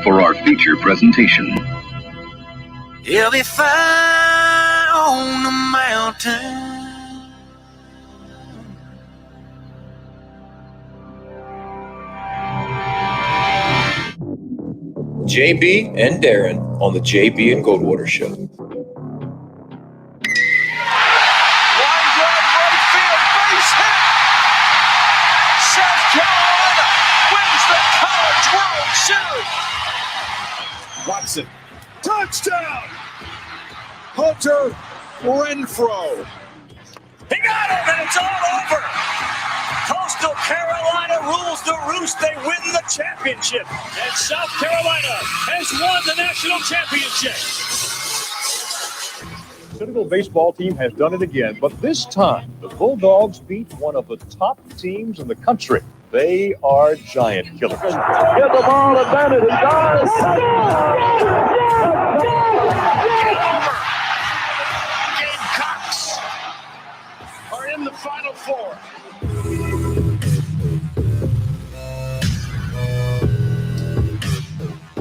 for our feature presentation. He'll be fine on the mountain. JB and Darren on the JB and Goldwater Show. Line drive right field, base hit. South Carolina wins the College World Series. Watson, touchdown! Hunter Renfrow. He got him, and it's all over. Coastal Carolina rules the roost. They win the championship. And South Carolina has won the national championship. The Sentinel baseball team has done it again, but this time the Bulldogs beat one of the top teams in the country. They are giant killers. Get the ball to Bennett. He does. Gamecocks are in the Final Four.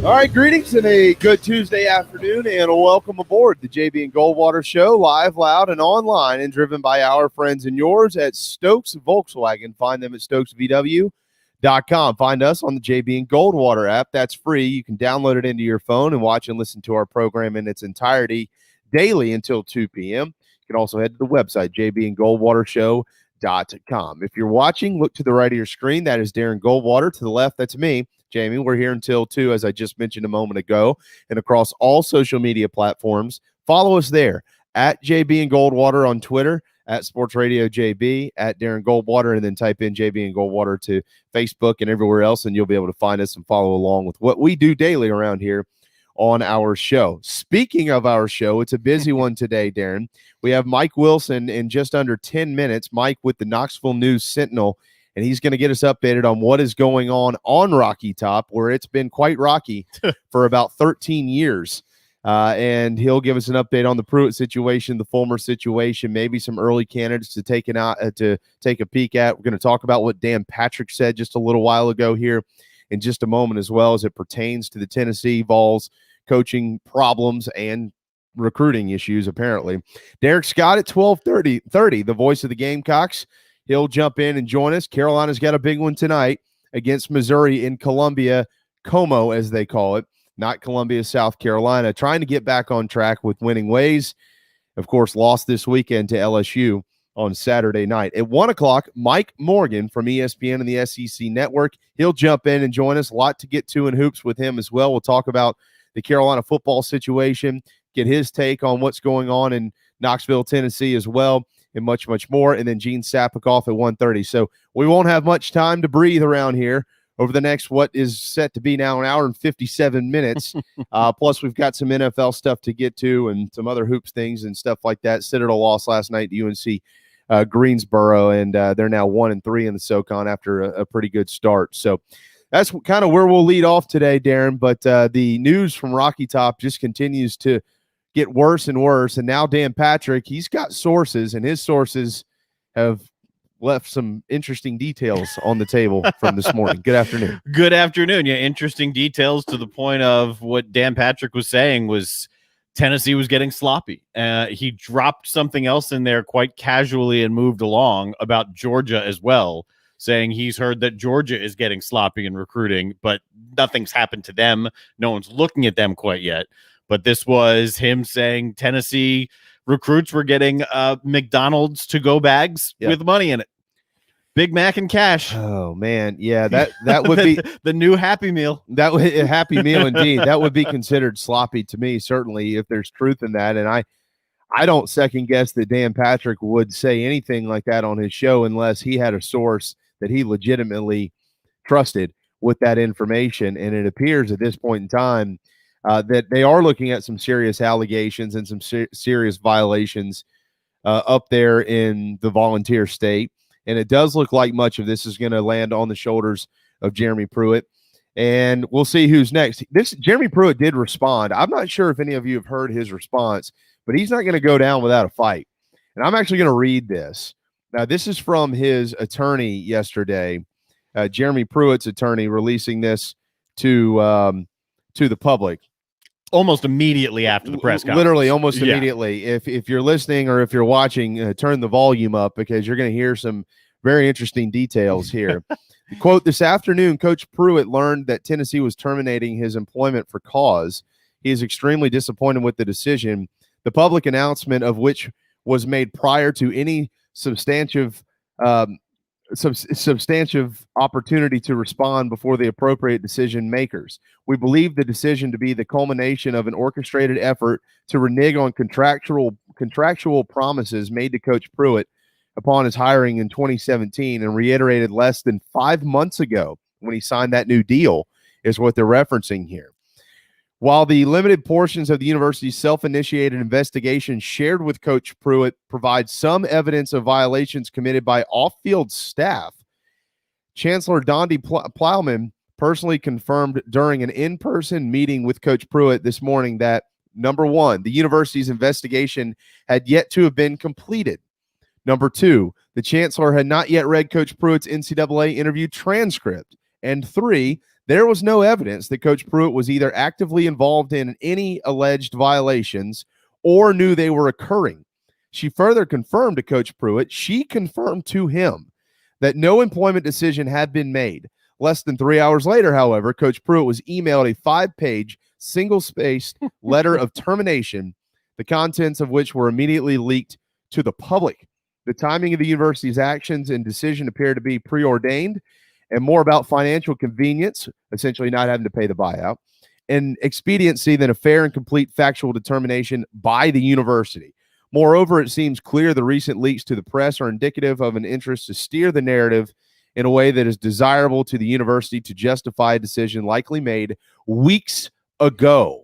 All right, greetings and a good Tuesday afternoon, and welcome aboard the JB and Goldwater Show, live, loud, and online, and driven by our friends and yours at Stokes Volkswagen. Find them at stokesvw.com. Find us on the JB and Goldwater app. That's free. You can download it into your phone and watch and listen to our program in its entirety daily until 2 p.m. You can also head to the website, jbandgoldwatershow.com. If you're watching, look to the right of your screen. That is Darren Goldwater. To the left, that's me, Jamie. We're here until 2, as I just mentioned a moment ago, and across all social media platforms. Follow us there at JB and Goldwater on Twitter, at Sports Radio JB, at Darren Goldwater, and then type in JB and Goldwater to Facebook and everywhere else, and you'll be able to find us and follow along with what we do daily around here on our show. Speaking of our show, it's a busy one today, Darren. We have Mike Wilson in just under 10 minutes, Mike with the Knoxville News Sentinel, and he's going to get us updated on what is going on Rocky Top, where it's been quite rocky for about 13 years. And he'll give us an update on the Pruitt situation, the Fulmer situation, maybe some early candidates to take a peek at. We're going to talk about what Dan Patrick said just a little while ago here in just a moment, as well as it pertains to the Tennessee Vols coaching problems and recruiting issues, apparently. Derek Scott at 12:30, the voice of the Gamecocks. He'll jump in and join us. Carolina's got a big one tonight against Missouri in Columbia, Como, as they call it, not Columbia, South Carolina, trying to get back on track with winning ways. Of course, lost this weekend to LSU on Saturday night. At 1 o'clock, Mike Morgan from ESPN and the SEC Network. He'll jump in and join us. A lot to get to in hoops with him as well. We'll talk about the Carolina football situation, get his take on what's going on in Knoxville, Tennessee as well, and much, much more. And then Gene Sapakoff at 1:30. So we won't have much time to breathe around here over the next, what is set to be now, an hour and 57 minutes. Plus, we've got some NFL stuff to get to and some other hoops things and stuff like that. Citadel lost last night to UNC Greensboro, and they're now 1-3 in the SoCon after a pretty good start. So that's kind of where we'll lead off today, Darren. But the news from Rocky Top just continues to get worse and worse. And now Dan Patrick, he's got sources, and his sources have left some interesting details on the table from this morning. Good afternoon. Good afternoon. Yeah, interesting details to the point of what Dan Patrick was saying was Tennessee was getting sloppy. He dropped something else in there quite casually and moved along about Georgia as well, saying he's heard that Georgia is getting sloppy in recruiting, but nothing's happened to them. No one's looking at them quite yet. But this was him saying Tennessee recruits were getting McDonald's to-go bags with money in it. Big Mac and cash. Oh, man. Yeah, that would be the new Happy Meal. That would a Happy Meal indeed. That would be considered sloppy to me, certainly, if there's truth in that. And I don't second guess that Dan Patrick would say anything like that on his show unless he had a source that he legitimately trusted with that information. And it appears at this point in time that they are looking at some serious allegations and some serious violations up there in the Volunteer State. And it does look like much of this is going to land on the shoulders of Jeremy Pruitt. And we'll see who's next. Jeremy Pruitt did respond. I'm not sure if any of you have heard his response, but he's not going to go down without a fight. And I'm actually going to read this. Now, this is from his attorney yesterday, Jeremy Pruitt's attorney, releasing this to to the public. Almost immediately after the press conference. Literally almost Yeah. immediately. If you're listening or if you're watching, turn the volume up because you're going to hear some very interesting details here. Quote, this afternoon, Coach Pruitt learned that Tennessee was terminating his employment for cause. He is extremely disappointed with the decision, the public announcement of which was made prior to any substantive opportunity to respond before the appropriate decision makers. We believe the decision to be the culmination of an orchestrated effort to renege on contractual promises made to Coach Pruitt upon his hiring in 2017 and reiterated less than 5 months ago when he signed that new deal is what they're referencing here. While the limited portions of the university's self-initiated investigation shared with Coach Pruitt provide some evidence of violations committed by off-field staff, Chancellor Dondi Plowman personally confirmed during an in-person meeting with Coach Pruitt this morning that, number one, the university's investigation had yet to have been completed. Number two, the chancellor had not yet read Coach Pruitt's NCAA interview transcript. And three, there was no evidence that Coach Pruitt was either actively involved in any alleged violations or knew they were occurring. She further confirmed to Coach Pruitt, she confirmed to him that no employment decision had been made. Less than 3 hours later, however, Coach Pruitt was emailed a 5-page, single-spaced letter of termination, the contents of which were immediately leaked to the public. The timing of the university's actions and decision appear to be preordained and more about financial convenience, essentially not having to pay the buyout, and expediency than a fair and complete factual determination by the university. Moreover, it seems clear the recent leaks to the press are indicative of an interest to steer the narrative in a way that is desirable to the university to justify a decision likely made weeks ago.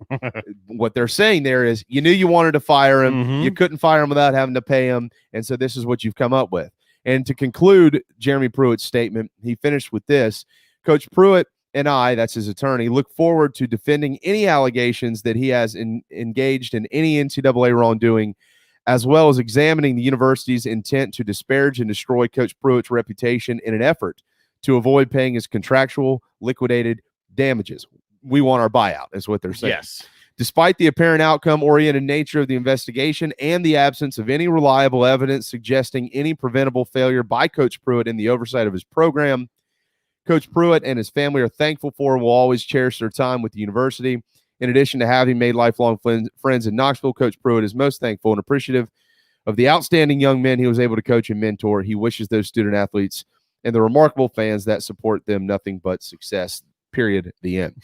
What they're saying there is you knew you wanted to fire him. You couldn't fire him without having to pay him. And so this is what you've come up with. And to conclude Jeremy Pruitt's statement, he finished with this. Coach Pruitt and I, that's his attorney, look forward to defending any allegations that he has engaged in any NCAA wrongdoing, as well as examining the university's intent to disparage and destroy Coach Pruitt's reputation in an effort to avoid paying his contractual liquidated damages. We want our buyout, is what they're saying. Yes. Despite the apparent outcome-oriented nature of the investigation and the absence of any reliable evidence suggesting any preventable failure by Coach Pruitt in the oversight of his program, Coach Pruitt and his family are thankful for and will always cherish their time with the university. In addition to having made lifelong friends in Knoxville, Coach Pruitt is most thankful and appreciative of the outstanding young men he was able to coach and mentor. He wishes those student-athletes and the remarkable fans that support them nothing but success, period, the end.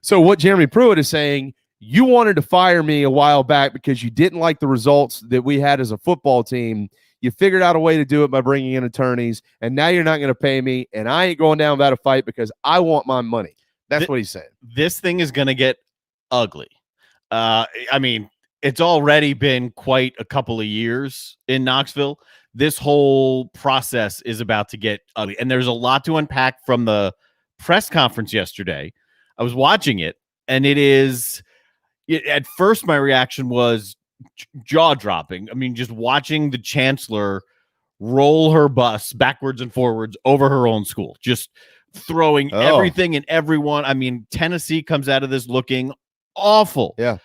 So what Jeremy Pruitt is saying, you wanted to fire me a while back because you didn't like the results that we had as a football team. You figured out a way to do it by bringing in attorneys, and now you're not going to pay me, and I ain't going down without a fight because I want my money. That's what he's saying. This thing is going to get ugly. I mean, it's already been quite a couple of years in Knoxville. This whole process is about to get ugly, and there's a lot to unpack from the press conference yesterday. I was watching it, and at first my reaction was jaw-dropping. I mean, just watching the chancellor roll her bus backwards and forwards over her own school, just throwing everything and everyone. I mean, Tennessee comes out of this looking awful. Yeah.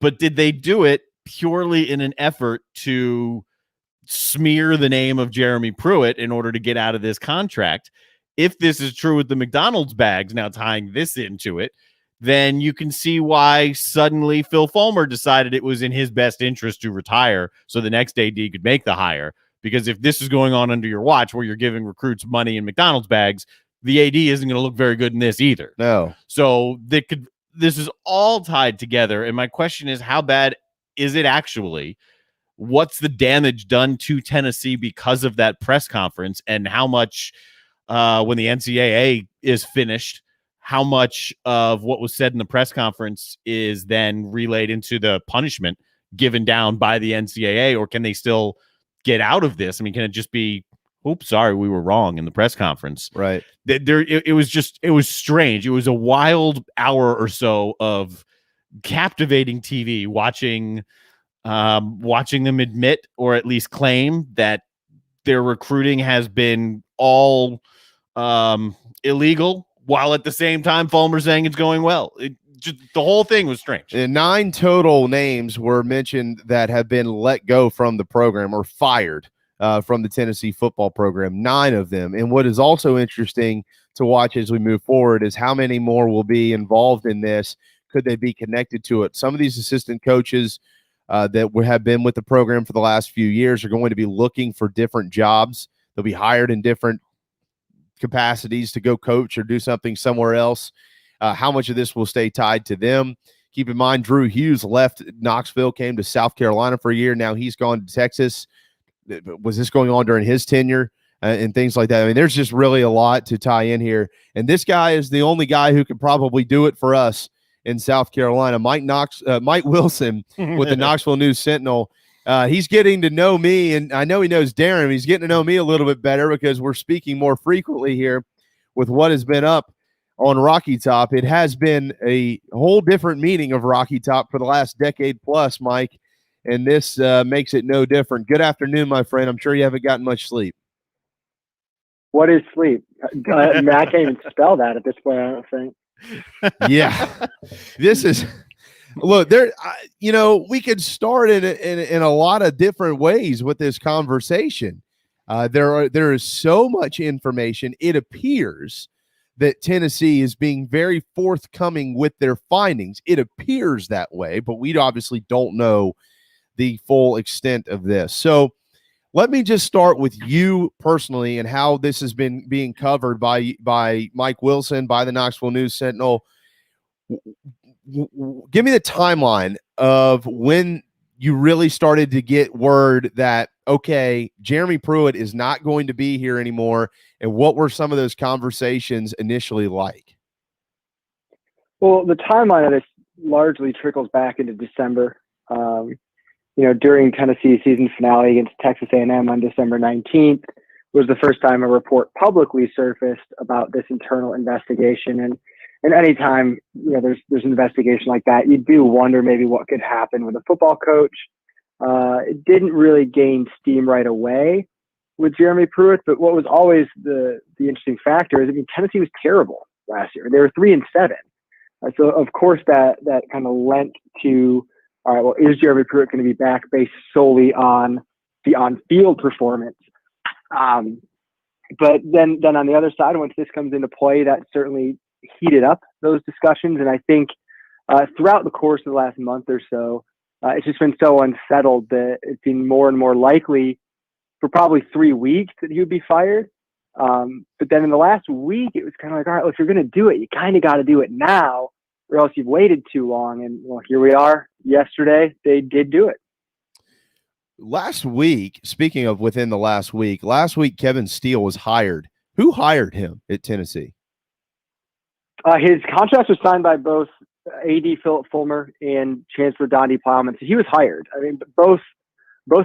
But did they do it purely in an effort to smear the name of Jeremy Pruitt in order to get out of this contract? If this is true with the McDonald's bags, now tying this into it, then you can see why suddenly Phil Fulmer decided it was in his best interest to retire so the next AD could make the hire. Because if this is going on under your watch where you're giving recruits money in McDonald's bags, the AD isn't going to look very good in this either. No. So this is all tied together. And my question is, how bad is it actually? What's the damage done to Tennessee because of that press conference? And how much, when the NCAA is finished, how much of what was said in the press conference is then relayed into the punishment given down by the NCAA, or can they still get out of this? I mean, can it just be, oops, sorry, we were wrong in the press conference? Right. It was strange. It was a wild hour or so of captivating TV, watching them admit, or at least claim, that their recruiting has been all illegal, while at the same time Fulmer saying it's going well. just the whole thing was strange. 9 total names were mentioned that have been let go from the program or fired from the Tennessee football program. 9 of them. And what is also interesting to watch as we move forward is how many more will be involved in this. Could they be connected to it? Some of these assistant coaches that have been with the program for the last few years are going to be looking for different jobs. They'll be hired in different capacities to go coach or do something somewhere else. How much of this will stay tied to them? Keep in mind, Drew Hughes left Knoxville, came to South Carolina for a year. Now he's gone to Texas. Was this going on during his tenure and things like that? I mean, there's just really a lot to tie in here. And this guy is the only guy who could probably do it for us in South Carolina. Mike Wilson with the Knoxville News Sentinel. He's getting to know me, and I know he knows Darren. He's getting to know me a little bit better because we're speaking more frequently here with what has been up on Rocky Top. It has been a whole different meaning of Rocky Top for the last decade plus, Mike, and this makes it no different. Good afternoon, my friend. I'm sure you haven't gotten much sleep. What is sleep? I can't even spell that at this point, I don't think. Yeah. This is – look, there. We could start in a lot of different ways with this conversation. There is so much information. It appears that Tennessee is being very forthcoming with their findings. It appears that way, but we obviously don't know the full extent of this. So let me just start with you personally and how this has been being covered by Mike Wilson, by the Knoxville News Sentinel. Give me the timeline of when you really started to get word that, okay, Jeremy Pruitt is not going to be here anymore, and what were some of those conversations initially like? Well, the timeline of this largely trickles back into December. During Tennessee's season finale against Texas A&M on December 19th was the first time a report publicly surfaced about this internal investigation. And anytime, there's an investigation like that, you do wonder maybe what could happen with a football coach. It didn't really gain steam right away with Jeremy Pruitt, but what was always the interesting factor is, Tennessee was terrible last year. They were 3-7. So of course that kind of lent to, all right, well, is Jeremy Pruitt going to be back based solely on the on-field performance? But then on the other side, once this comes into play, that certainly heated up those discussions. And I think throughout the course of the last month or so, it's just been so unsettled that it's been more and more likely for probably 3 weeks that he would be fired. But then in the last week, it was kind of like, all right, well, if you're going to do it, you kind of got to do it now, or else you've waited too long. And well, here we are. Yesterday, they did do it. Last week, speaking of within the last week, Kevin Steele was hired. Who hired him at Tennessee? His contract was signed by both AD Philip Fulmer and Chancellor Donde Plowman. So he was hired. Both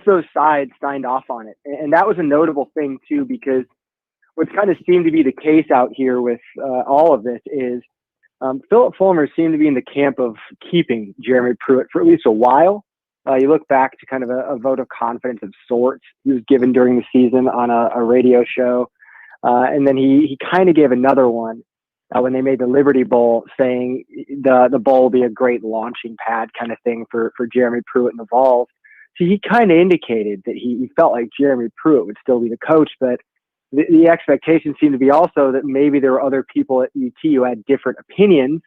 those sides signed off on it. And that was a notable thing, too, because what's kind of seemed to be the case out here with all of this is Philip Fulmer seemed to be in the camp of keeping Jeremy Pruitt for at least a while. You look back to kind of a vote of confidence of sorts he was given during the season on a radio show. And then he kind of gave another one when they made the Liberty Bowl, saying the bowl will be a great launching pad kind of thing for Jeremy Pruitt and the Vols. So he kind of indicated that he felt like Jeremy Pruitt would still be the coach, but the expectation seemed to be also that maybe there were other people at UT who had different opinions,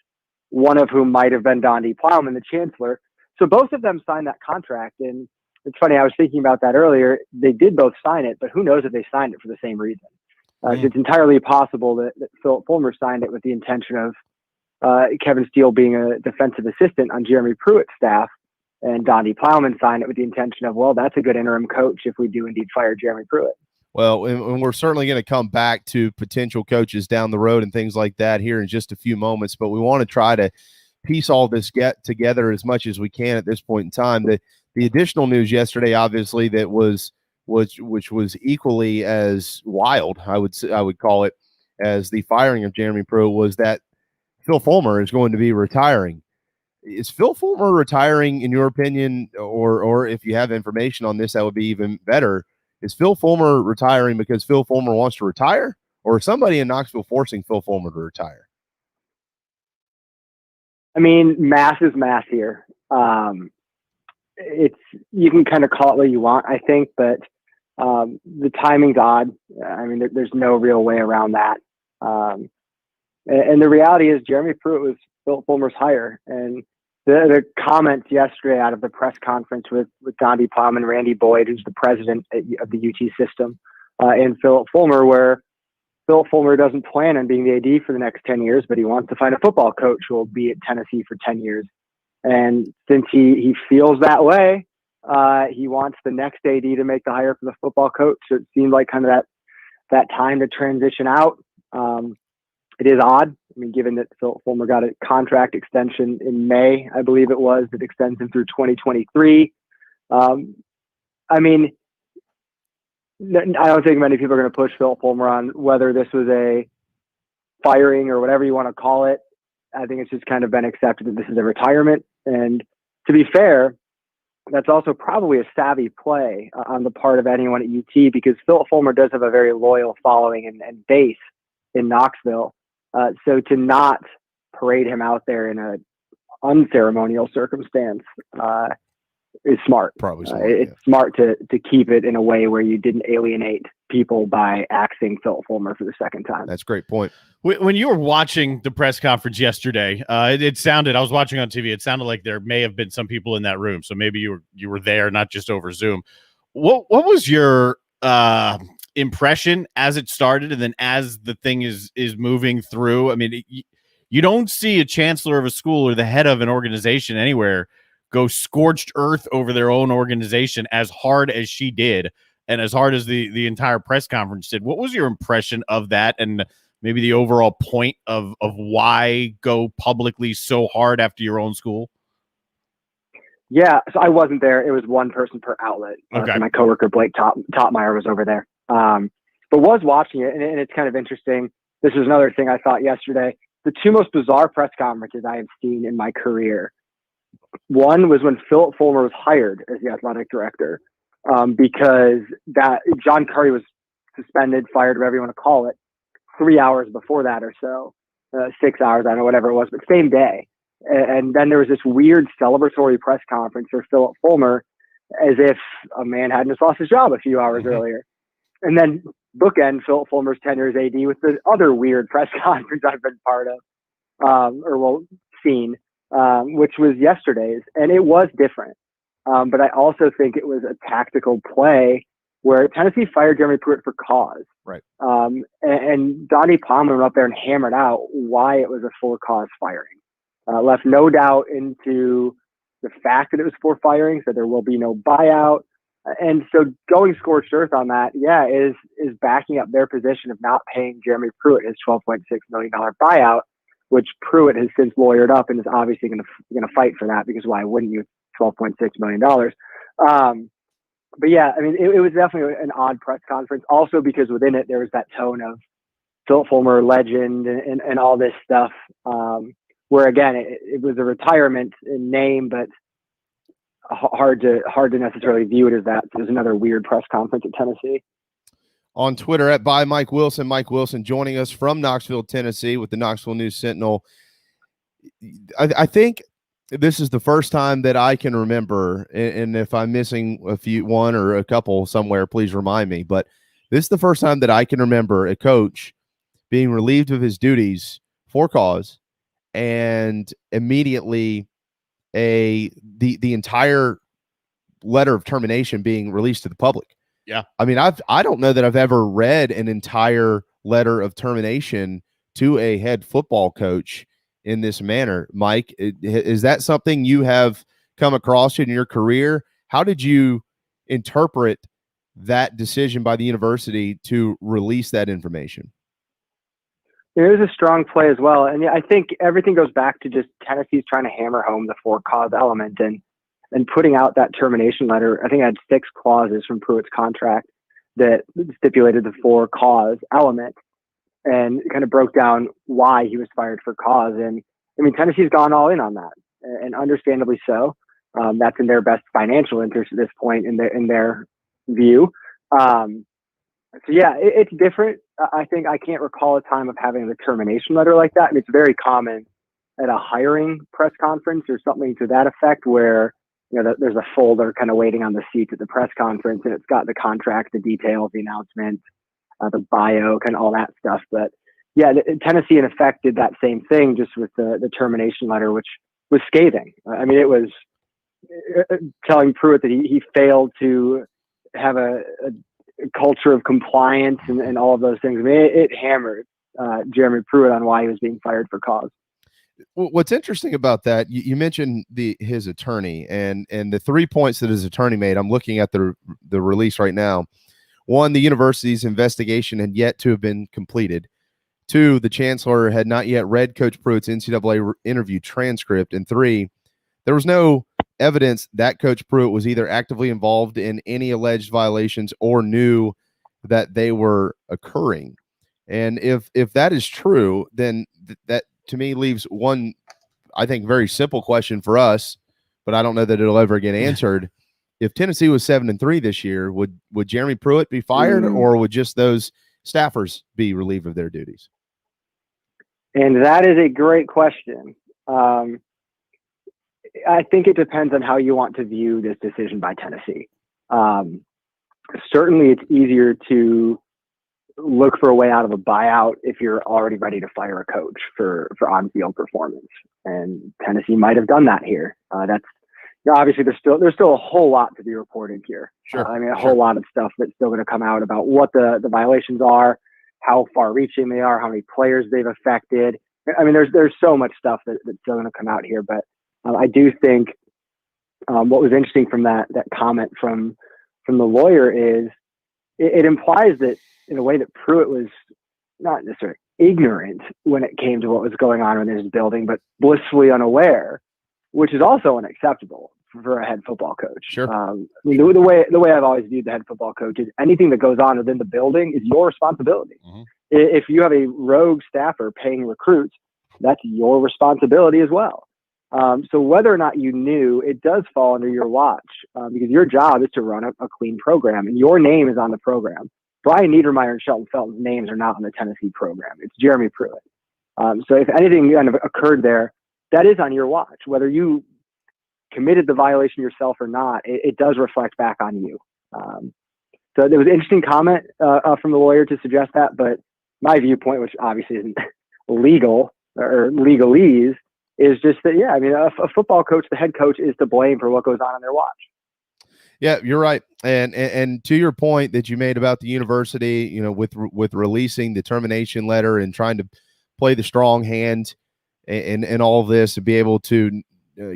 one of whom might have been Donde Plowman, the chancellor. So both of them signed that contract. And it's funny, I was thinking about that earlier. They did both sign it, but who knows if they signed it for the same reason. It's entirely possible that Philip Fulmer signed it with the intention of Kevin Steele being a defensive assistant on Jeremy Pruitt's staff, and Donde Plowman signed it with the intention of, well, that's a good interim coach if we do indeed fire Jeremy Pruitt. Well, and we're certainly going to come back to potential coaches down the road and things like that here in just a few moments, but we want to try to piece all this together as much as we can at this point in time. The additional news yesterday, obviously, that which was equally as wild, I would call it, as the firing of Jeremy Pruitt, was that Phil Fulmer is going to be retiring. Is Phil Fulmer retiring, in your opinion, or if you have information on this, that would be even better? Is Phil Fulmer retiring because Phil Fulmer wants to retire, or is somebody in Knoxville forcing Phil Fulmer to retire? I mean, math is math here. You can kind of call it what you want, I think, but the timing's odd. I mean, there's no real way around that. And the reality is Jeremy Pruitt was Philip Fulmer's hire. And the comments yesterday out of the press conference with Donnie Plowman, Randy Boyd, who's the president of the UT system, and Philip Fulmer, where Philip Fulmer doesn't plan on being the AD for the next 10 years, but he wants to find a football coach who will be at Tennessee for 10 years. And since he feels that way, he wants the next AD to make the hire for the football coach. So it seemed like kind of that time to transition out. It is odd. I mean, given that Philip Fulmer got a contract extension in May, I believe it was, that extends him through 2023. I mean, I don't think many people are going to push Philip Fulmer on whether this was a firing or whatever you want to call it. I think it's just kind of been accepted that this is a retirement. And to be fair, that's also probably a savvy play on the part of anyone at UT, because Philip Fulmer does have a very loyal following and base in Knoxville. So to not parade him out there in an unceremonial circumstance is smart. Probably smart. It's smart to keep it in a way where you didn't alienate people by axing Phil Fulmer for the second time. That's a great point. When you were watching the press conference yesterday, it sounded, I was watching on TV, it sounded like there may have been some people in that room. So maybe you were there, not just over Zoom. What was your impression as it started, and then as the thing is moving through? I mean, you don't see a chancellor of a school or the head of an organization anywhere go scorched earth over their own organization as hard as she did, and as hard as the entire press conference did. What was your impression of that, and maybe the overall point of why go publicly so hard after your own school? Yeah, so I wasn't there. It was one person per outlet. Okay. So my coworker Blake Topmeyer was over there, but was watching it, and it's kind of interesting. This is another thing I thought yesterday. The two most bizarre press conferences I have seen in my career. One was when Philip Fulmer was hired as the athletic director, because that John Curry was suspended, fired, whatever you want to call it, 3 hours before that or so, 6 hours, I don't know, whatever it was, but same day. And then there was this weird celebratory press conference for Philip Fulmer, as if a man hadn't just lost his job a few hours earlier. And then bookend Philip Fulmer's tenure as AD with the other weird press conference I've been part of, seen, which was yesterday's. And it was different. But I also think it was a tactical play where Tennessee fired Jeremy Pruitt for cause. Right. And Donnie Plowman went up there and hammered out why it was a for cause firing. Left no doubt into the fact that it was for firing, so there will be no buyout. And so going scorched earth on that, is backing up their position of not paying Jeremy Pruitt his $12.6 million buyout, which Pruitt has since lawyered up and is obviously going to fight for that, because why wouldn't you? $12.6 million. But yeah, I mean, it was definitely an odd press conference, also because within it there was that tone of Philip Fulmer legend and all this stuff, where again it was a retirement in name, but hard to necessarily view it as that. So it was another weird press conference at Tennessee. On Twitter at by Mike Wilson. Mike Wilson joining us from Knoxville, Tennessee, with the Knoxville News Sentinel. I think this is the first time that I can remember, and if I'm missing one or a couple somewhere, please remind me. But this is the first time that I can remember a coach being relieved of his duties for cause, and immediately the entire letter of termination being released to the public. Yeah. I mean, I don't know that I've ever read an entire letter of termination to a head football coach in this manner. Mike, is that something you have come across in your career? How did you interpret that decision by the university to release that information? It was a strong play as well. And I think everything goes back to just Tennessee's trying to hammer home the for cause element and putting out that termination letter. I think I had 6 clauses from Pruitt's contract that stipulated the for cause element, and kind of broke down why he was fired for cause. And I mean, Tennessee's gone all in on that, and understandably so. That's in their best financial interest at this point in their view. So yeah, it's different. I think I can't recall a time of having the termination letter like that. I mean, it's very common at a hiring press conference or something to that effect, where there's a folder kind of waiting on the seats at the press conference, and it's got the contract, the details, the announcement, the bio, kind of all that stuff. But yeah, Tennessee in effect did that same thing, just with the termination letter, which was scathing. I mean, it was telling Pruitt that he failed to have a culture of compliance and all of those things. I mean, it hammered Jeremy Pruitt on why he was being fired for cause. What's interesting about that, you mentioned his attorney and the 3 points that his attorney made. I'm looking at the release right now. 1, the university's investigation had yet to have been completed. 2, the chancellor had not yet read Coach Pruitt's NCAA interview transcript. And 3, there was no evidence that Coach Pruitt was either actively involved in any alleged violations or knew that they were occurring. And if that is true, then that to me leaves one, I think, very simple question for us, but I don't know that it'll ever get answered. If Tennessee was 7-3 this year, would Jeremy Pruitt be fired, or would just those staffers be relieved of their duties? And that is a great question. I think it depends on how you want to view this decision by Tennessee. Certainly, it's easier to look for a way out of a buyout if you're already ready to fire a coach for on-field performance, and Tennessee might have done that here. That's obviously there's still a whole lot to be reported here. Sure. I mean, a whole lot of stuff that's still going to come out about what the violations are, how far-reaching they are, how many players they've affected. I mean, there's so much stuff that's still going to come out here, but I do think what was interesting from that comment from the lawyer is it implies that in a way that Pruitt was not necessarily ignorant when it came to what was going on in his building, but blissfully unaware, which is also unacceptable for a head football coach. Sure. I mean, the way I've always viewed the head football coach is anything that goes on within the building is your responsibility. Mm-hmm. If you have a rogue staffer paying recruits, that's your responsibility as well. So whether or not you knew, it does fall under your watch because your job is to run a clean program, and your name is on the program. Brian Niedermeyer and Shelton Felton's names are not on the Tennessee program. It's Jeremy Pruitt. So if anything kind of occurred there, that is on your watch. Whether you committed the violation yourself or not, it does reflect back on you. So there was an interesting comment from the lawyer to suggest that, but my viewpoint, which obviously isn't legal or legalese, is just that, yeah, I mean, a football coach, the head coach, is to blame for what goes on their watch. Yeah, you're right. And to your point that you made about the university, with releasing the termination letter and trying to play the strong hand and all of this to be able to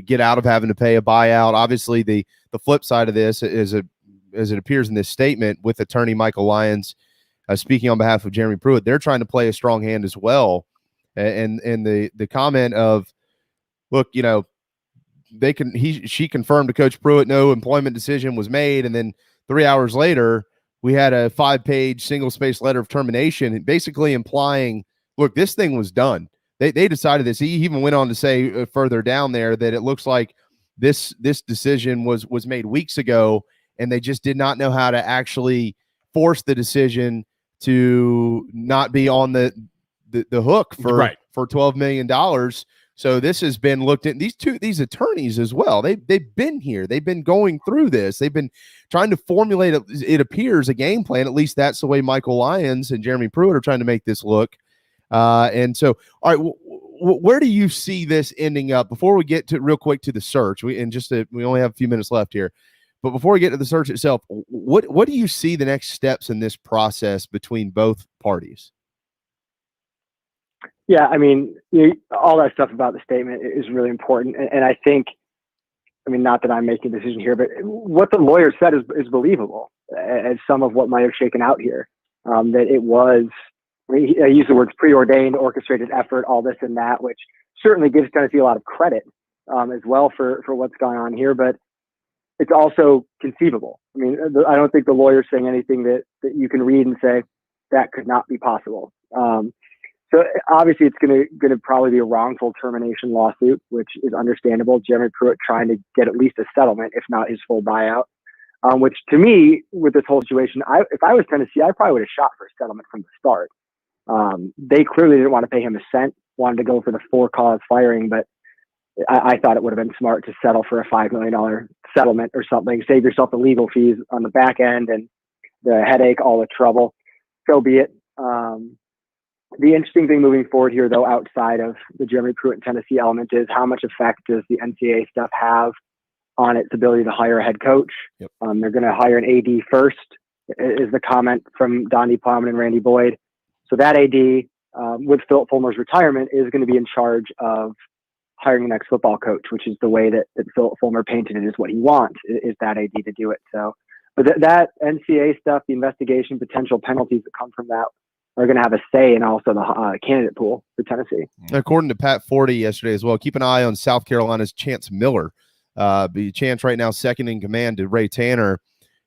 get out of having to pay a buyout. Obviously, the flip side of this is, as it appears in this statement with attorney Michael Lyons speaking on behalf of Jeremy Pruitt, they're trying to play a strong hand as well. And the comment of, look, she confirmed to Coach Pruitt no employment decision was made, and then 3 hours later we had a 5-page single-space letter of termination, basically implying, look, this thing was done. They decided this. He even went on to say further down there that it looks like this decision was made weeks ago, and they just did not know how to actually force the decision to not be on the hook for $12 million. So this has been looked at. These attorneys as well. They've been here. They've been going through this. They've been trying to formulate, it appears, a game plan. At least that's the way Michael Lyons and Jeremy Pruitt are trying to make this look. And so, all right, where do you see this ending up? Before we get to real quick to the search, we only have a few minutes left here. But before we get to the search itself, what do you see the next steps in this process between both parties? Yeah, I mean, all that stuff about the statement is really important. And I think, I mean, not that I'm making a decision here, but what the lawyer said is believable as some of what might have shaken out here. That it was, I use the words preordained, orchestrated effort, all this and that, which certainly gives Tennessee a lot of credit as well for what's going on here. But it's also conceivable. I mean, I don't think the lawyer's saying anything that you can read and say that could not be possible. So obviously it's going to probably be a wrongful termination lawsuit, which is understandable. Jeremy Pruitt trying to get at least a settlement, if not his full buyout, which to me, with this whole situation, if I was Tennessee, I probably would have shot for a settlement from the start. They clearly didn't want to pay him a cent wanted to go for the for-cause firing, but I thought it would have been smart to settle for a $5 million settlement or something, save yourself the legal fees on the back end and the headache, all the trouble. So be it. The interesting thing moving forward here, though, outside of the Jeremy Pruitt Tennessee element, is how much effect does the NCAA stuff have on its ability to hire a head coach? Yep. They're going to hire an AD first, is the comment from Donnie Plowman and Randy Boyd. So that AD, with Philip Fulmer's retirement, is going to be in charge of hiring the next football coach, which is the way that Philip Fulmer painted it, is what he wants, is that AD to do it. So, but that NCAA stuff, the investigation, potential penalties that come from that, are going to have a say in also the candidate pool for Tennessee. According to Pat Forty yesterday as well, keep an eye on South Carolina's Chance Miller. Chance right now second in command to Ray Tanner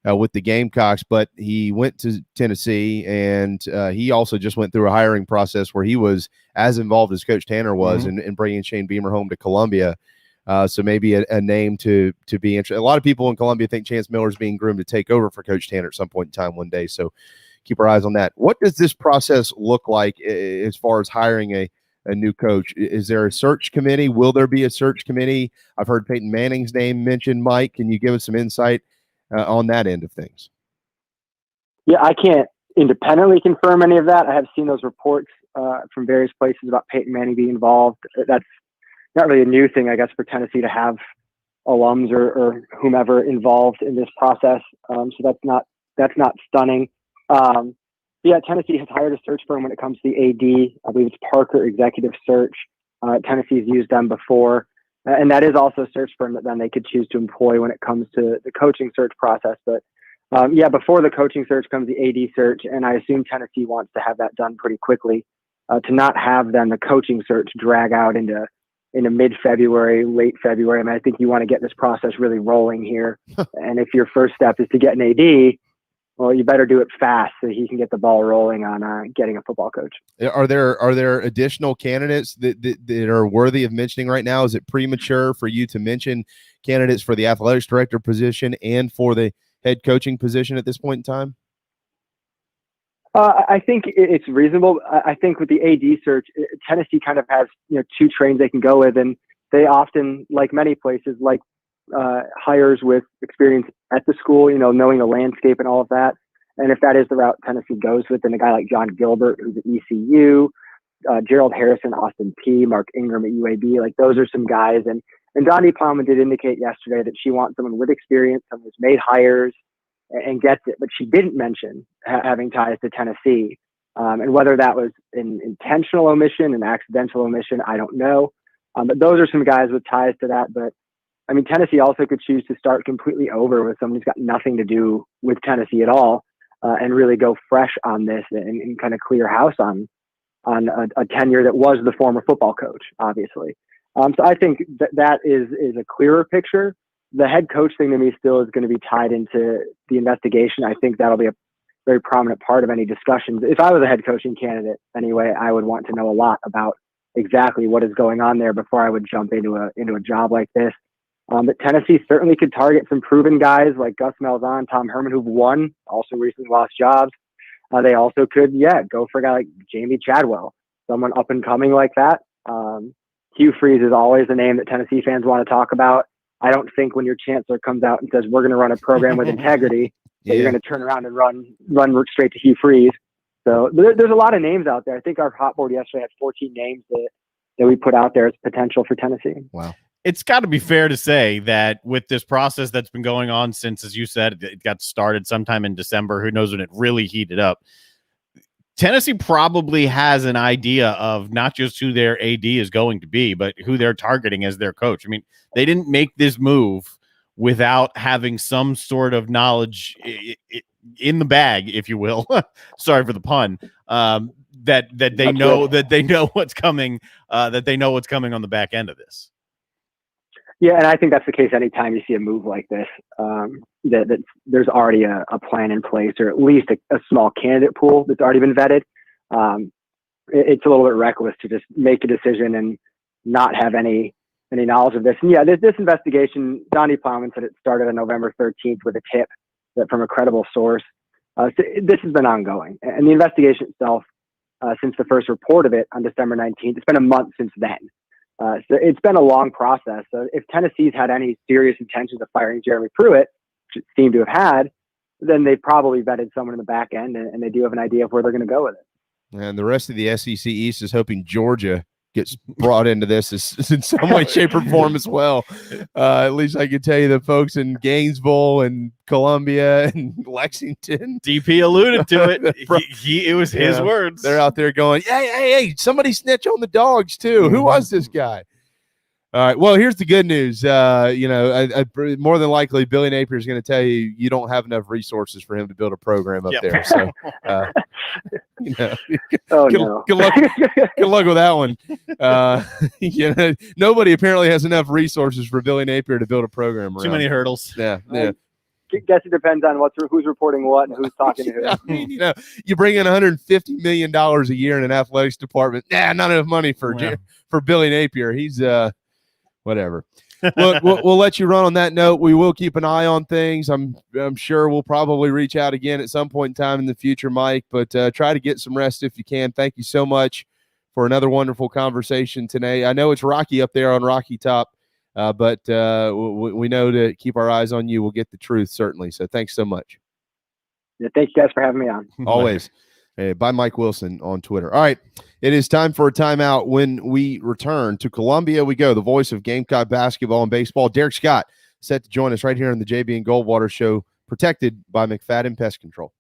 with the Gamecocks, but he went to Tennessee, and he also just went through a hiring process where he was as involved as Coach Tanner was in bringing Shane Beamer home to Columbia. So maybe a name to be interested. A lot of people in Columbia think Chance Miller is being groomed to take over for Coach Tanner at some point in time one day. So keep our eyes on that. What does this process look like as far as hiring a new coach? Is there a search committee? Will there be a search committee? I've heard Peyton Manning's name mentioned. Mike, can you give us some insight on that end of things? Yeah, I can't independently confirm any of that. I have seen those reports from various places about Peyton Manning being involved. That's not really a new thing, I guess, for Tennessee to have alums or whomever involved in this process. So that's not stunning. Yeah, Tennessee has hired a search firm when it comes to the AD. I believe it's Parker Executive Search. Tennessee's used them before. And that is also a search firm that then they could choose to employ when it comes to the coaching search process. But yeah, before the coaching search comes the AD search. And I assume Tennessee wants to have that done pretty quickly to not have then the coaching search drag out into mid-February, late February. I mean, I think you want to get this process really rolling here. And if your first step is to get an AD, well, you better do it fast so he can get the ball rolling on getting a football coach. Are there additional candidates that are worthy of mentioning right now? Is it premature for you to mention candidates for the athletics director position and for the head coaching position at this point in time? I think it's reasonable. I think with the AD search, Tennessee kind of has two trains they can go with, and they often, like many places, like hires with experience at the school, knowing the landscape and all of that. And if that is the route Tennessee goes with, then a guy like John Gilbert, who's at ECU, Gerald Harrison, Austin P, Mark Ingram at UAB, like those are some guys. And Donnie Plowman did indicate yesterday that she wants someone with experience, someone who's made hires and gets it, but she didn't mention having ties to Tennessee. And whether that was an intentional omission, an accidental omission, I don't know. But those are some guys with ties to that. But I mean, Tennessee also could choose to start completely over with someone who's got nothing to do with Tennessee at all, and really go fresh on this and kind of clear house on a tenure that was the former football coach, obviously. So I think that is a clearer picture. The head coach thing to me still is going to be tied into the investigation. I think that'll be a very prominent part of any discussions. If I was a head coaching candidate anyway, I would want to know a lot about exactly what is going on there before I would jump into a job like this. But Tennessee certainly could target some proven guys like Gus Malzahn, Tom Herman, who've won, also recently lost jobs. They also could, go for a guy like Jamie Chadwell, someone up and coming like that. Hugh Freeze is always a name that Tennessee fans want to talk about. I don't think when your chancellor comes out and says, we're going to run a program with integrity, that you're going to turn around and run straight to Hugh Freeze. So there's a lot of names out there. I think our hot board yesterday had 14 names that we put out there as potential for Tennessee. Wow. It's got to be fair to say that with this process that's been going on since, as you said, it got started sometime in December, who knows when it really heated up, Tennessee probably has an idea of not just who their AD is going to be, but who they're targeting as their coach. I mean, they didn't make this move without having some sort of knowledge in the bag, if you will. Sorry for the pun. That they know what's coming. That they know what's coming on the back end of this. Yeah, and I think that's the case anytime you see a move like this, that there's already a plan in place, or at least a small candidate pool that's already been vetted. It's a little bit reckless to just make a decision and not have any knowledge of this. And yeah, this investigation, Donnie Plowman said it started on November 13th with a tip from a credible source. So this has been ongoing. And the investigation itself, since the first report of it on December 19th. It's been a month since then. So it's been a long process. So if Tennessee's had any serious intentions of firing Jeremy Pruitt, which it seemed to have had, then they've probably vetted someone in the back end, and they do have an idea of where they're going to go with it. And the rest of the SEC East is hoping Georgia gets brought into this in some way, shape, or form as well. At least I can tell you the folks in Gainesville and Columbia and Lexington. DP alluded to it. It was his words. They're out there going, hey, somebody snitch on the dogs too. Who was this guy? All right. Well, here's the good news. More than likely, Billy Napier is going to tell you you don't have enough resources for him to build a program up there. So, good luck with that one. Nobody apparently has enough resources for Billy Napier to build a program around. Too many hurdles. Yeah. I guess it depends on who's reporting what and who's talking to who. I mean, you bring in $150 million a year in an athletics department. Not enough money for Billy Napier. He's whatever. We'll let you run on that note. We will keep an eye on things. I'm sure we'll probably reach out again at some point in time in the future, Mike, but try to get some rest if you can. Thank you so much for another wonderful conversation today. I know it's rocky up there on Rocky Top, but we know to keep our eyes on you. We'll get the truth, certainly. So thanks so much. Yeah, thanks, guys, for having me on. Always. By Mike Wilson on Twitter. All right. It is time for a timeout. When we return to Columbia, we go. The voice of Gamecock basketball and baseball, Derek Scott, set to join us right here on the JB and Goldwater Show, protected by McFadden Pest Control.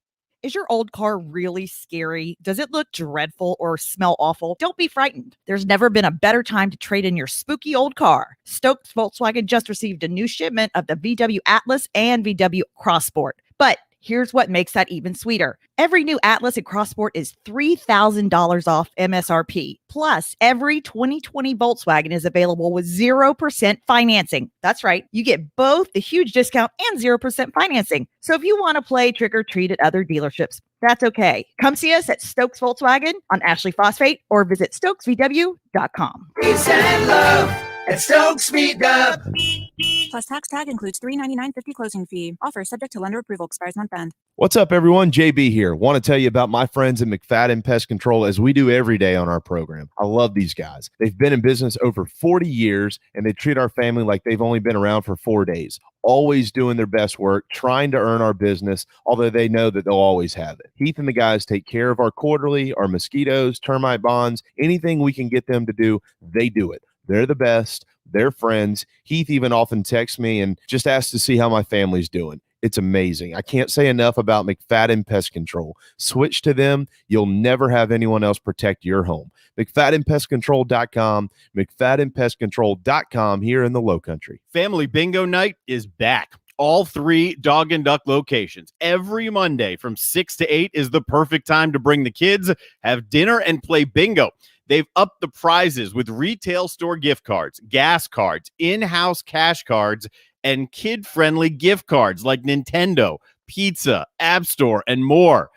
Is your old car really scary? Does it look dreadful or smell awful? Don't be frightened. There's never been a better time to trade in your spooky old car. Stokes Volkswagen just received a new shipment of the VW Atlas and VW Crossport. But here's what makes that even sweeter. Every new Atlas and Crossport is $3,000 off MSRP. Plus, every 2020 Volkswagen is available with 0% financing. That's right. You get both the huge discount and 0% financing. So if you want to play trick or treat at other dealerships, that's okay. Come see us at Stokes Volkswagen on Ashley Phosphate or visit StokesVW.com. Peace and love at Stokes VW. Plus tax tag includes $399.50 closing fee. Offer subject to lender approval. Expires month end. What's up, everyone? JB here. Want to tell you about my friends at McFadden Pest Control, as we do every day on our program. I love these guys. They've been in business over 40 years, and they treat our family like they've only been around for 4 days. Always doing their best work, trying to earn our business, although they know that they'll always have it. Heath and the guys take care of our quarterly, our mosquitoes, termite bonds, anything we can get them to do, they do it. They're the best. They're friends. Heath even often texts me and just asks to see how my family's doing. It's amazing. I can't say enough about McFadden Pest Control. Switch to them. You'll never have anyone else protect your home. McFaddenPestControl.com, McFaddenPestControl.com here in the Low Country. Family Bingo Night is back. All 3 Dog and Duck locations. Every Monday from 6 to 8 is the perfect time to bring the kids, have dinner, and play bingo. They've upped the prizes with retail store gift cards, gas cards, in-house cash cards, and kid-friendly gift cards like Nintendo, pizza, App Store, and more.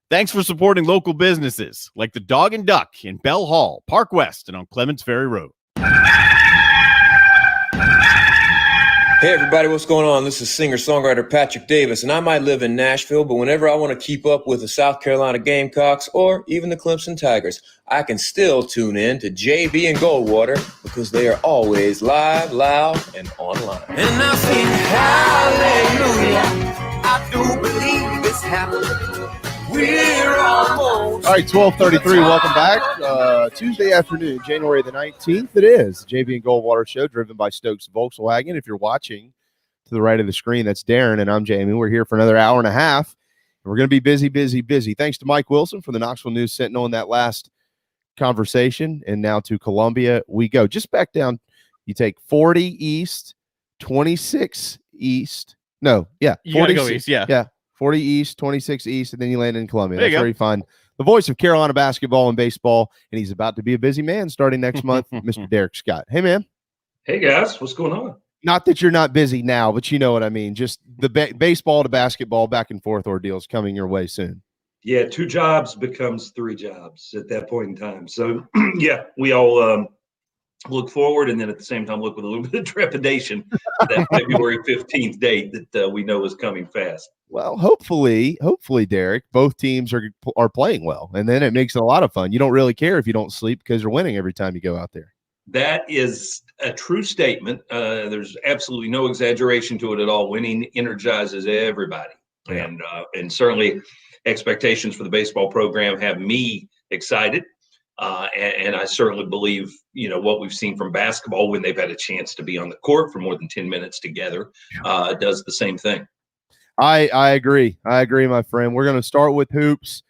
Thanks for supporting local businesses like the Dog and Duck in Bell Hall, Park West, and on Clements Ferry Road. Hey everybody, what's going on? This is singer-songwriter Patrick Davis, and I might live in Nashville, but whenever I want to keep up with the South Carolina Gamecocks or even the Clemson Tigers, I can still tune in to JB and Goldwater because they are always live, loud, and online. And I sing hallelujah, I do believe it's happening. We're almost. All right, 12:33. Welcome back. Tuesday afternoon, January the 19th. It is JB and Goldwater Show, driven by Stokes Volkswagen. If you're watching to the right of the screen, that's Darren, and I'm Jamie. We're here for another hour and a half. And we're going to be busy, busy, busy. Thanks to Mike Wilson for the Knoxville News Sentinel in that last conversation. And now to Columbia we go. Just back down. You take 40 east, 26 east. No, yeah. 40 You gotta go east, yeah. Yeah. 40 east, 26 east, and then you land in Columbia. That's where you find the voice of Carolina basketball and baseball, and he's about to be a busy man starting next month, Mr. Derek Scott. Hey, man. Hey, guys. What's going on? Not that you're not busy now, but you know what I mean. Just the baseball to basketball back and forth ordeals coming your way soon. Yeah, 2 jobs becomes 3 jobs at that point in time. So, yeah, we all look forward, and then at the same time look with a little bit of trepidation to that February 15th date that we know is coming fast. Well, hopefully, Derek, both teams are playing well, and then it makes it a lot of fun. You don't really care if you don't sleep because you're winning every time you go out there. That is a true statement. There's absolutely no exaggeration to it at all. Winning energizes everybody, and certainly expectations for the baseball program have me excited. And I certainly believe, what we've seen from basketball when they've had a chance to be on the court for more than 10 minutes together does the same thing. I agree. My friend. We're going to start with hoops.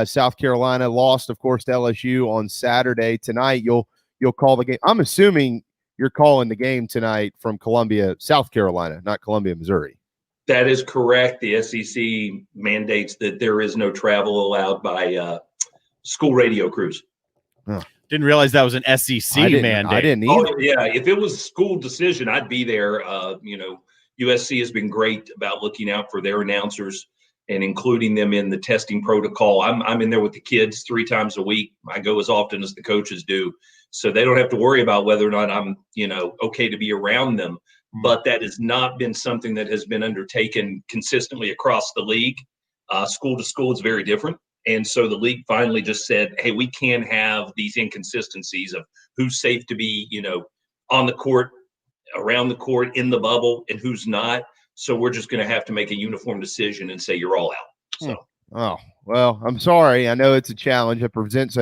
South Carolina lost, of course, to LSU on Saturday. Tonight, you'll call the game. I'm assuming you're calling the game tonight from Columbia, South Carolina, not Columbia, Missouri. That is correct. The SEC mandates that there is no travel allowed by school radio crews. Huh. Didn't realize that was an SEC mandate. I didn't either. Oh, yeah. If it was a school decision, I'd be there. USC has been great about looking out for their announcers and including them in the testing protocol. I'm in there with the kids 3 times a week. I go as often as the coaches do, so they don't have to worry about whether or not I'm, okay to be around them. But that has not been something that has been undertaken consistently across the league. School to school is very different. And so the league finally just said, hey, we can't have these inconsistencies of who's safe to be, on the court, around the court, in the bubble, and who's not. So we're just going to have to make a uniform decision and say you're all out. So, oh, well, I'm sorry. I know it's a challenge. It presents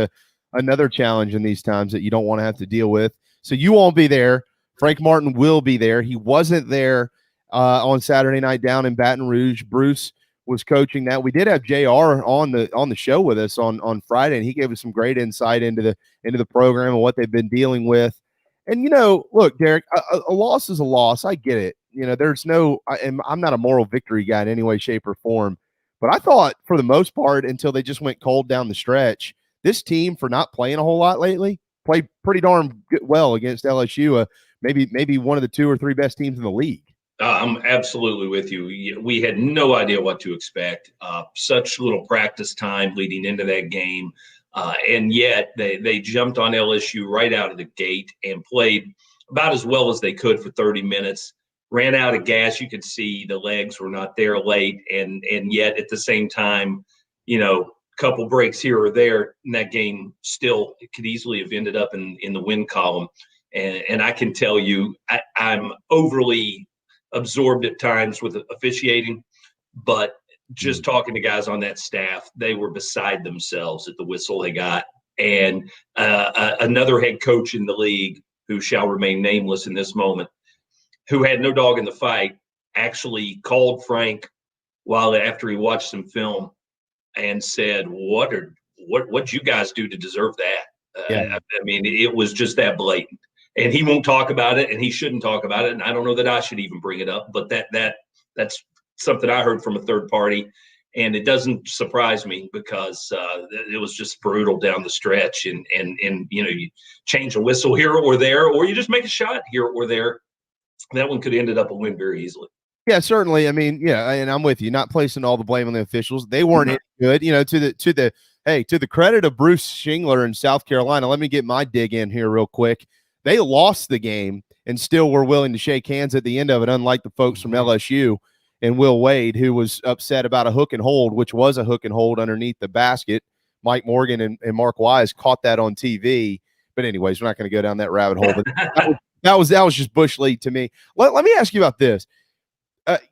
another challenge in these times that you don't want to have to deal with. So you won't be there. Frank Martin will be there. He wasn't there on Saturday night down in Baton Rouge. Bruce was coaching that. We did have JR on the show with us on Friday, and he gave us some great insight into the program and what they've been dealing with. And look, Derek, a loss is a loss. I get it. There's I'm not a moral victory guy in any way, shape, or form. But I thought for the most part, until they just went cold down the stretch, this team, for not playing a whole lot lately, played pretty darn well against LSU. Maybe one of the 2 or 3 best teams in the league. I'm absolutely with you. We had no idea what to expect. Such little practice time leading into that game. And yet they jumped on LSU right out of the gate and played about as well as they could for 30 minutes. Ran out of gas. You could see the legs were not there late. And yet at the same time, couple breaks here or there in that game, still it could easily have ended up in the win column. And I can tell you, I'm overly absorbed at times with officiating, but just talking to guys on that staff, they were beside themselves at the whistle they got. And another head coach in the league, who shall remain nameless in this moment, who had no dog in the fight, actually called Frank after he watched some film and said, what'd you guys do to deserve that? I mean, it was just that blatant. And he won't talk about it, and he shouldn't talk about it. And I don't know that I should even bring it up, but that's something I heard from a third party, and it doesn't surprise me because it was just brutal down the stretch. And you change a whistle here or there, or you just make a shot here or there. That one could have ended up a win very easily. Yeah, certainly. I mean, and I'm with you. Not placing all the blame on the officials. They weren't any good. To the credit of Bruce Shingler in South Carolina. Let me get my dig in here real quick. They lost the game and still were willing to shake hands at the end of it, unlike the folks from LSU and Will Wade, who was upset about a hook and hold, which was a hook and hold underneath the basket. Mike Morgan and Mark Wise caught that on TV. But anyways, we're not going to go down that rabbit hole. But that was just Bush League to me. Let me ask you about this.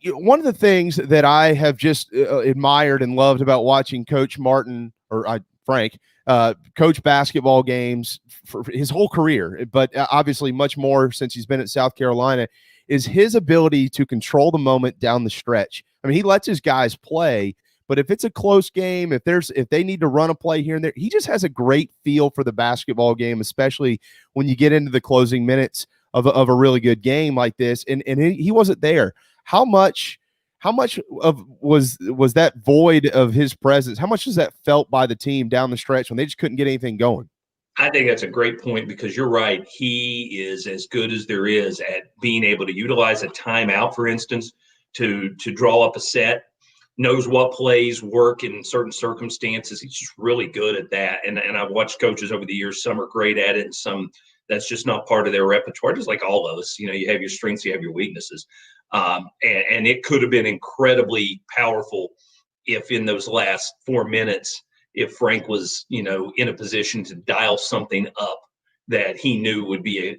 One of the things that I have just admired and loved about watching Coach Martin Frank coach basketball games for his whole career, but obviously much more since he's been at South Carolina, is his ability to control the moment down the stretch. I mean, he lets his guys play, but if it's a close game, if they need to run a play here and there, he just has a great feel for the basketball game, especially when you get into the closing minutes of a really good game like this. And he wasn't there. How much was that void of his presence? How much was that felt by the team down the stretch when they just couldn't get anything going? I think that's a great point because you're right. He is as good as there is at being able to utilize a timeout, for instance, to draw up a set, knows what plays work in certain circumstances. He's just really good at that. And I've watched coaches over the years. Some are great at it and some That's just not part of their repertoire, just like all of us. You have your strengths, you have your weaknesses. And it could have been incredibly powerful if in those last 4 minutes, if Frank was, in a position to dial something up that he knew would be,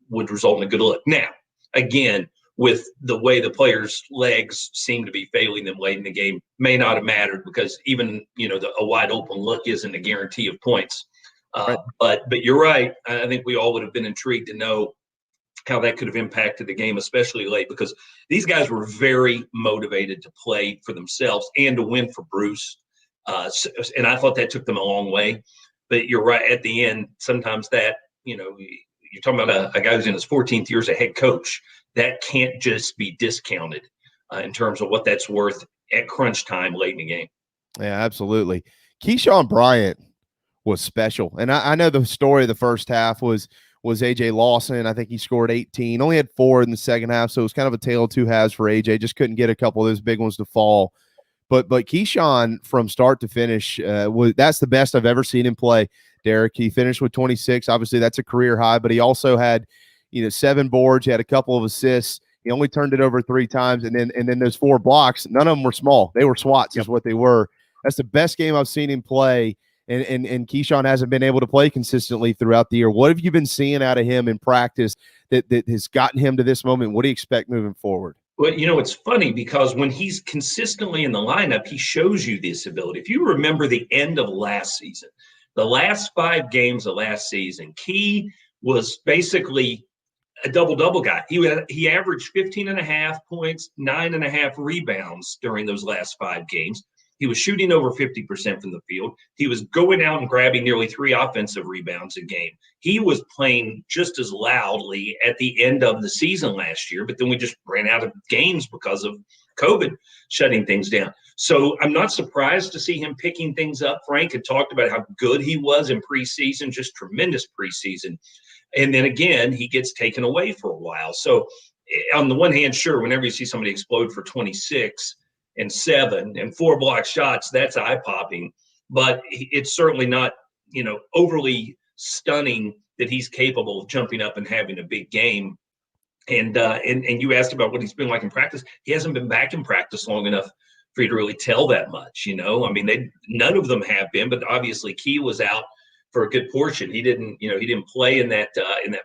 would result in a good look. Now, again, with the way the players' legs seem to be failing them late in the game, may not have mattered because even, a wide open look isn't a guarantee of points. But you're right. I think we all would have been intrigued to know how that could have impacted the game, especially late, because these guys were very motivated to play for themselves and to win for Bruce. And I thought that took them a long way. But you're right. At the end, sometimes that, you're talking about a guy who's in his 14th year as a head coach. That can't just be discounted in terms of what that's worth at crunch time late in the game. Yeah, absolutely. Keyshawn Bryant was special. And I know the story of the first half was AJ Lawson. I think he scored 18, only had 4 in the second half. So it was kind of a tale of two halves for AJ. Just couldn't get a couple of those big ones to fall. But Keyshawn from start to finish, that's the best I've ever seen him play, Derek. He finished with 26. Obviously, that's a career high, but he also had, 7 boards. He had a couple of assists. He only turned it over 3 times. And then those 4 blocks, none of them were small. They were swats is what they were. That's the best game I've seen him play. And Keyshawn hasn't been able to play consistently throughout the year. What have you been seeing out of him in practice that has gotten him to this moment? What do you expect moving forward? Well, it's funny because when he's consistently in the lineup, he shows you this ability. If you remember the end of last season, the last 5 games of last season, Key was basically a double-double guy. He averaged 15.5 points, 9.5 rebounds during those last 5 games. He was shooting over 50% from the field. He was going out and grabbing nearly 3 offensive rebounds a game. He was playing just as loudly at the end of the season last year, but then we just ran out of games because of COVID shutting things down. So I'm not surprised to see him picking things up. Frank had talked about how good he was in preseason, just tremendous preseason. And then again, he gets taken away for a while. So on the one hand, sure, whenever you see somebody explode for 26 and 7 and 4 block shots, that's eye-popping. But it's certainly not, overly stunning that he's capable of jumping up and having a big game. And you asked about what he's been like in practice. He hasn't been back in practice long enough for you to really tell that much. None of them have been, but obviously Key was out for a good portion. He didn't play in that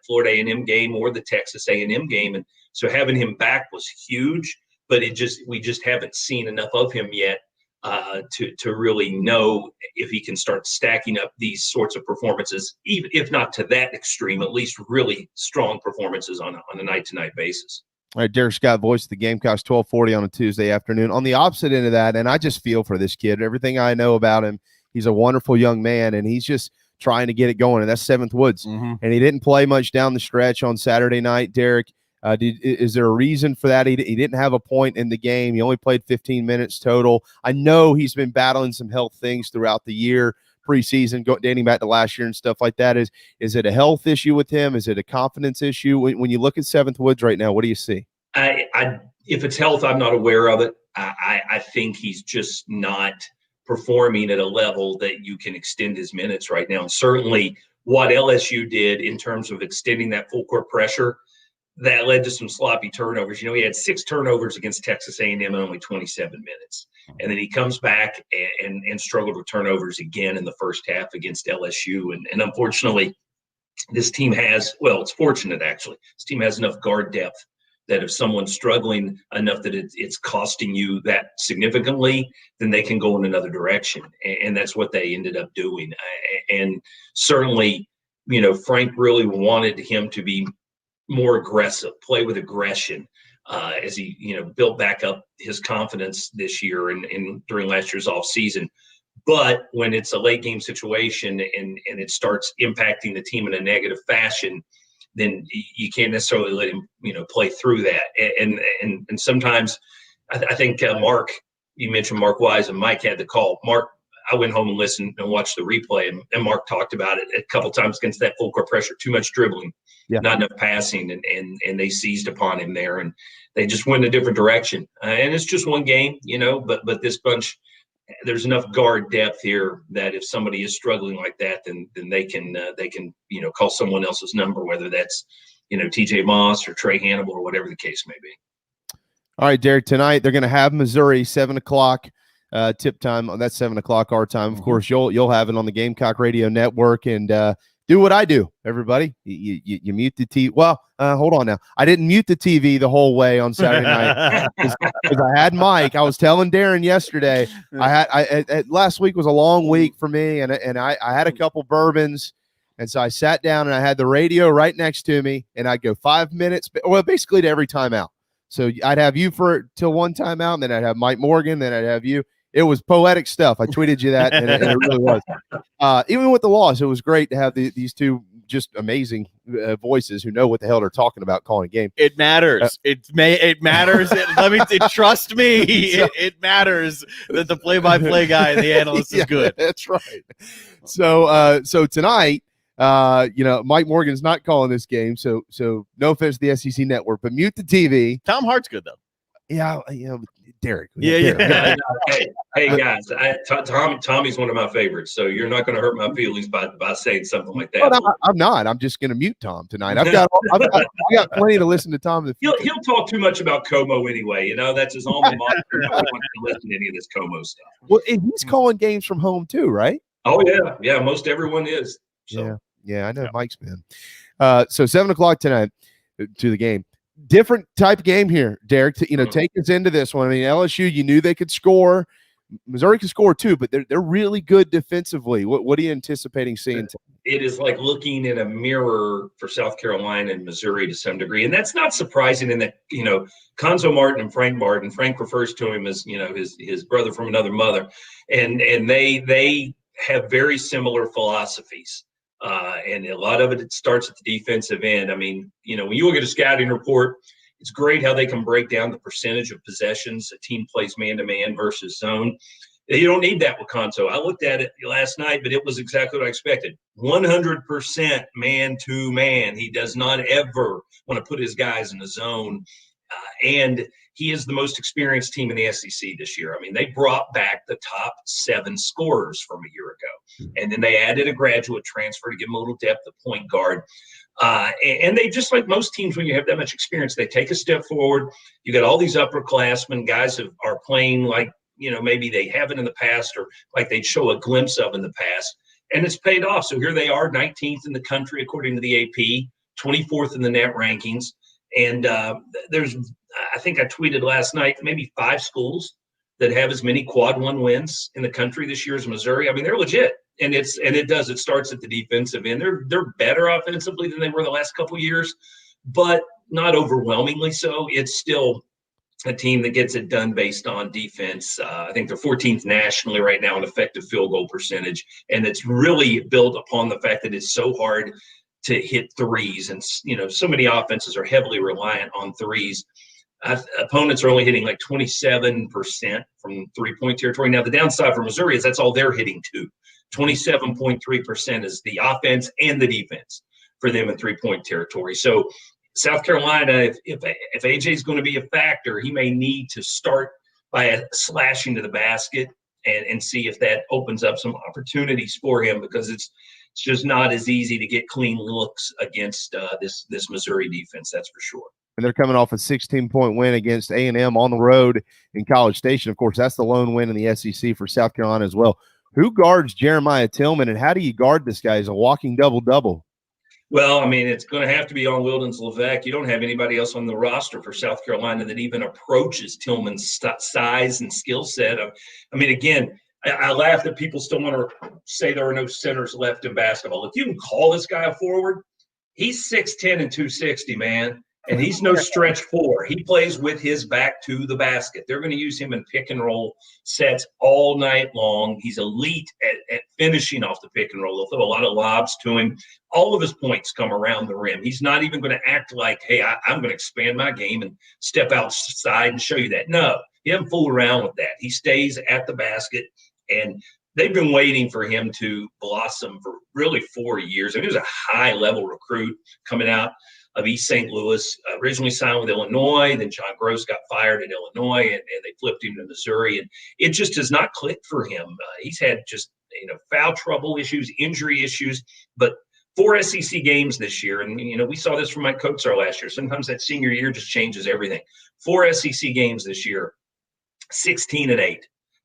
Florida A&M game or the Texas A&M game, and so having him back was huge. But we just haven't seen enough of him yet to really know if he can start stacking up these sorts of performances, even if not to that extreme, at least really strong performances on a night-to-night basis. All right, Derek Scott, voice of the Gamecocks, 1240 on a Tuesday afternoon. On the opposite end of that, and I just feel for this kid. Everything I know about him, he's a wonderful young man, and he's just trying to get it going, and that's Seventh Woods. Mm-hmm. And he didn't play much down the stretch on Saturday night, Derek. Is there a reason for that? He didn't have a point in the game. He only played 15 minutes total. I know he's been battling some health things throughout the year, preseason, dating back to last year and stuff like that. Is it a health issue with him? Is it a confidence issue? When you look at Seventh Woods right now, what do you see? If it's health, I'm not aware of it. I think he's just not performing at a level that you can extend his minutes right now. And certainly what LSU did in terms of extending that full court pressure, that led to some sloppy turnovers. He had 6 turnovers against Texas A&M in only 27 minutes. And then he comes back and struggled with turnovers again in the first half against LSU. And unfortunately, this team has, it's fortunate actually, this team has enough guard depth that if someone's struggling enough that it's costing you that significantly, then they can go in another direction. And that's what they ended up doing. And certainly, Frank really wanted him to be more aggressive, play with aggression as he, built back up his confidence this year and during last year's off season. But when it's a late game situation and it starts impacting the team in a negative fashion, then you can't necessarily let him, play through that. And sometimes I think Mark, you mentioned Mark Wise and Mike had the call. Mark, I went home and listened and watched the replay, and Mark talked about it a couple times against that full court pressure, too much dribbling, not enough passing, and they seized upon him there, and they just went in a different direction. And it's just one game, but this bunch there's enough guard depth here that if somebody is struggling like that, then they can call someone else's number, whether that's TJ Moss or Trey Hannibal or whatever the case may be. All right, Derek. Tonight they're going to have Missouri 7:00 tip time. That's 7:00 our time. Of course, you'll have it on the Gamecock Radio Network, and do what I do. Everybody, you mute the TV. Well, hold on now. I didn't mute the TV the whole way on Saturday night because I had Mike. I was telling Darren yesterday. Last week was a long week for me, and I had a couple bourbons. And so I sat down and I had the radio right next to me, and I'd go 5 minutes, well, basically to every timeout. So I'd have you till one timeout, and then I'd have Mike Morgan, then I'd have you. It was poetic stuff. I tweeted you that, and it really was. Even with the loss, it was great to have these two just amazing voices who know what the hell they're talking about calling a game. It matters. It matters. Trust me. It matters that the play-by-play guy and the analyst is good. That's right. So tonight, Mike Morgan's not calling this game, so no offense to the SEC Network, but mute the TV. Tom Hart's good though. Yeah, Derek. Yeah. Hey guys, Tommy's one of my favorites, so you're not going to hurt my feelings by saying something like that. No, I'm not. I'm just going to mute Tom tonight. I've got plenty to listen to Tom. He'll talk too much about Como anyway. That's his alma mater. I don't want to listen to any of this Como stuff. Well, and he's calling games from home too, right? Oh yeah. Most everyone is. So. Yeah, I know Mike's been. So 7:00 tonight to the game. Different type of game here, Derek. Take us into this one. I mean, LSU, you knew they could score. Missouri can score too, but they're really good defensively. What are you anticipating seeing? It is like looking in a mirror for South Carolina and Missouri to some degree, and that's not surprising. In that Conzo Martin and Frank Martin. Frank refers to him as his brother from another mother, and they have very similar philosophies. And a lot of it starts at the defensive end. I mean, when you look at a scouting report, it's great how they can break down the percentage of possessions a team plays man-to-man versus zone. You don't need that with Conzo. I looked at it last night, but it was exactly what I expected. 100% man-to-man. He does not ever want to put his guys in a zone. And he is the most experienced team in the SEC this year. I mean, they brought back the top 7 scorers from a year ago. And then they added a graduate transfer to give them a little depth at point guard. And they, just like most teams, when you have that much experience, they take a step forward. You got all these upperclassmen, guys who are playing like, maybe they haven't in the past or like they'd show a glimpse of in the past. And it's paid off. So here they are, 19th in the country, according to the AP, 24th in the net rankings. And I think I tweeted last night, maybe 5 schools that have as many quad 1 wins in the country this year as Missouri. I mean, they're legit. And it starts at the defensive end. They're better offensively than they were the last couple of years, but not overwhelmingly so. It's still a team that gets it done based on defense. I think they're 14th nationally right now in effective field goal percentage. And it's really built upon the fact that it's so hard to hit threes. And, so many offenses are heavily reliant on threes. Opponents are only hitting like 27% from three-point territory. Now, the downside for Missouri is that's all they're hitting too. 27.3% is the offense and the defense for them in three-point territory. So South Carolina, if AJ is going to be a factor, he may need to start by slashing to the basket and see if that opens up some opportunities for him, because it's just not as easy to get clean looks against this Missouri defense, that's for sure. And they're coming off a 16-point win against A&M on the road in College Station. Of course, that's the lone win in the SEC for South Carolina as well. Who guards Jeremiah Tillman, and how do you guard this guy? He's a walking double-double. Well, I mean, it's going to have to be on Wildens Levesque. You don't have anybody else on the roster for South Carolina that even approaches Tillman's size and skill set. I mean, again, I laugh that people still want to say there are no centers left in basketball. If you can call this guy a forward, he's 6'10" and 260, man. And he's no stretch 4. He plays with his back to the basket. They're going to use him in pick and roll sets all night long. He's elite at finishing off the pick and roll. They'll throw a lot of lobs to him. All of his points come around the rim. He's not even going to act like, hey, I'm going to expand my game and step outside and show you that. No, he doesn't fool around with that. He stays at the basket, and they've been waiting for him to blossom for really 4 years. I mean, he was a high-level recruit coming out of East St. Louis. Originally signed with Illinois, then John Gross got fired at Illinois, and they flipped him to Missouri, and it just has not clicked for him. He's had just foul trouble issues, injury issues, but 4 SEC games this year, and we saw this from Mike Kotsar last year. Sometimes that senior year just changes everything. 4 SEC games this year, 16-8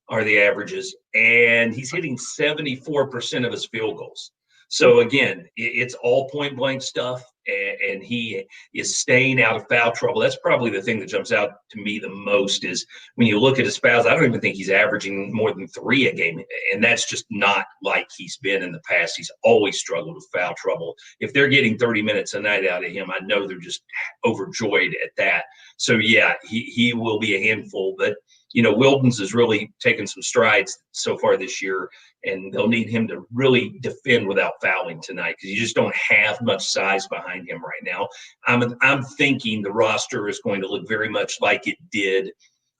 are the averages, and he's hitting 74% of his field goals. So again, it's all point blank stuff, and he is staying out of foul trouble. That's probably the thing that jumps out to me the most is when you look at his fouls. I don't even think he's averaging more than 3 a game, and that's just not like he's been in the past. He's always struggled with foul trouble. If they're getting 30 minutes a night out of him, I know they're just overjoyed at that. So yeah, he will be a handful, but Wildens has really taken some strides so far this year, and they'll need him to really defend without fouling tonight because you just don't have much size behind him right now. I'm thinking the roster is going to look very much like it did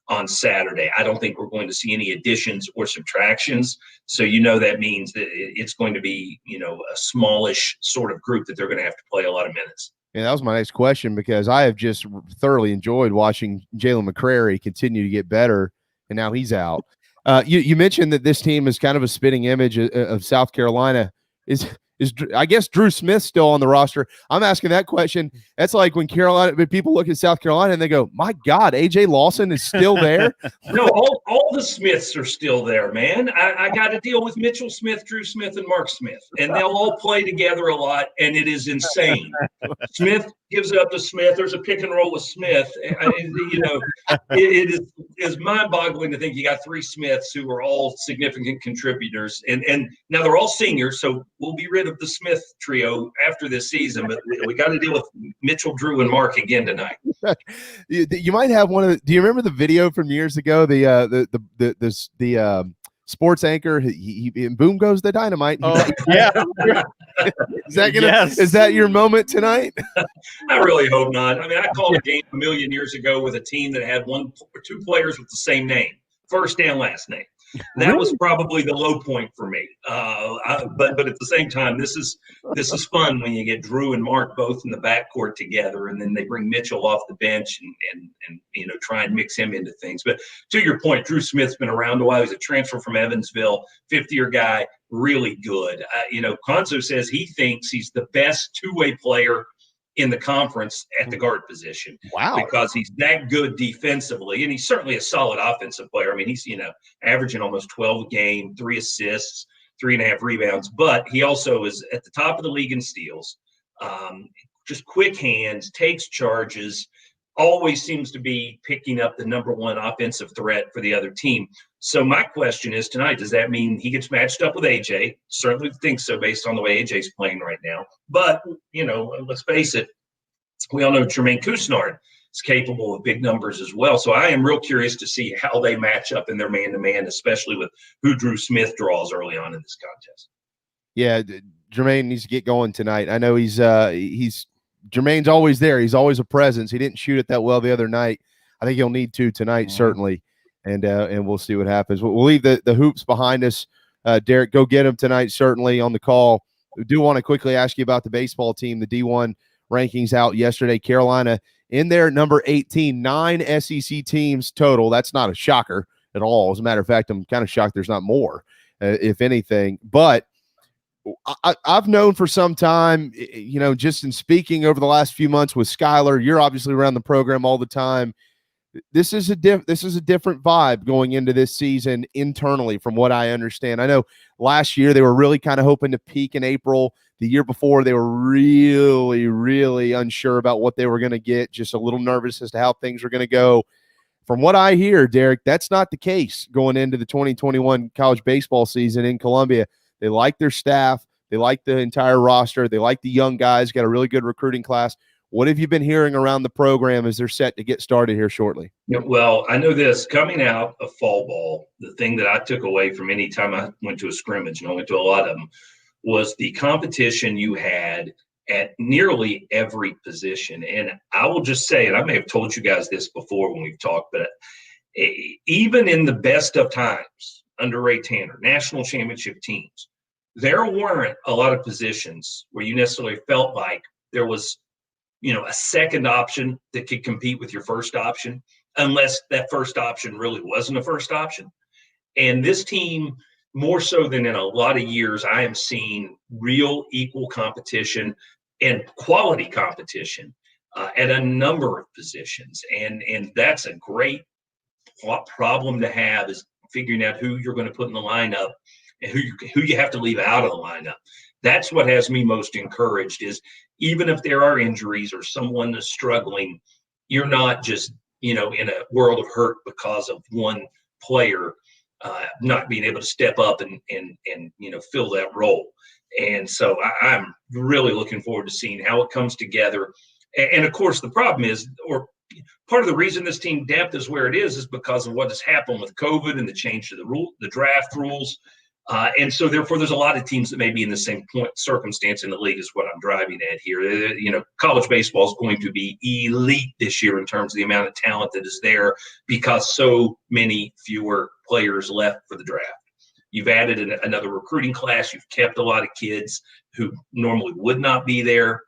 on Saturday. I don't think we're going to see any additions or subtractions. So that means that it's going to be a smallish sort of group that they're going to have to play a lot of minutes. Yeah, that was my next question because I have just thoroughly enjoyed watching Jalen McCrary continue to get better, and now he's out. You mentioned that this team is kind of a spitting image of South Carolina. Is I guess Drew Smith still on the roster? I'm asking that question. That's like when people look at South Carolina and they go, "My God, AJ Lawson is still there." No, all the Smiths are still there, man. I got to deal with Mitchell Smith, Drew Smith, and Mark Smith, and they'll all play together a lot, and it is insane. Smith gives it up to Smith. There's a pick and roll with Smith. It is mind-boggling to think you got 3 Smiths who are all significant contributors, and now they're all seniors, so we'll be rid of the Smith trio after this season, but we got to deal with Mitchell, Drew, and Mark again tonight. You might have one of the. Do you remember the video from years ago? The sports anchor, he boom goes the dynamite. Oh, yeah. Is that your moment tonight? I really hope not. I mean, I called a game a million years ago with a team that had 1 or 2 players with the same name, first and last name. That was probably the low point for me. But at the same time, this is fun when you get Drew and Mark both in the backcourt together, and then they bring Mitchell off the bench and try and mix him into things. But to your point, Drew Smith's been around a while. He's a transfer from Evansville, 5th-year guy, really good. Konzo says he thinks he's the best 2-way player in the conference at the guard position. Wow. Because he's that good defensively, and he's certainly a solid offensive player. I mean, he's, averaging almost 12 a game, 3 assists, 3.5 rebounds, but he also is at the top of the league in steals. Just quick hands, takes charges, always seems to be picking up the number 1 offensive threat for the other team. So my question is tonight, does that mean he gets matched up with AJ? Certainly think so based on the way AJ's playing right now. But, let's face it, we all know Jermaine Couisnard is capable of big numbers as well. So I am real curious to see how they match up in their man-to-man, especially with who Drew Smith draws early on in this contest. Yeah, Jermaine needs to get going tonight. I know Jermaine's always there. He's always a presence. He didn't shoot it that well the other night. I think he'll need to tonight, certainly. And we'll see what happens. We'll leave the hoops behind us. Derek, go get him tonight, certainly on the call. We do want to quickly ask you about the baseball team. The D1 rankings out yesterday. Carolina in there, number 18, 9 SEC teams total. That's not a shocker at all. As a matter of fact, I'm kind of shocked there's not more, if anything. But I've known for some time, just in speaking over the last few months with Skylar, you're obviously around the program all the time. This is a different vibe going into this season internally, from what I understand. I know last year they were really kind of hoping to peak in April. The year before, they were really, really unsure about what they were going to get, just a little nervous as to how things were going to go. From what I hear, Derek, that's not the case going into the 2021 college baseball season in Columbia. They like their staff. They like the entire roster. They like the young guys, got a really good recruiting class. What have you been hearing around the program as they're set to get started here shortly? Yeah, well, I know this coming out of fall ball, the thing that I took away from any time I went to a scrimmage, and I went to a lot of them, was the competition you had at nearly every position. And I will just say, and I may have told you guys this before when we've talked, but even in the best of times under Ray Tanner, national championship teams, there weren't a lot of positions where you necessarily felt like there was a second option that could compete with your first option, unless that first option really wasn't a first option. And this team, more so than in a lot of years, I am seeing real equal competition and quality competition at a number of positions. And that's a great problem to have, is figuring out who you're going to put in the lineup and who you have to leave out of the lineup. That's what has me most encouraged, is even if there are injuries or someone is struggling, you're not just, in a world of hurt because of one player not being able to step up and fill that role. And so I'm really looking forward to seeing how it comes together. And of course, the problem is, or part of the reason this team depth is where it is because of what has happened with COVID and the change to the draft rules. And so therefore, there's a lot of teams that may be in the same circumstance in the league is what I'm driving at here. College baseball is going to be elite this year in terms of the amount of talent that is there, because so many fewer players left for the draft. You've added another recruiting class. You've kept a lot of kids who normally would not be there.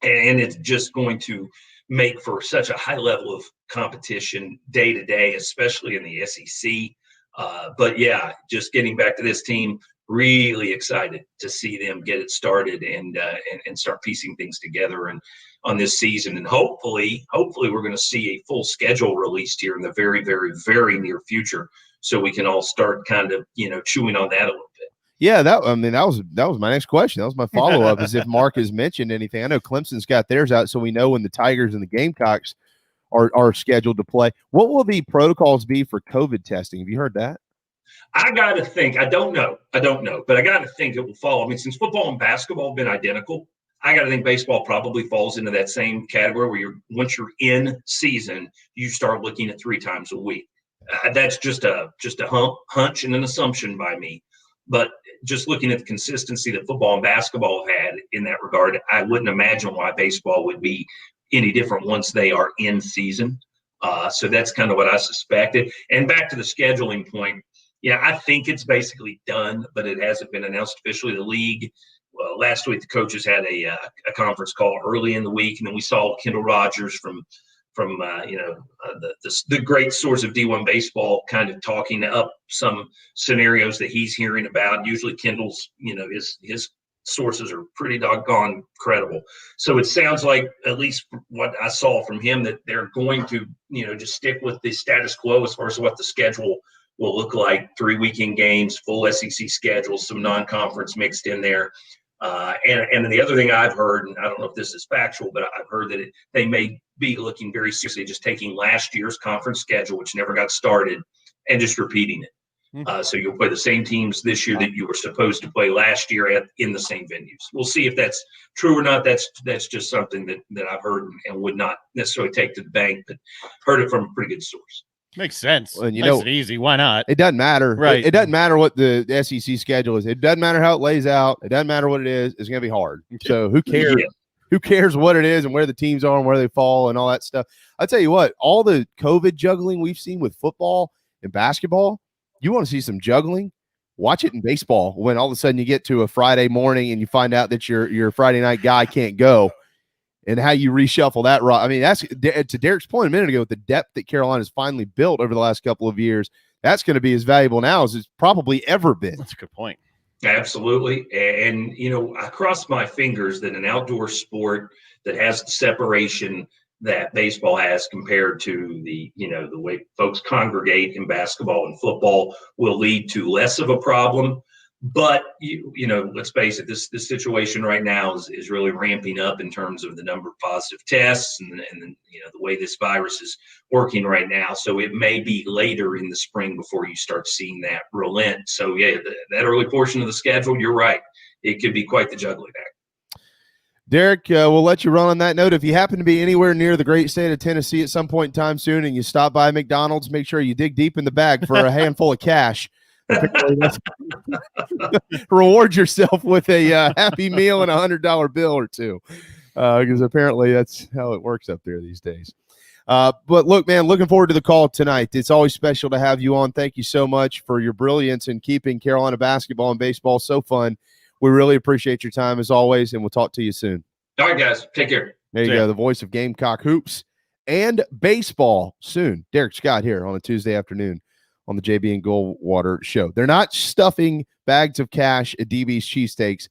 And it's just going to make for such a high level of competition day to day, especially in the SEC. But yeah, just getting back to this team, really excited to see them get it started and start piecing things together and on this season. And hopefully we're going to see a full schedule released here in the very, very, very near future, so we can all start kind of, chewing on that a little bit. Yeah, that was my next question. That was my follow-up, is if Mark has mentioned anything. I know Clemson's got theirs out, so we know when the Tigers and the Gamecocks are scheduled to play. What will the protocols be for COVID testing? Have you heard that? I got to think. I don't know, but I got to think it will fall. I mean, since football and basketball have been identical, I got to think baseball probably falls into that same category where once you're in season, you start looking at 3 times a week. That's just a hunch and an assumption by me. But just looking at the consistency that football and basketball have had in that regard, I wouldn't imagine why baseball would be any different once they are in season. So that's kind of what I suspected. And back to the scheduling point, yeah, I think it's basically done, but it hasn't been announced officially. The league, last week the coaches had a conference call early in the week, and then we saw Kendall Rogers from the great source of D1 baseball kind of talking up some scenarios that he's hearing about. Usually Kendall's, his sources are pretty doggone credible. So it sounds like, at least what I saw from him, that they're going to, just stick with the status quo as far as what the schedule will look like. 3 weekend games, full SEC schedule, some non-conference mixed in there. And the other thing I've heard, and I don't know if this is factual, but I've heard that they may be looking very seriously just taking last year's conference schedule, which never got started, and just repeating it. So you'll play the same teams this year that you were supposed to play last year in the same venues. We'll see if that's true or not. That's just something that I've heard and would not necessarily take to the bank, but heard it from a pretty good source. Makes sense. And Makes it easy. Why not? It doesn't matter. Right. It doesn't matter what the SEC schedule is. It doesn't matter how it lays out. It doesn't matter what it is. It's going to be hard. So who cares? Yeah. Who cares what it is and where the teams are and where they fall and all that stuff? I'll tell you what, all the COVID juggling we've seen with football and basketball, you want to see some juggling? Watch it in baseball when all of a sudden you get to a Friday morning and you find out that your Friday night guy can't go. And how you reshuffle that. I mean, that's to Derek's point a minute ago, with the depth that Carolina's finally built over the last couple of years, that's going to be as valuable now as it's probably ever been. That's a good point. Absolutely. And, I cross my fingers that an outdoor sport that has the separation that baseball has compared to the way folks congregate in basketball and football will lead to less of a problem. But, let's face it, this situation right now is really ramping up in terms of the number of positive tests and the way this virus is working right now. So it may be later in the spring before you start seeing that relent. So, yeah, that early portion of the schedule, you're right. It could be quite the juggling act. Derek, we'll let you run on that note. If you happen to be anywhere near the great state of Tennessee at some point in time soon and you stop by McDonald's, make sure you dig deep in the bag for a handful of cash. Reward yourself with a Happy Meal and $100 bill or two, because apparently that's how it works up there these days. But look, man, looking forward to the call tonight. It's always special to have you on. Thank you so much for your brilliance in keeping Carolina basketball and baseball so fun. We really appreciate your time as always, and we'll talk to you soon. All right, guys. Take care. There you go. The voice of Gamecock hoops and baseball soon. Derek Scott here on a Tuesday afternoon on the JB and Goldwater show. They're not stuffing bags of cash at DB's Cheesesteaks,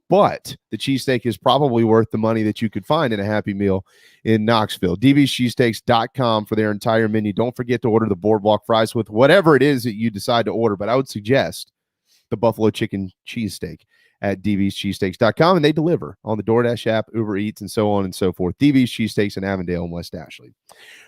but the cheesesteak is probably worth the money that you could find in a Happy Meal in Knoxville. DB'scheesesteaks.com for their entire menu. Don't forget to order the boardwalk fries with whatever it is that you decide to order, but I would suggest the buffalo chicken cheesesteak at dbscheesesteaks.com, and they deliver on the DoorDash app, Uber Eats, and so on and so forth. DB's Cheesesteaks in Avondale and West Ashley.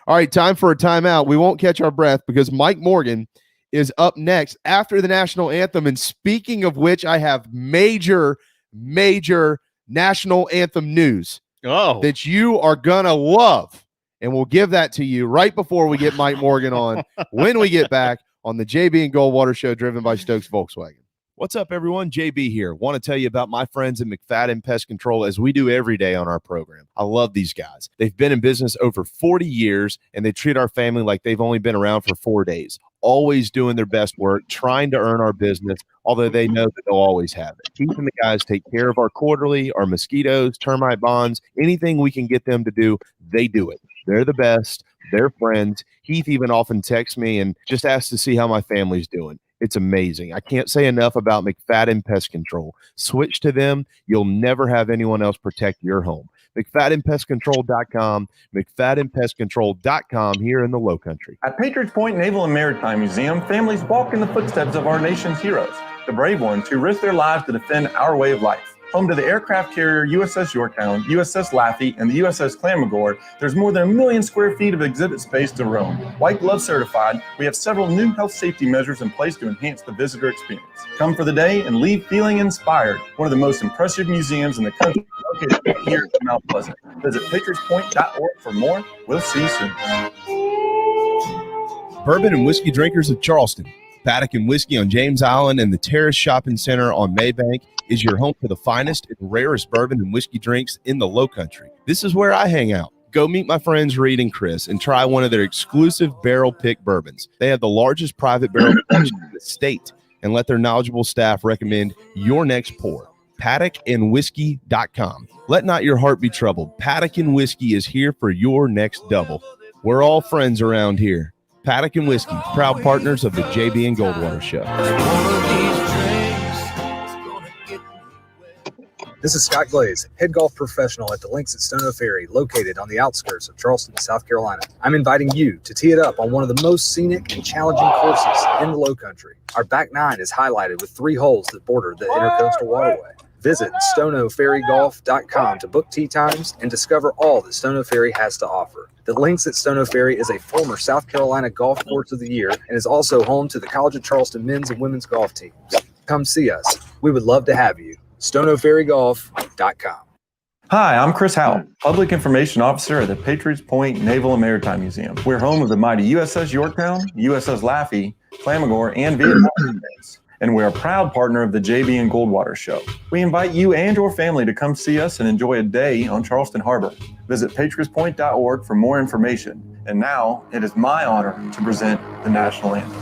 All right, time for a timeout. We won't catch our breath because Mike Morgan is up next after the national anthem. And speaking of which, I have major national anthem news that you are going to love. And we'll give that to you right before we get Mike Morgan on when we get back on the JB and Goldwater show driven by Stokes Volkswagen. What's up, everyone? JB here. Want to tell you about my friends at McFadden Pest Control, as we do every day on our program. I love these guys. They've been in business over 40 years, and they treat our family like they've only been around for 4 days. Always doing their best work, trying to earn our business, although they know that they'll always have it. Keeping the guys take care of our quarterly, our mosquitoes, termite bonds, anything we can get them to do, they do it. They're the best. They're friends. Heath even often texts me and just asks to see how my family's doing. It's amazing. I can't say enough about McFadden Pest Control. Switch to them. You'll never have anyone else protect your home. McFaddenPestControl.com, McFaddenPestControl.com here in the Low Country. At Patriots Point Naval and Maritime Museum, families walk in the footsteps of our nation's heroes, the brave ones who risk their lives to defend our way of life. Home to the aircraft carrier USS Yorktown, USS Laffey, and the USS Clamagore, there's more than 1 million square feet of exhibit space to roam. White Glove certified, we have several new health safety measures in place to enhance the visitor experience. Come for the day and leave feeling inspired. One of the most impressive museums in the country, located here in Mount Pleasant. Visit patriotspoint.org for more. We'll see you soon. Bourbon and whiskey drinkers of Charleston. Paddock and Whiskey on James Island and the Terrace Shopping Center on Maybank is your home for the finest and rarest bourbon and whiskey drinks in the Low Country. This is where I hang out. Go meet my friends Reed and Chris and try one of their exclusive barrel pick bourbons. They have the largest private barrel collection in the state, and let their knowledgeable staff recommend your next pour. PaddockandWhiskey.com. Let not your heart be troubled. Paddock and Whiskey is here for your next double. We're all friends around here. Paddock and Whiskey, proud partners of the JB and Goldwater show. This is Scott Glaze, head golf professional at the Links at Stono Ferry, located on the outskirts of Charleston, South Carolina. I'm inviting you to tee it up on one of the most scenic and challenging courses in the Low Country. Our back nine is highlighted with 3 holes that border the Intercoastal Waterway. Visit stonoferrygolf.com to book tee times and discover all that Stono Ferry has to offer. The Links at Stono Ferry is a former South Carolina Golf Course of the Year and is also home to the College of Charleston men's and women's golf teams. Come see us. We would love to have you. stonoferrygolf.com. Hi, I'm Chris Howell, Public Information Officer at the Patriots Point Naval and Maritime Museum. We're home of the mighty USS Yorktown, USS Laffey, Clamagore, and Vietnam States. And we're a proud partner of the JB and Goldwater show. We invite you and your family to come see us and enjoy a day on Charleston Harbor. Visit patriotspoint.org for more information. And now it is my honor to present the national anthem.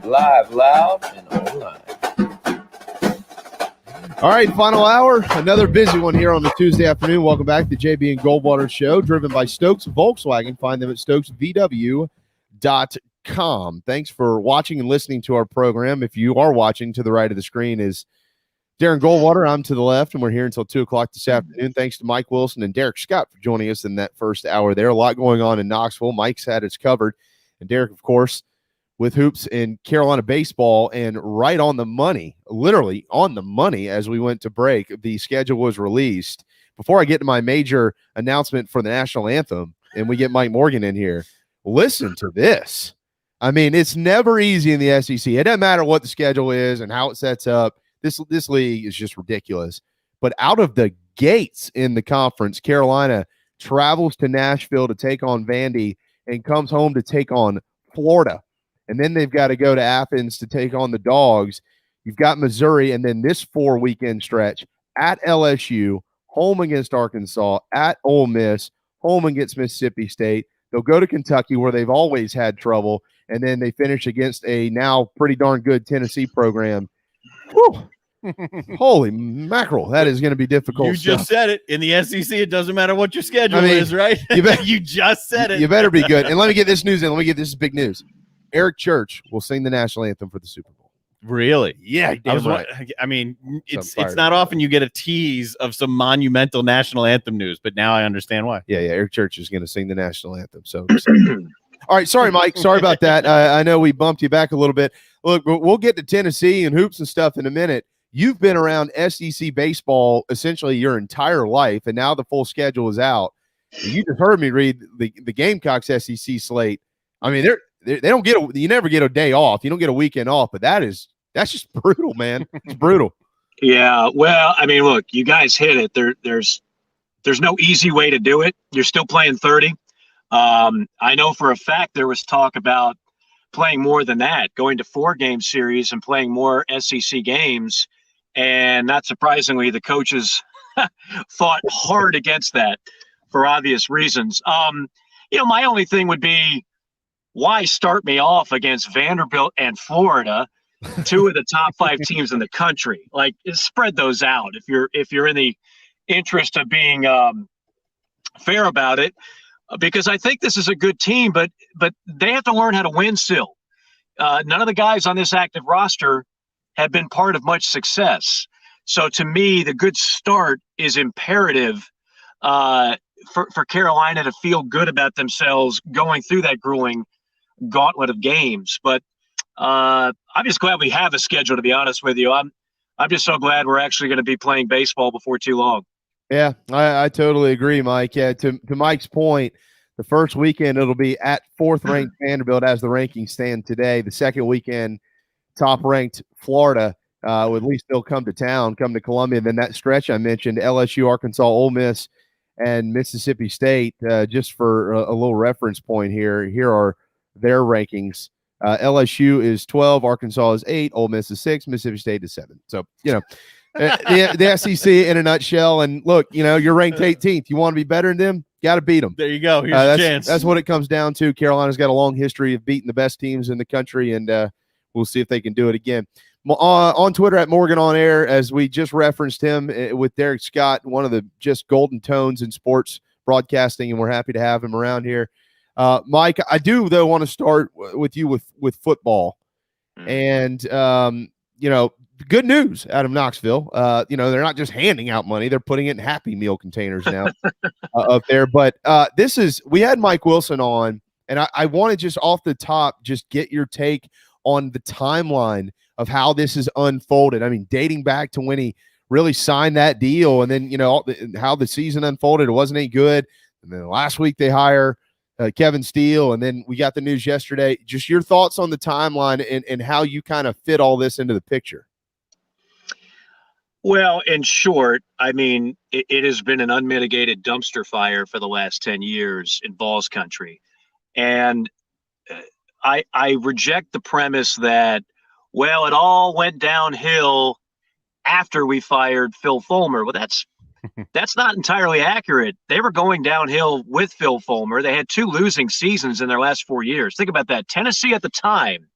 Live, loud, and online. All right, final hour. Another busy one here on the Tuesday afternoon. Welcome back to the JB and Goldwater Show, driven by Stokes Volkswagen. Find them at stokesvw.com. Thanks for watching and listening to our program. If you are watching, to the right of the screen is Darren Goldwater. I'm to the left, and we're here until 2 o'clock this afternoon. Thanks to Mike Wilson and Derek Scott for joining us in that first hour there. A lot going on in Knoxville. Mike's had us covered. And Derek, of course, with hoops in Carolina baseball, and right on the money, literally on the money as we went to break, the schedule was released. Before I get to my major announcement for the national anthem and we get Mike Morgan in here, listen to this. I mean, it's never easy in the SEC. It doesn't matter what the schedule is and how it sets up. This league is just ridiculous. But out of the gates in the conference, Carolina travels to Nashville to take on Vandy and comes home to take on Florida. And then they've got to go to Athens to take on the Dogs. You've got Missouri, and then this 4-weekend stretch at LSU, home against Arkansas, at Ole Miss, home against Mississippi State. They'll go to Kentucky, where they've always had trouble, and then they finish against a now pretty darn good Tennessee program. Whew. Holy mackerel, that is going to be difficult. You just said it. In the SEC, it doesn't matter what your schedule is, right? You just said it. You better be good. And let me get this news in. Let me get this big news. Eric Church will sing the national anthem for the Super Bowl. Really? Yeah, right. I mean, it's not often you get a tease of some monumental national anthem news, but now I understand why. Yeah. Eric Church is going to sing the national anthem. So all right, sorry, Mike. Sorry about that. I know we bumped you back a little bit. Look, we'll get to Tennessee and hoops and stuff in a minute. You've been around SEC baseball essentially your entire life, and now the full schedule is out. You just heard me read the Gamecocks SEC slate. I mean, they don't get you never get a day off. You don't get a weekend off, but that's just brutal, man. It's brutal. Yeah. Well, I mean, look, you guys hit it. There's no easy way to do it. You're still playing 30. I know for a fact there was talk about playing more than that, going to 4-game series and playing more SEC games. And not surprisingly, the coaches fought hard against that for obvious reasons. My only thing would be, why start me off against Vanderbilt and Florida, 2 of the top 5 teams in the country? Like, spread those out if you're in the interest of being fair about it, because I think this is a good team, but they have to learn how to win still. None of the guys on this active roster have been part of much success. So to me, the good start is imperative for Carolina to feel good about themselves going through that grueling gauntlet of games. But I'm just glad we have a schedule, to be honest with you. I'm just so glad we're actually going to be playing baseball before too long. Yeah, I totally agree, Mike. Yeah, to Mike's point, the first weekend it'll be at 4th-ranked Vanderbilt as the rankings stand today. The second weekend, top-ranked Florida. At least they'll come to Columbia. And then that stretch I mentioned, LSU, Arkansas, Ole Miss, and Mississippi State. Just for a little reference point here are their rankings. LSU is 12, Arkansas is 8, Ole Miss is 6, Mississippi State is 7. So, the SEC in a nutshell. And look, you're ranked 18th. You want to be better than them? Got to beat them. There you go. Here's a chance. That's what it comes down to. Carolina's got a long history of beating the best teams in the country, and we'll see if they can do it again. On Twitter at Morgan On Air, as we just referenced him with Derek Scott, one of the just golden tones in sports broadcasting, and we're happy to have him around here. Mike, I do, though, want to start with you with football. And, good news out of Knoxville. They're not just handing out money. They're putting it in Happy Meal containers now up there. But we had Mike Wilson on, and I want to just off the top just get your take on the timeline of how this has unfolded. I mean, dating back to when he really signed that deal, and then, how the season unfolded. It wasn't any good. And then last week they hire Kevin Steele, and then we got the news yesterday. Just your thoughts on the timeline and how you kind of fit all this into the picture. Well, in short, I mean, it has been an unmitigated dumpster fire for the last 10 years in Balls country. And I reject the premise that, well, it all went downhill after we fired Phil Fulmer. Well, that's not entirely accurate. They were going downhill with Phil Fulmer. They had 2 losing seasons in their last 4 years. Think about that. Tennessee at the time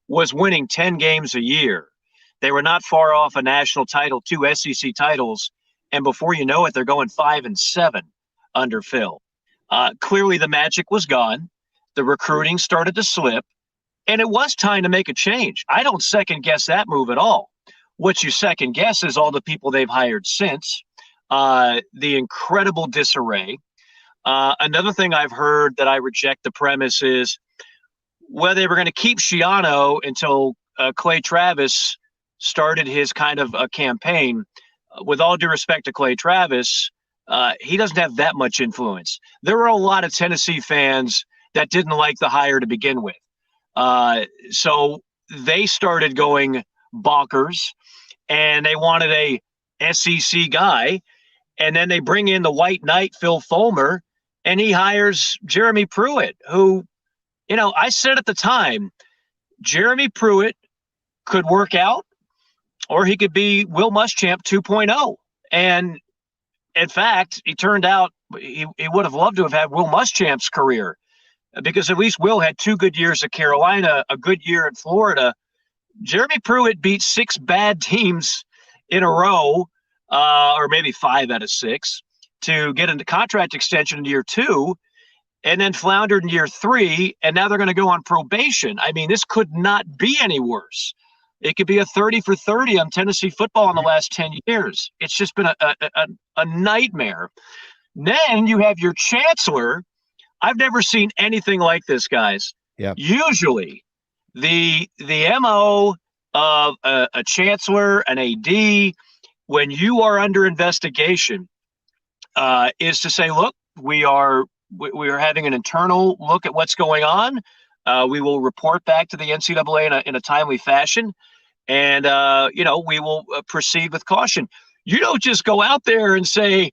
was winning 10 games a year. They were not far off a national title, 2 SEC titles, and before you know it, they're going 5-7 under Phil. Clearly, the magic was gone. The recruiting started to slip, and it was time to make a change. I don't second-guess that move at all. What you second-guess is all the people they've hired since, the incredible disarray. Another thing I've heard that I reject the premise is whether they were going to keep Schiano until Clay Travis started his kind of a campaign. With all due respect to Clay Travis, he doesn't have that much influence. There were a lot of Tennessee fans that didn't like the hire to begin with. So they started going bonkers, and they wanted a SEC guy. And then they bring in the white knight, Phil Fulmer, and he hires Jeremy Pruitt, who, I said at the time, Jeremy Pruitt could work out, or he could be Will Muschamp 2.0. And in fact, he turned out he would have loved to have had Will Muschamp's career, because at least Will had 2 good years at Carolina, a good year in Florida. Jeremy Pruitt beat 6 bad teams in a row, or maybe 5 out of 6, to get a contract extension in year 2, and then floundered in year 3, and now they're going to go on probation. I mean, this could not be any worse. It could be a 30 for 30 on Tennessee football in the last 10 years. It's just been a nightmare. Then you have your chancellor. I've never seen anything like this, guys. Yeah. Usually, the MO of a chancellor, an AD, when you are under investigation, is to say, look, we are having an internal look at what's going on. We will report back to the NCAA in a timely fashion, and we will proceed with caution. You don't just go out there and say,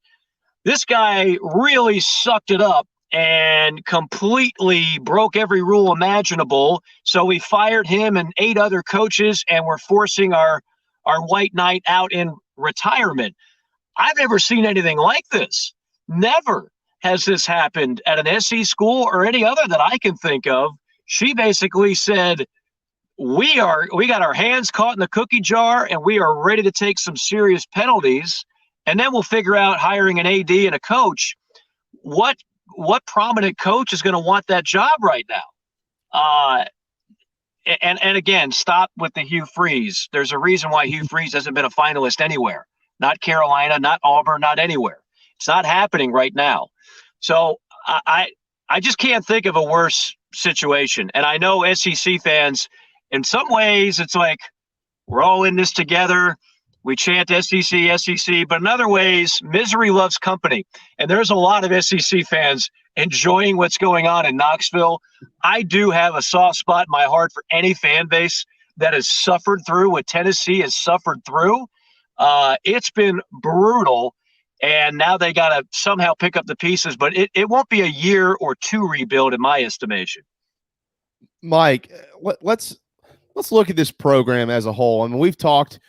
this guy really sucked it up and completely broke every rule imaginable, so we fired him and 8 other coaches, and we're forcing our white knight out in retirement. I've never seen anything like this. Never has this happened at an SC school or any other that I can think of. She basically said, we got our hands caught in the cookie jar, and we are ready to take some serious penalties, and then we'll figure out hiring an AD and a coach. What prominent coach is going to want that job right now? And again, stop with the Hugh Freeze. There's a reason why Hugh Freeze hasn't been a finalist anywhere. Not Carolina, not Auburn, not anywhere. It's not happening right now. So I just can't think of a worse situation. And I know SEC fans, in some ways, it's like we're all in this together. We chant SEC, SEC, but in other ways, misery loves company. And there's a lot of SEC fans enjoying what's going on in Knoxville. I do have a soft spot in my heart for any fan base that has suffered through what Tennessee has suffered through. It's been brutal, and now they got to somehow pick up the pieces, but it won't be a year or 2 rebuild in my estimation. Mike, let's look at this program as a whole. I mean, we've talked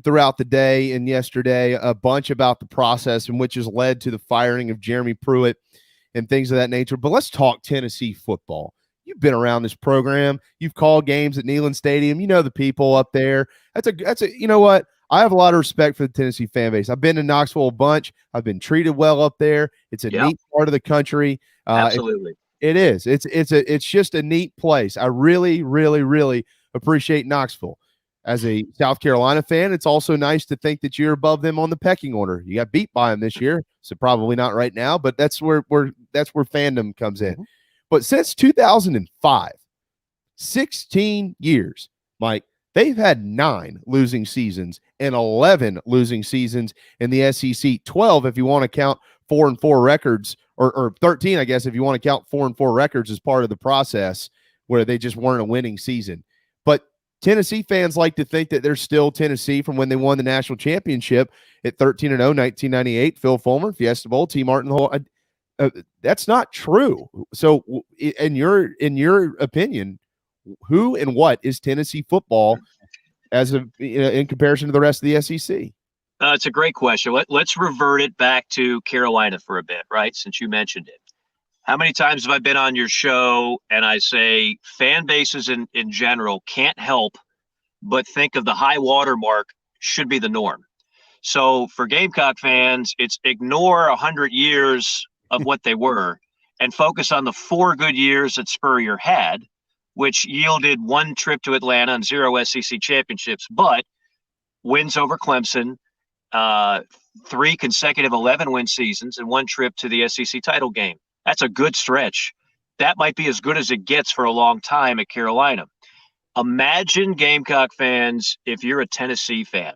throughout the day and yesterday a bunch about the process in which has led to the firing of Jeremy Pruitt and things of that nature. But let's talk Tennessee football. You've been around this program. You've called games at Neyland Stadium. You know the people up there. That's a you know what? I have a lot of respect for the Tennessee fan base. I've been to Knoxville a bunch. I've been treated well up there. It's a neat part of the country. Absolutely. It is. It's just a neat place. I really, really, really appreciate Knoxville. As a South Carolina fan, it's also nice to think that you're above them on the pecking order. You got beat by them this year, so probably not right now, but that's where fandom comes in. But since 2005, 16 years, Mike, they've had 9 losing seasons and 11 losing seasons in the SEC. 12 if you want to count 4-4 records, or 13, I guess, if you want to count 4-4 records as part of the process where they just weren't a winning season. But Tennessee fans like to think that they're still Tennessee from when they won the national championship at 13-0, 1998, Phil Fulmer, Fiesta Bowl, T. Martin, the whole. That's not true. So, in your opinion, who and what is Tennessee football as in comparison to the rest of the SEC? It's a great question. Let's revert it back to Carolina for a bit, right? Since you mentioned it. How many times have I been on your show and I say fan bases in general can't help but think of the high water mark should be the norm. So for Gamecock fans, it's ignore 100 years of what they were and focus on the 4 good years that Spurrier had, which yielded 1 trip to Atlanta and 0 SEC championships, but wins over Clemson, 3 consecutive 11-win seasons, and 1 trip to the SEC title game. That's a good stretch. That might be as good as it gets for a long time at Carolina. Imagine, Gamecock fans, if you're a Tennessee fan.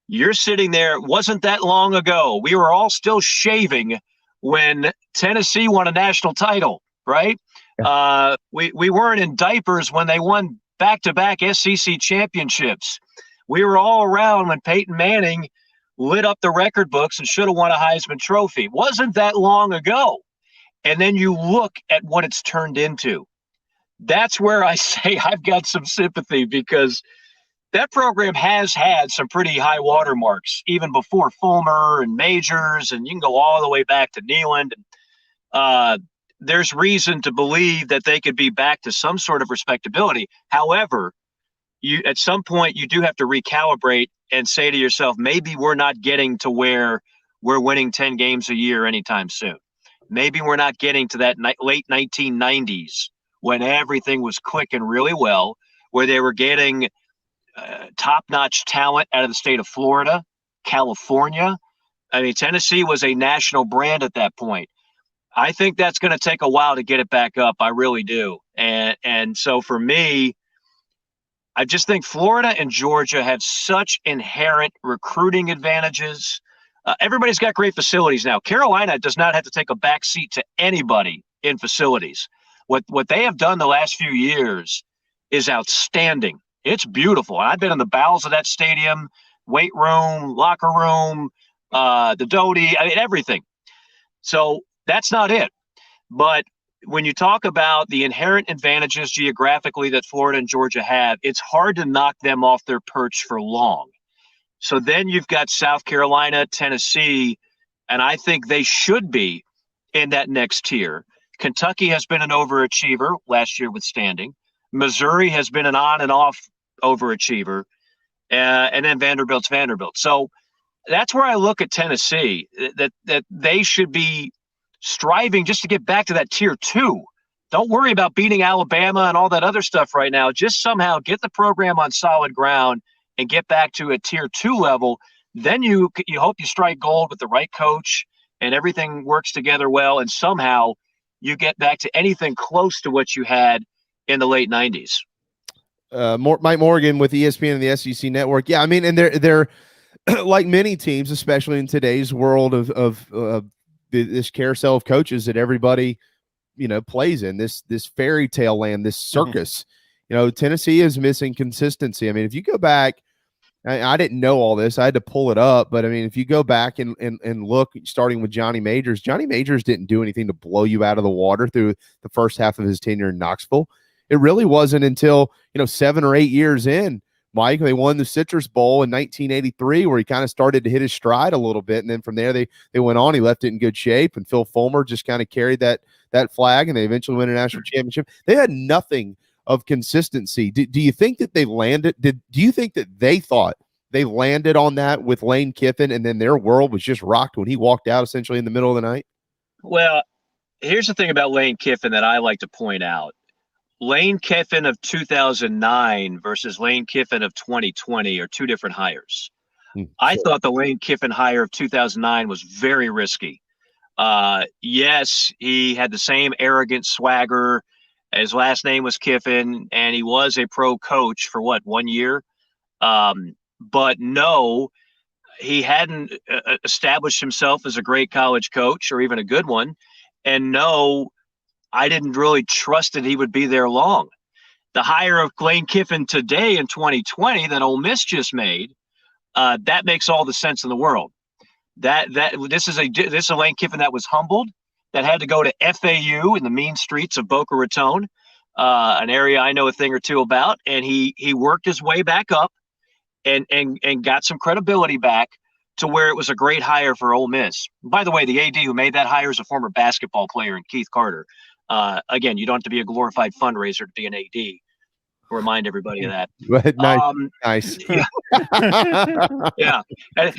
You're sitting there, it wasn't that long ago. We were all still shaving when Tennessee won a national title, right? We weren't in diapers when they won back-to-back SEC championships. We were all around when Peyton Manning lit up the record books and should have won a Heisman Trophy. It wasn't that long ago. And then you look at what it's turned into. That's where I say I've got some sympathy, because that program has had some pretty high watermarks, even before Fulmer and Majors, and you can go all the way back to Neyland. There's reason to believe that they could be back to some sort of respectability. However, at some point you do have to recalibrate and say to yourself, maybe we're not getting to where we're winning 10 games a year anytime soon. Maybe we're not getting to that late 1990s when everything was clicking really well, where they were getting top-notch talent out of the state of Florida, California. I mean, Tennessee was a national brand at that point. I think that's going to take a while to get it back up. I really do. And so for me, I just think Florida and Georgia have such inherent recruiting advantages. Everybody's got great facilities now. Carolina does not have to take a back seat to anybody in facilities. What they have done the last few years is outstanding. It's beautiful. I've been in the bowels of that stadium, weight room, locker room, the Doty, I mean, everything. So that's not it. But when you talk about the inherent advantages geographically that Florida and Georgia have, it's hard to knock them off their perch for long. So then you've got South Carolina, Tennessee, and I think they should be in that next tier. Kentucky has been an overachiever last year withstanding. Missouri has been an on and off overachiever, and then Vanderbilt's Vanderbilt. So that's where I look at Tennessee, that they should be striving just to get back to that tier 2. Don't worry about beating Alabama and all that other stuff right now. Just somehow get the program on solid ground and get back to a tier 2 level. Then you hope you strike gold with the right coach and everything works together well, and somehow you get back to anything close to what you had in the late 90s. Mike Morgan with ESPN and the SEC Network. Yeah, I mean, and they're like many teams, especially in today's world of this carousel of coaches that everybody, plays in, this fairy tale land, this circus. Tennessee is missing consistency. I mean, if you go back, I didn't know all this. I had to pull it up. But, I mean, if you go back and look, starting with Johnny Majors didn't do anything to blow you out of the water through the first half of his tenure in Knoxville. It really wasn't until, 7 or 8 years in, Mike, they won the Citrus Bowl in 1983, where he kind of started to hit his stride a little bit. And then from there, they went on. He left it in good shape. And Phil Fulmer just kind of carried that flag, and they eventually win a national championship. They had nothing of consistency. Do you think that they landed? Do you think that they thought they landed on that with Lane Kiffin, and then their world was just rocked when he walked out essentially in the middle of the night? Well, here's the thing about Lane Kiffin that I like to point out. Lane Kiffin of 2009 versus Lane Kiffin of 2020 are two different hires. I thought the Lane Kiffin hire of 2009 was very risky. Yes, he had the same arrogant swagger. His last name was Kiffin, and he was a pro coach for 1 year? But no, he hadn't established himself as a great college coach or even a good one. And no, I didn't really trust that he would be there long. The hire of Lane Kiffin today in 2020 that Ole Miss just made, that makes all the sense in the world. This is a Lane Kiffin that was humbled, that had to go to FAU in the mean streets of Boca Raton, an area I know a thing or two about, and he worked his way back up and got some credibility back to where it was a great hire for Ole Miss. By the way, the AD who made that hire is a former basketball player in Keith Carter. Again, you don't have to be a glorified fundraiser to be an AD. remind everybody of that. Nice. Yeah. Yeah.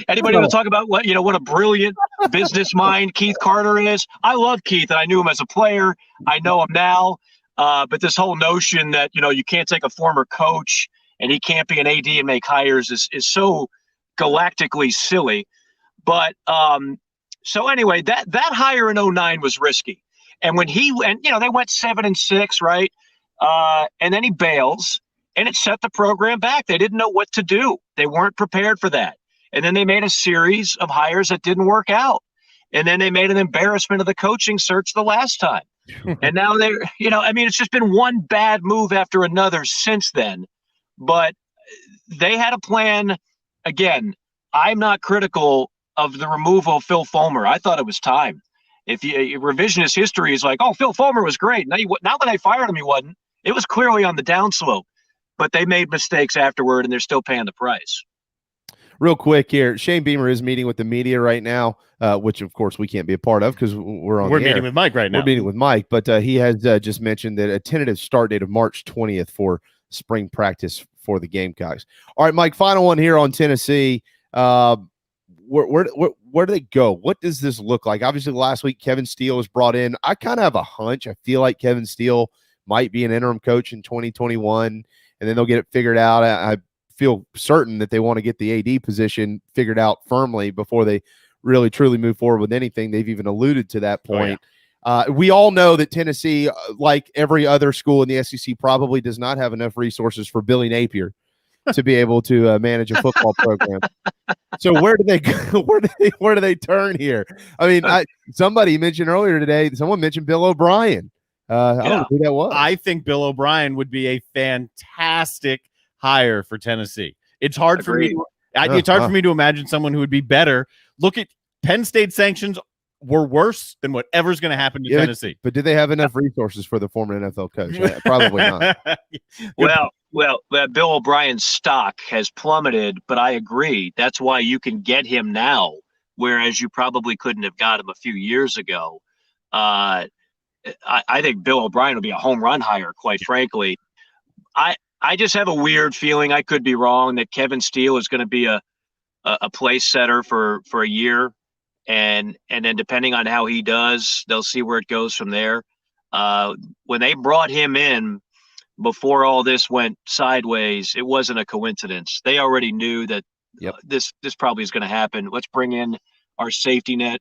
Anybody want to talk about what a brilliant business mind Keith Carter is? I love Keith, and I knew him as a player. I know him now. But this whole notion that, you can't take a former coach and he can't be an AD and make hires is so galactically silly. But so anyway, that hire in 2009 was risky. And when they went 7-6, right? And then he bails, and it set the program back. They didn't know what to do. They weren't prepared for that. And then they made a series of hires that didn't work out. And then they made an embarrassment of the coaching search the last time. And now it's just been one bad move after another since then. But they had a plan. Again, I'm not critical of the removal of Phil Fulmer. I thought it was time. If revisionist history is like, oh, Phil Fulmer was great. Now when they fired him, he wasn't. It was clearly on the downslope. But they made mistakes afterward, and they're still paying the price. Real quick here, Shane Beamer is meeting with the media right now, which, of course, we can't be a part of because we're meeting with Mike right now. We're meeting with Mike, but he has just mentioned that a tentative start date of March 20th for spring practice for the Gamecocks. All right, Mike, final one here on Tennessee. Where do they go? What does this look like? Obviously, last week, Kevin Steele was brought in. I kind of have a hunch. I feel like Kevin Steele might be an interim coach in 2021, and then they'll get it figured out. I feel certain that they want to get the AD position figured out firmly before they really truly move forward with anything. They've even alluded to that point. Oh, yeah. We all know that Tennessee, like every other school in the SEC, probably does not have enough resources for Billy Napier to be able to manage a football program. So where do they go? Where do they turn here? I mean, somebody mentioned earlier today, someone mentioned Bill O'Brien. I don't know who that was. I think Bill O'Brien would be a fantastic hire for Tennessee. It's hard for me. It's hard for me to imagine someone who would be better. Look at Penn State sanctions were worse than whatever's going to happen to Tennessee. But did they have enough resources for the former NFL coach? Probably not. Well, Bill O'Brien's stock has plummeted, but I agree. That's why you can get him now, whereas you probably couldn't have got him a few years ago. I think Bill O'Brien will be a home run hire, quite frankly. I just have a weird feeling, I could be wrong, that Kevin Steele is going to be a place setter for a year. And then depending on how he does, they'll see where it goes from there. When they brought him in before all this went sideways, it wasn't a coincidence. They already knew that this probably is going to happen. Let's bring in our safety net.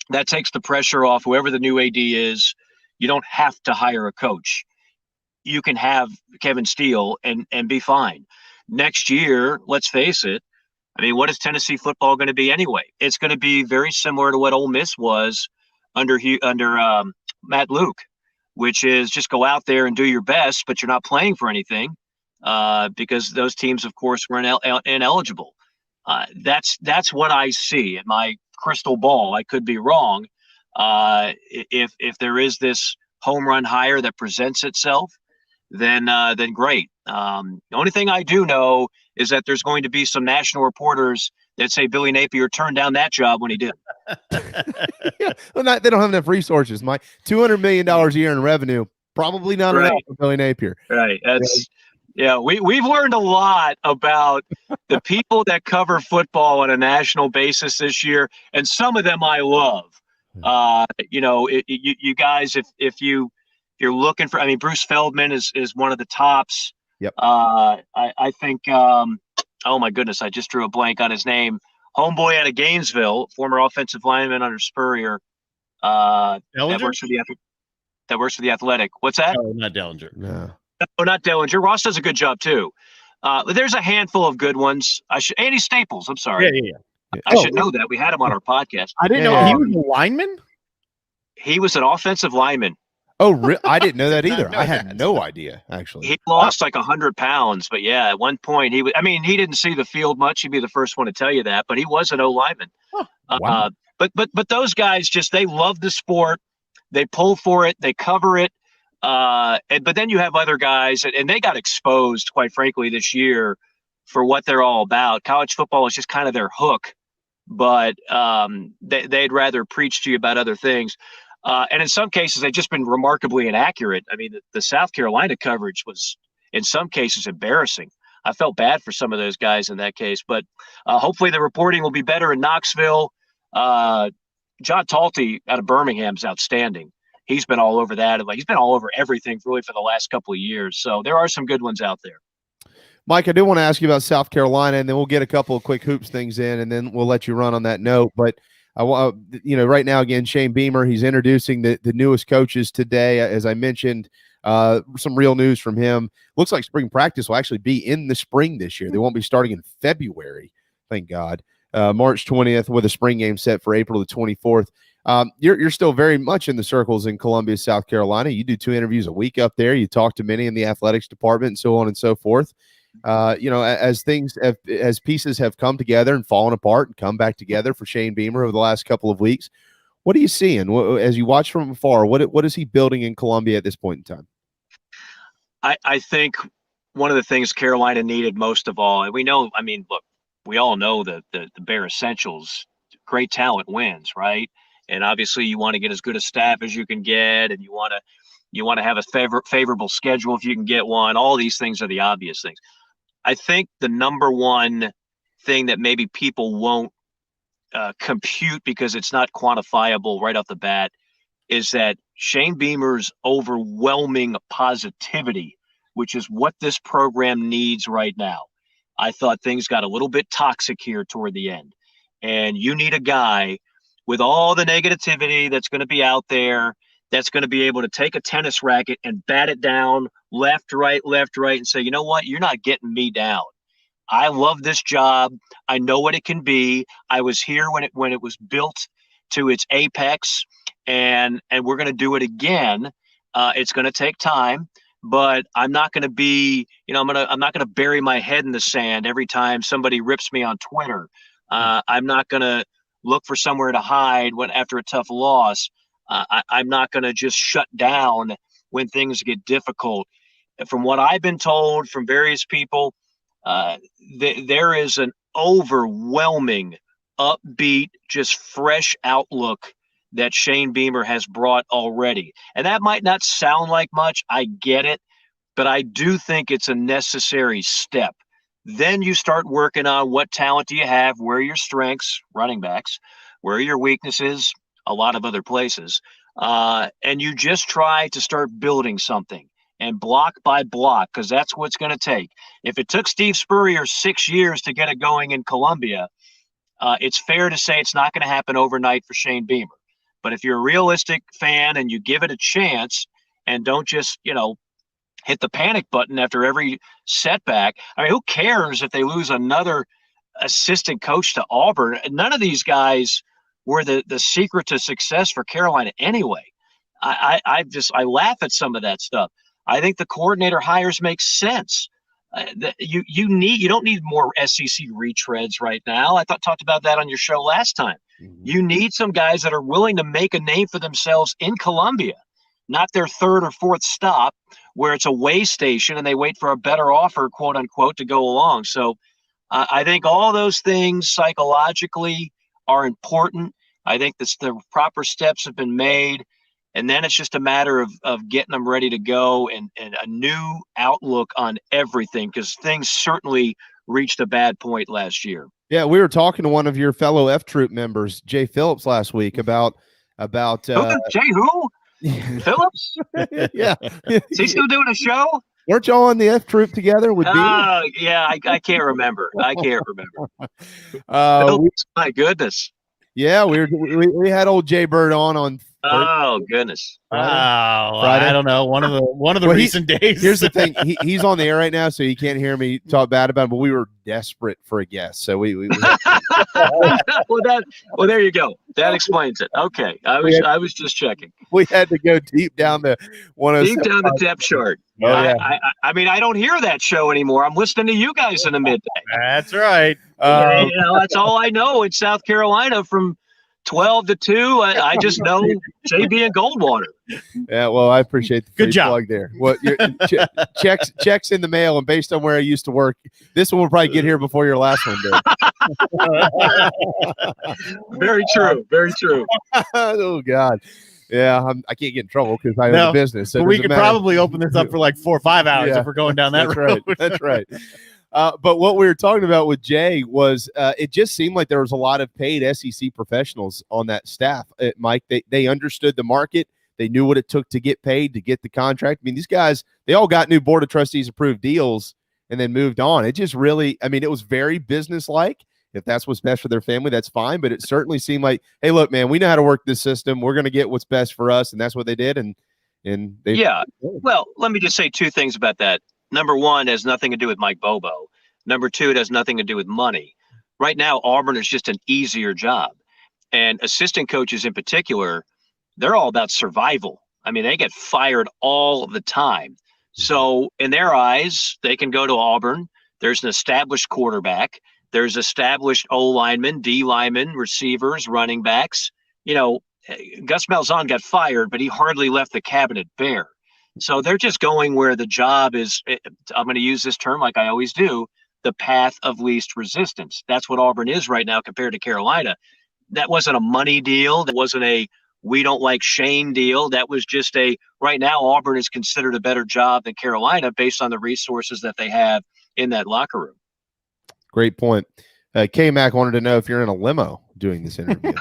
That takes the pressure off whoever the new AD is. You don't have to hire a coach. You can have Kevin Steele and be fine. Next year, let's face it, I mean, what is Tennessee football going to be anyway? It's going to be very similar to what Ole Miss was under Matt Luke, which is just go out there and do your best, but you're not playing for anything because those teams, of course, were ineligible. That's what I see in my crystal ball. I could be wrong. If there is this home run hire that presents itself, then great. The only thing I do know is that there's going to be some national reporters that say Billy Napier turned down that job when he did. Well, they don't have enough resources, Mike. $200 million a year in revenue, probably not enough for Billy Napier. Right. We've learned a lot about the people that cover football on a national basis this year, and some of them I love. You guys, if you're looking for, I mean, Bruce Feldman is one of the tops. Yep. I think, oh my goodness, I just drew a blank on his name. Homeboy out of Gainesville, former offensive lineman under Spurrier. That works for the Athletic. What's that? No, not Dellinger. No, not Dellinger. Ross does a good job too. There's a handful of good ones. Andy Staples. I'm sorry. Yeah. I should know that. We had him on our podcast. I didn't know he was a lineman. He was an offensive lineman. Oh, I didn't know that either. I had no idea, actually. He lost like 100 pounds, but yeah, at one point he didn't see the field much. He'd be the first one to tell you that, but he was an O-lineman. Wow. But those guys they love the sport. They pull for it. They cover it. But then you have other guys, and they got exposed, quite frankly, this year for what they're all about. College football is just kind of their hook, but they'd rather preach to you about other things. And in some cases, they've just been remarkably inaccurate. I mean, the South Carolina coverage in some cases embarrassing. I felt bad for some of those guys in that case, but hopefully the reporting will be better in Knoxville. John Talty out of Birmingham is outstanding. He's been all over that. He's been all over everything really for the last couple of years. So there are some good ones out there. Mike, I do want to ask you about South Carolina, and then we'll get a couple of quick hoops things in, and then we'll let you run on that note. But I want, right now, again, Shane Beamer, he's introducing the newest coaches today. As I mentioned, some real news from him. Looks like spring practice will actually be in the spring this year. They won't be starting in February, thank God. March 20th with a spring game set for April the 24th. You're still very much in the circles in Columbia, South Carolina. You do 2 interviews a week up there. You talk to many in the athletics department and so on and so forth. As pieces have come together and fallen apart and come back together for Shane Beamer over the last couple of weeks, what are you seeing as you watch from afar? What is he building in Columbia at this point in time? I think one of the things Carolina needed most of all, and we know, look, we all know that the bare essentials, great talent wins, right? And obviously you want to get as good a staff as you can get, and you want to have a favorable schedule if you can get one. All these things are the obvious things. I think the number one thing that maybe people won't compute because it's not quantifiable right off the bat is that Shane Beamer's overwhelming positivity, which is what this program needs right now. I thought things got a little bit toxic here toward the end. And you need a guy with all the negativity that's going to be out there, that's going to be able to take a tennis racket and bat it down left, right, and say, you know what, you're not getting me down. I love this job. I know what it can be. I was here when it was built to its apex, and we're going to do it again. It's going to take time, but I'm not going to be, I'm not going to bury my head in the sand every time somebody rips me on Twitter. I'm not going to look for somewhere to hide after a tough loss. I'm not going to just shut down when things get difficult. From what I've been told from various people, there is an overwhelming, upbeat, just fresh outlook that Shane Beamer has brought already. And that might not sound like much. I get it. But I do think it's a necessary step. Then you start working on what talent do you have, where are your strengths, running backs, where are your weaknesses, a lot of other places. And you just try to start building something, and block by block, because that's what it's going to take. If it took Steve Spurrier 6 years to get it going in Columbia, it's fair to say it's not going to happen overnight for Shane Beamer. But if you're a realistic fan and you give it a chance and don't just, hit the panic button after every setback. Who cares if they lose another assistant coach to Auburn? None of these guys were the secret to success for Carolina anyway. I laugh at some of that stuff. I think the coordinator hires make sense. You don't need more SEC retreads right now. I talked about that on your show last time. Mm-hmm. You need some guys that are willing to make a name for themselves in Columbia, not their third or fourth stop where it's a way station and they wait for a better offer, quote unquote, to go along. So I think all those things psychologically are important. I think the proper steps have been made. And then it's just a matter of getting them ready to go and a new outlook on everything, because things certainly reached a bad point last year. Yeah, we were talking to one of your fellow F Troop members, Jay Phillips, last week about Jay who? Phillips? Yeah. Is he still doing a show? Weren't y'all on the F Troop together with Beamer? Yeah, I can't remember. My goodness. Yeah, we had old Jay Bird on. Oh goodness! Friday. I don't know. One of the recent days. Here's the thing: he's on the air right now, so you can't hear me talk bad about him. But we were desperate for a guest, so we well, there you go. That explains it. Okay, I was just checking. We had to go deep down the the depth chart. Oh, yeah. I don't hear that show anymore. I'm listening to you guys in the midday. That's right. That's all I know in South Carolina from 12 to 2. I just know JB and Goldwater. Yeah, well, I appreciate the good job plug there. Well, checks in the mail, and based on where I used to work, this one will probably get here before your last one did. Very true. Very true. Oh God. Yeah, I can't get in trouble because I own the business. So but we could probably open this up for like 4 or 5 hours if we're going down that road. Right. That's right. But what we were talking about with Jay was it just seemed like there was a lot of paid SEC professionals on that staff. Mike, they understood the market. They knew what it took to get paid, to get the contract. I mean, these guys, they all got new board of trustees approved deals and then moved on. It just really, I mean, it was very business-like. If that's what's best for their family, that's fine. But it certainly seemed like, hey, look, man, we know how to work this system. We're going to get what's best for us. And that's what they did. And they, yeah. Well, let me just say 2 things about that. Number one, it has nothing to do with Mike Bobo. Number 2, it has nothing to do with money. Right now, Auburn is just an easier job. And assistant coaches in particular, they're all about survival. I mean, they get fired all the time. So in their eyes, they can go to Auburn. There's an established quarterback. There's established O linemen, D linemen, receivers, running backs. You know, Gus Malzahn got fired, but he hardly left the cabinet bare. So they're just going where the job is. I'm going to use this term like I always do, the path of least resistance. That's what Auburn is right now compared to Carolina. That wasn't a money deal. That wasn't a we don't like Shane deal. That was just right now Auburn is considered a better job than Carolina based on the resources that they have in that locker room. Great point. K-Mac wanted to know if you're in a limo doing this interview.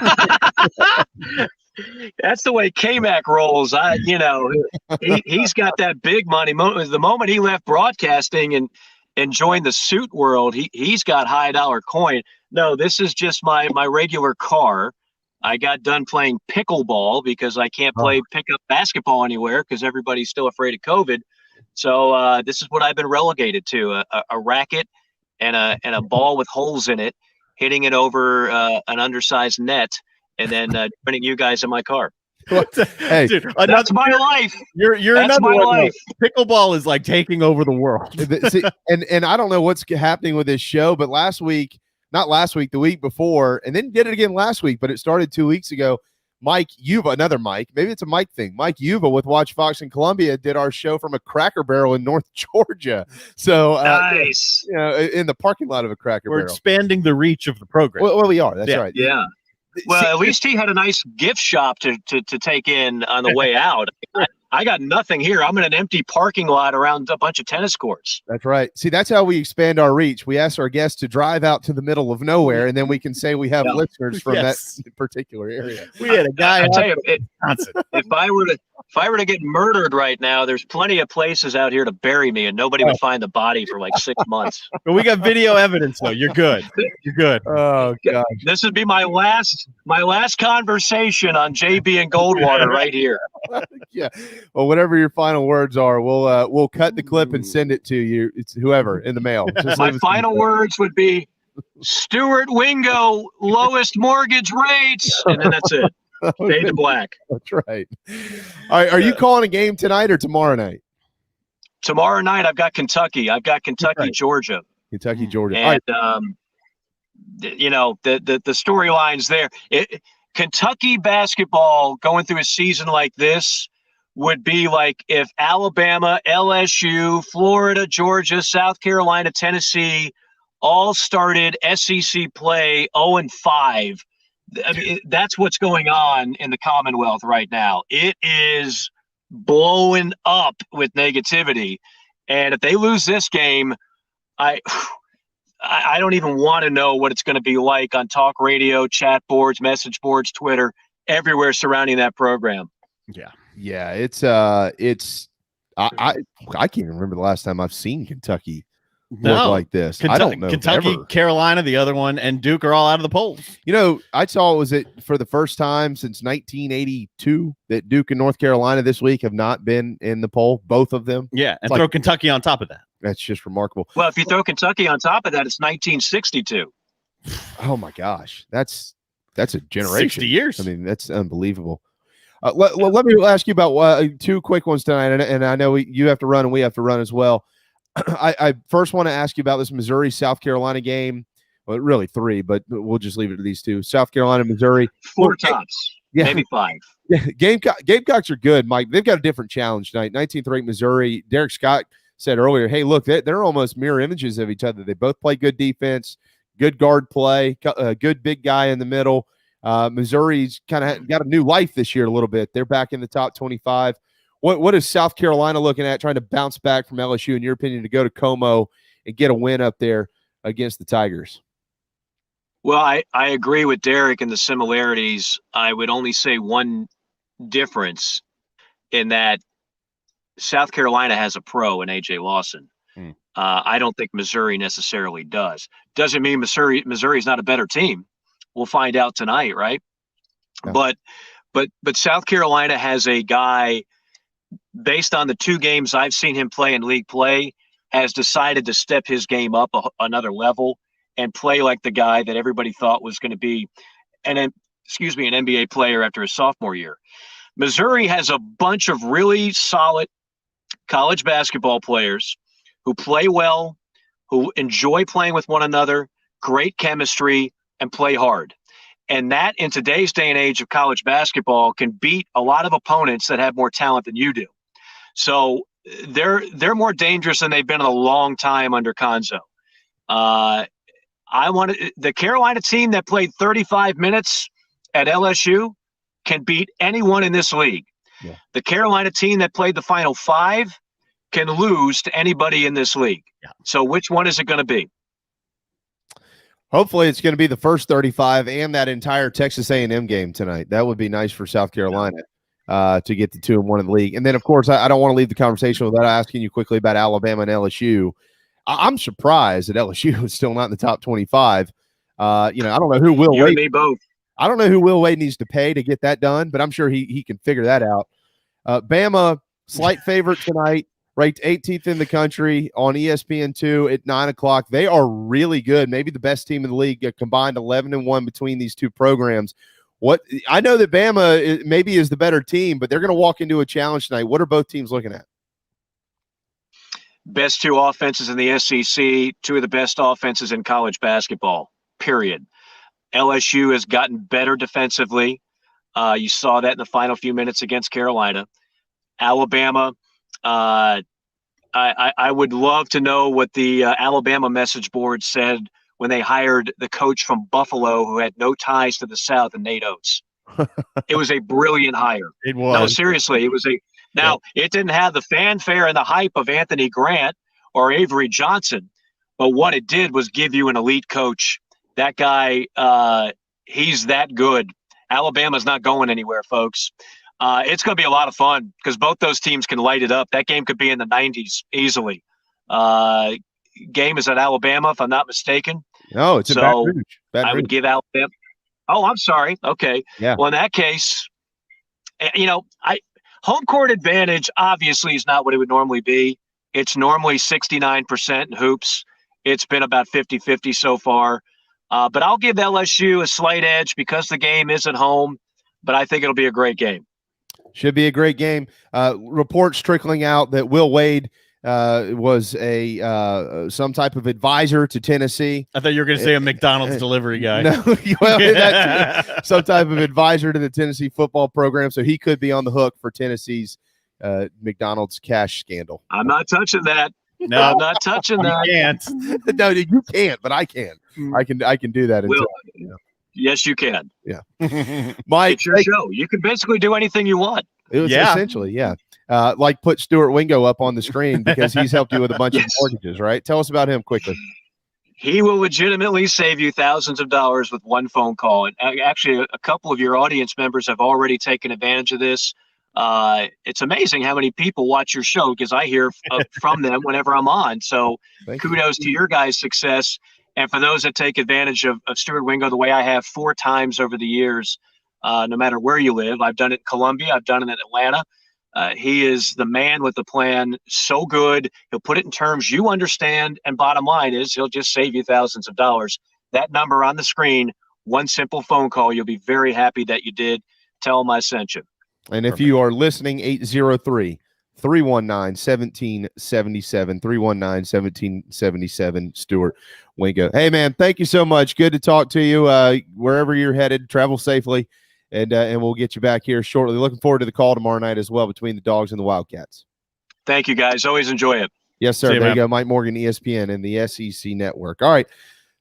That's the way K-Mac rolls. He's got that big money. The moment he left broadcasting and joined the suit world, he's got high dollar coin. No, this is just my regular car. I got done playing pickleball because I can't play pickup basketball anywhere because everybody's still afraid of COVID. So this is what I've been relegated to, a racket and a ball with holes in it, hitting it over an undersized net, and then joining you guys in my car. Hey, dude, that's my life. You're that's another my one. life. Pickleball is like taking over the world. See, and I don't know what's happening with this show, but the week before, and then did it again last week, but it started 2 weeks ago. Mike Yuba, another Mike, maybe it's a Mike thing. Mike Yuba with Watch Fox in Columbia did our show from a Cracker Barrel in North Georgia. So nice, in the parking lot of a Cracker We're Barrel. Expanding the reach of the program. Well, we are. That's right. Yeah. Well, at least he had a nice gift shop to take in on the way out. I got nothing here. I'm in an empty parking lot around a bunch of tennis courts. That's right. See, that's how we expand our reach. We ask our guests to drive out to the middle of nowhere, and then we can say we have listeners from that particular area. We had a guy. I tell you, if I were to get murdered right now, there's plenty of places out here to bury me, and nobody would find the body for like 6 months. But we got video evidence, though. You're good. You're good. Oh gosh. This would be my last conversation on JB and Goldwater right here. Yeah. Well, whatever your final words are, we'll cut the clip and send it to you. It's whoever in the mail. My final words would be Stuart Wingo, lowest mortgage rates, and then that's it. Fade to black. That's right. All right. Are you calling a game tonight or tomorrow night? Tomorrow night, I've got Kentucky. Georgia. Kentucky, Georgia. And the storylines there. Kentucky basketball going through a season like this would be like if Alabama, LSU, Florida, Georgia, South Carolina, Tennessee all started SEC play 0-5. I mean, that's what's going on in the Commonwealth right now. It is blowing up with negativity. And if they lose this game, I don't even want to know what it's going to be like on talk radio, chat boards, message boards, Twitter, everywhere surrounding that program. Yeah. It's I can't even remember the last time I've seen Kentucky look like this. I don't know. Kentucky, Carolina, the other one, and Duke are all out of the polls. I saw for the first time since 1982 that Duke and North Carolina this week have not been in the poll, both of them. Yeah, and throw Kentucky on top of that. That's just remarkable. Well, if you throw Kentucky on top of that, it's 1962. Oh my gosh, that's a generation. 60 years. I mean, that's unbelievable. Let me ask you about two quick ones tonight, and I know you have to run and we have to run as well. I first want to ask you about this Missouri-South Carolina game. Well, really 3, but we'll just leave it to these 2. South Carolina, Missouri. 4 tops, maybe 5. Yeah, Gamecocks are good, Mike. They've got a different challenge tonight. 19th ranked Missouri. Derek Scott said earlier, hey, look, they're almost mirror images of each other. They both play good defense, good guard play, a good big guy in the middle. Missouri's kind of got a new life this year a little bit. They're back in the top 25. What is South Carolina looking at, trying to bounce back from LSU, in your opinion, to go to Como and get a win up there against the Tigers? Well, I agree with Derek in the similarities. I would only say one difference in that South Carolina has a pro in A.J. Lawson. I don't think Missouri necessarily does. Doesn't mean Missouri's not a better team. We'll find out tonight, right? Yeah. But South Carolina has a guy, based on the 2 games I've seen him play in league play, has decided to step his game up another level and play like the guy that everybody thought was going to be an NBA player after his sophomore year. Missouri has a bunch of really solid college basketball players who play well, who enjoy playing with one another, great chemistry, and play hard. And that, in today's day and age of college basketball, can beat a lot of opponents that have more talent than you do. So they're more dangerous than they've been in a long time under Conzo. The Carolina team that played 35 minutes at LSU can beat anyone in this league. Yeah. The Carolina team that played the final 5 can lose to anybody in this league. Yeah. So which one is it going to be? Hopefully it's going to be the first 35 and that entire Texas A&M game tonight. That would be nice for South Carolina to get to 2-1 in the league. And then, of course, I don't want to leave the conversation without asking you quickly about Alabama and LSU. I'm surprised that LSU is still not in the top 25. I don't know who Will you Wade. And me both. I don't know who Will Wade needs to pay to get that done, but I'm sure he can figure that out. Bama, slight favorite tonight, ranked 18th in the country on ESPN2 at 9 o'clock. They are really good, maybe the best team in the league, combined 11-1 between these 2 programs. I know that Bama maybe is the better team, but they're going to walk into a challenge tonight. What are both teams looking at? Best 2 offenses in the SEC, 2 of the best offenses in college basketball, period. LSU has gotten better defensively. You saw that in the final few minutes against Carolina. Alabama, I would love to know what the Alabama message board said when they hired the coach from Buffalo who had no ties to the South, and Nate Oates. It was a brilliant hire. It was. No, seriously, it was a. Now, it didn't have the fanfare and the hype of Anthony Grant or Avery Johnson, but what it did was give you an elite coach. That guy, he's that good. Alabama's not going anywhere, folks. It's going to be a lot of fun because both those teams can light it up. That game could be in the 90s easily. Game is at Alabama, if I'm not mistaken. No, it's in Baton Rouge. I would give Alabama. Oh, I'm sorry. Okay. Yeah. Well, in that case, home court advantage obviously is not what it would normally be. It's normally 69% in hoops. It's been about 50-50 so far. But I'll give LSU a slight edge because the game is at home. But I think it'll be a great game. Should be a great game. Reports trickling out that Will Wade was a some type of advisor to Tennessee. I thought you were going to say a McDonald's delivery guy. No, well, that's some type of advisor to the Tennessee football program, so he could be on the hook for Tennessee's McDonald's cash scandal. I'm not touching that. No, I'm not touching that. You can't. No, you can't, but I can. I can do that. Will, yes, you can. Yeah. Mike, it's your show. You can basically do anything you want. It was essentially, yeah. Like put Stuart Wingo up on the screen because he's helped you with a bunch of mortgages, right? Tell us about him quickly. He will legitimately save you thousands of dollars with one phone call. And actually, a couple of your audience members have already taken advantage of this. It's amazing how many people watch your show because I hear from them whenever I'm on. So kudos to your guys' success. And for those that take advantage of Stuart Wingo the way I have 4 times over the years, no matter where you live, I've done it in Columbia, I've done it in Atlanta. He is the man with the plan, so good. He'll put it in terms you understand. And bottom line is he'll just save you thousands of dollars. That number on the screen, one simple phone call, you'll be very happy that you did. Tell him I sent you. And if you are listening, 803-319-1777, 319-1777, Stuart Wingo. Hey, man, thank you so much. Good to talk to you. Wherever you're headed, travel safely, and we'll get you back here shortly. Looking forward to the call tomorrow night as well between the Dogs and the Wildcats. Thank you, guys. Always enjoy it. Yes, sir. There you go. Mike Morgan, ESPN, and the SEC Network. All right.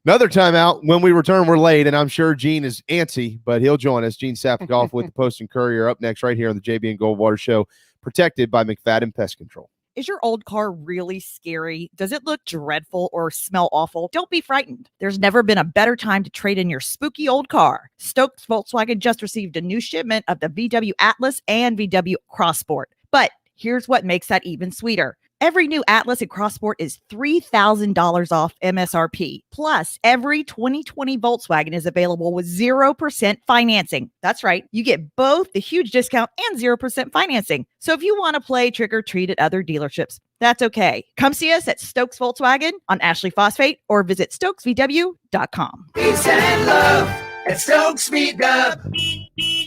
Another timeout. When we return, we're late, and I'm sure Gene is antsy, but he'll join us. Gene Sapakoff with the Post and Courier up next right here on the JB and Goldwater Show, protected by McFadden Pest Control. Is your old car really scary? Does it look dreadful or smell awful? Don't be frightened. There's never been a better time to trade in your spooky old car. Stokes Volkswagen just received a new shipment of the VW Atlas and VW Crossport. But here's what makes that even sweeter. Every new Atlas and Crossport is $3,000 off MSRP. Plus, every 2020 Volkswagen is available with 0% financing. That's right. You get both the huge discount and 0% financing. So if you want to play trick or treat at other dealerships, that's okay. Come see us at Stokes Volkswagen on Ashley Phosphate or visit stokesvw.com. Peace and love at Stokes Speed Up.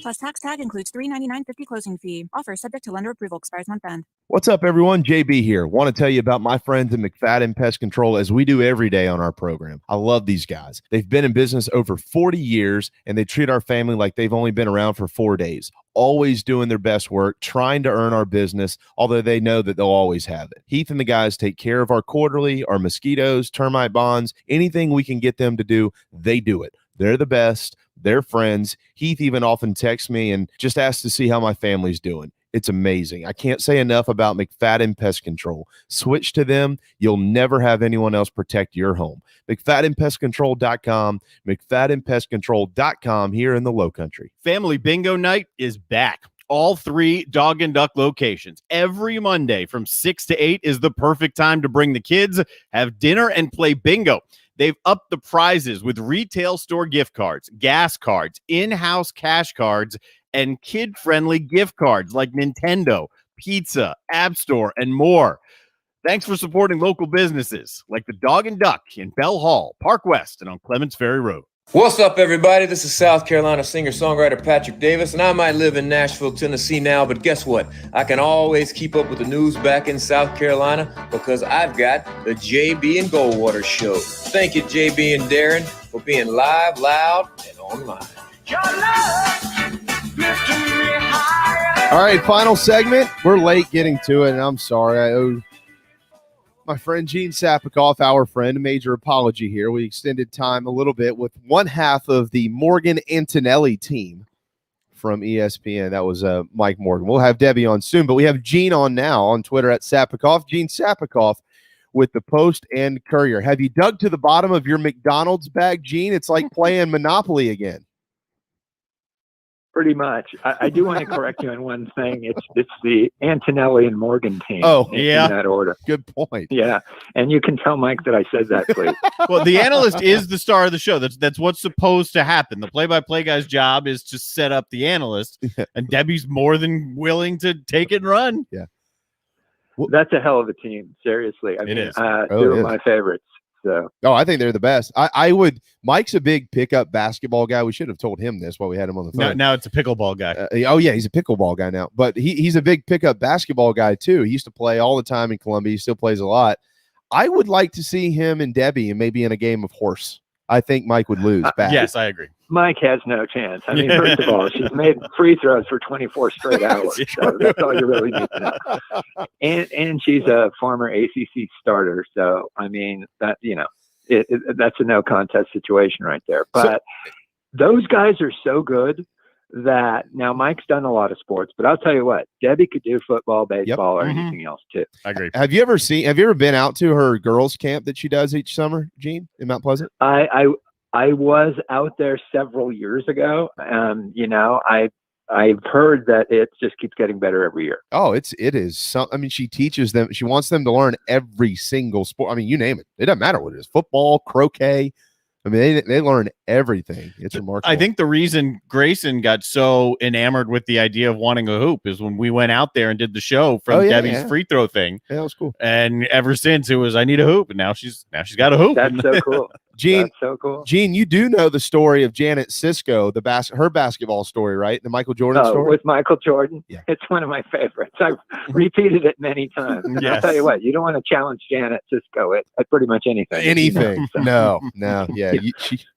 Plus tax tag includes $399.50 closing fee. Offer subject to lender approval. Expires month end. What's up, everyone? JB here. Want to tell you about my friends at McFadden Pest Control, as we do every day on our program. I love these guys. They've been in business over 40 years, and they treat our family like they've only been around for 4 days. Always doing their best work, trying to earn our business, although they know that they'll always have it. Heath and the guys take care of our quarterly, our mosquitoes, termite bonds, anything we can get them to do, they do it. They're the best. They're friends. Heath even often texts me and just asks to see how my family's doing. It's amazing. I can't say enough about McFadden Pest Control. Switch to them. You'll never have anyone else protect your home. McFaddenPestControl.com, McFaddenPestControl.com here in the Low Country. Family Bingo Night is back. All 3 Dog and Duck locations. Every Monday from 6 to 8 is the perfect time to bring the kids, have dinner, and play bingo. They've upped the prizes with retail store gift cards, gas cards, in-house cash cards, and kid-friendly gift cards like Nintendo, pizza, App Store, and more. Thanks for supporting local businesses like the Dog and Duck in Bell Hall, Park West, and on Clements Ferry Road. What's up, everybody? This is South Carolina singer-songwriter Patrick Davis, and I might live in Nashville, Tennessee now, but guess what? I can always keep up with the news back in South Carolina because I've got the JB and Goldwater Show. Thank you, JB and Darren, for being live, loud, and online. All right, final segment. We're late getting to it, and I'm sorry. I owe my friend Gene Sapakoff, our friend, a major apology here. We extended time a little bit with one half of the Morgan Antonelli team from ESPN. That was Mike Morgan. We'll have Debbie on soon, but we have Gene on now on Twitter at Sapakoff. Gene Sapakoff with the Post and Courier. Have you dug to the bottom of your McDonald's bag, Gene? It's like playing Monopoly again. Pretty much. I do want to correct you on one thing. It's the Antonelli and Morgan team. Oh, in that order. Good point. Yeah, and you can tell Mike that I said that, please. Well, the analyst is the star of the show. That's what's supposed to happen. The play-by-play guy's job is to set up the analyst, and Debbie's more than willing to take it and run. Yeah, that's a hell of a team. Seriously, I mean, is. Two of my favorites. So. Oh, I think they're the best. I would. Mike's a big pickup basketball guy. We should have told him this while we had him on the phone. Now it's a pickleball guy. Oh yeah, he's a pickleball guy now. But he's a big pickup basketball guy too. He used to play all the time in Columbia. He still plays a lot. I would like to see him and Debbie and maybe in a game of horse. I think Mike would lose. Bad. Yes, I agree. Mike has no chance. I mean, first of all, she's made free throws for 24 straight hours. So that's all you really need to know. And she's a former ACC starter. So I mean that that's a no contest situation right there. But those guys are so good that now Mike's done a lot of sports, but I'll tell you what, Debbie could do football, baseball, or anything else too. I agree. Have you ever been out to her girls camp that she does each summer, Gene, in Mount Pleasant? I was out there several years ago. I've heard that it just keeps getting better every year. Oh, it is. I mean, she teaches them. She wants them to learn every single sport. I mean, you name it. It doesn't matter what it is. Football, croquet. I mean, they learn everything. It's remarkable. I think the reason Grayson got so enamored with the idea of wanting a hoop is when we went out there and did the show from Debbie's free throw thing. Yeah, that was cool. And ever since it was, I need a hoop. And now she's got a hoop. That's so cool. Gene, that's so cool. Gene, you do know the story of Janet Sisko, her basketball story, right? The Michael Jordan story? With Michael Jordan? Yeah. It's one of my favorites. I've repeated it many times. And Yes. I'll tell you what, you don't want to challenge Janet Sisko at pretty much anything. Anything. No. Yeah.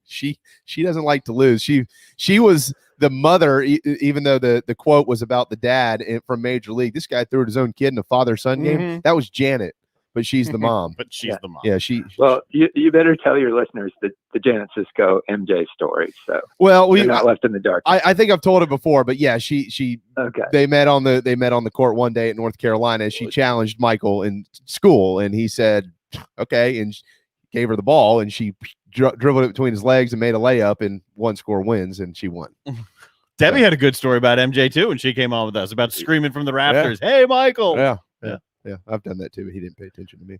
She doesn't like to lose. She was the mother, even though the quote was about the dad from Major League. This guy threw his own kid in a father-son game. That was Janet. but she's the mom. But she's the mom. Yeah, she. Well, you better tell your listeners the Janet Sisko MJ story. So we're not left in the dark. I think I've told it before, but yeah, she. Okay. They met on the court one day at North Carolina. She challenged Michael in school, and he said, "Okay," and gave her the ball, and she dribbled it between his legs and made a layup, and one score wins, and she won. Debbie had a good story about MJ too when she came on with us about screaming from the rafters, "Hey, Michael!" Yeah, I've done that too, but he didn't pay attention to me.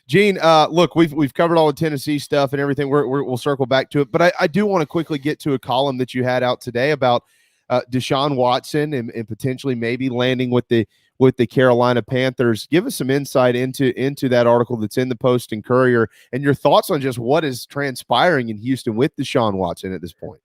Gene, look, we've covered all the Tennessee stuff and everything. We'll circle back to it, but I do want to quickly get to a column that you had out today about Deshaun Watson and potentially maybe landing with the Carolina Panthers. Give us some insight into that article that's in the Post and Courier and your thoughts on just what is transpiring in Houston with Deshaun Watson at this point.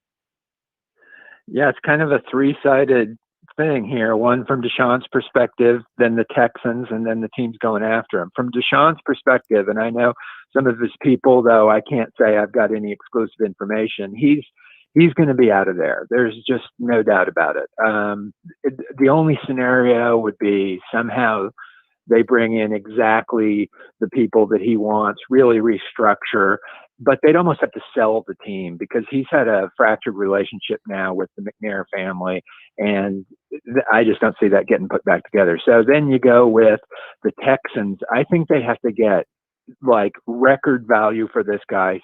Yeah, it's kind of a three-sided thing here. One from Deshaun's perspective, then the Texans, and then the teams going after him. From Deshaun's perspective, and I know some of his people, though I can't say I've got any exclusive information, he's going to be out of there. There's just no doubt about it. The only scenario would be somehow they bring in exactly the people that he wants, really restructure, but they'd almost have to sell the team because he's had a fractured relationship now with the McNair family, and I just don't see that getting put back together. So then you go with the Texans. I think they have to get like record value for this guy.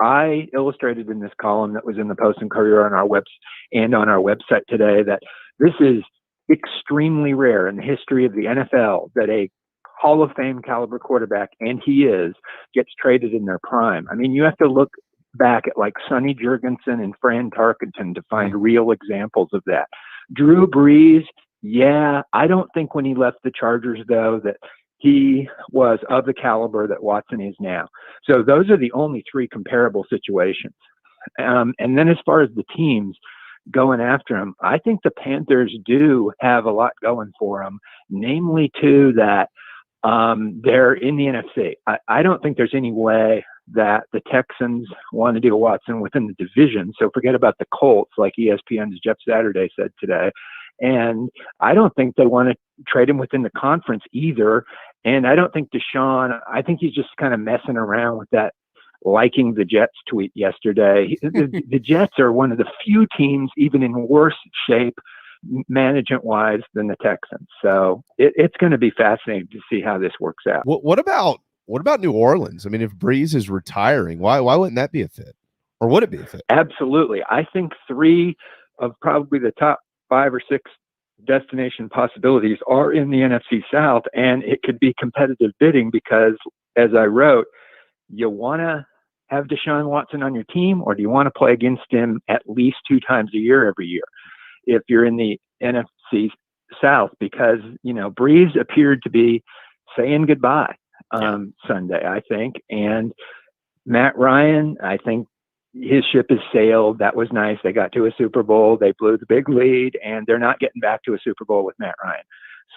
I illustrated in this column that was in the Post and Courier on our website today that this is extremely rare in the history of the NFL that a Hall of Fame caliber quarterback, and he gets traded in their prime. I mean, you have to look back at like Sonny Jurgensen and Fran Tarkenton to find real examples of that. Drew Brees, yeah, I don't think when he left the Chargers, though, that he was of the caliber that Watson is now. So those are the only three comparable situations. And then as far as the teams going after him, I think the Panthers do have a lot going for them, namely too that they're in the NFC. I don't think there's any way that the Texans want to deal Watson within the division. So forget about the Colts, like ESPN's Jeff Saturday said today. And I don't think they want to trade him within the conference either. And I don't think Deshaun, I think he's just kind of messing around with that liking the Jets tweet yesterday. The Jets are one of the few teams even in worse shape management-wise than the Texans. So it's going to be fascinating to see how this works out. What about New Orleans? I mean, if Breeze is retiring, why wouldn't that be a fit? Or would it be a fit? Absolutely. I think 3 of probably the top 5 or 6 destination possibilities are in the NFC South, and it could be competitive bidding because, as I wrote, you want to have Deshaun Watson on your team, or do you want to play against him at least 2 times a year every year if you're in the NFC South? Because, Breeze appeared to be saying goodbye Sunday, I think. And Matt Ryan, I think his ship has sailed. That was nice. They got to a Super Bowl. They blew the big lead, and they're not getting back to a Super Bowl with Matt Ryan.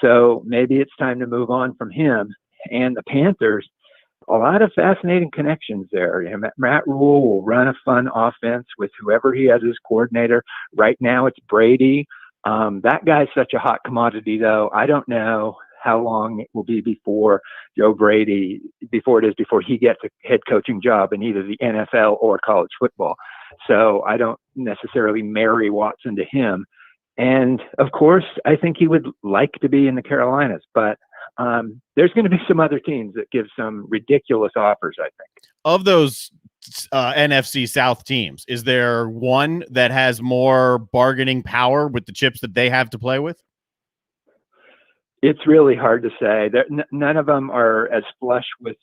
So maybe it's time to move on from him. And the Panthers, a lot of fascinating connections there. Matt Rule will run a fun offense with whoever he has as coordinator. Right now it's Brady. That guy's such a hot commodity, though. I don't know how long it will be before before he gets a head coaching job in either the NFL or college football. So I don't necessarily marry Watson to him. And of course, I think he would like to be in the Carolinas, but there's going to be some other teams that give some ridiculous offers, I think. Of those NFC South teams, is there one that has more bargaining power with the chips that they have to play with? It's really hard to say. None of them are as flush with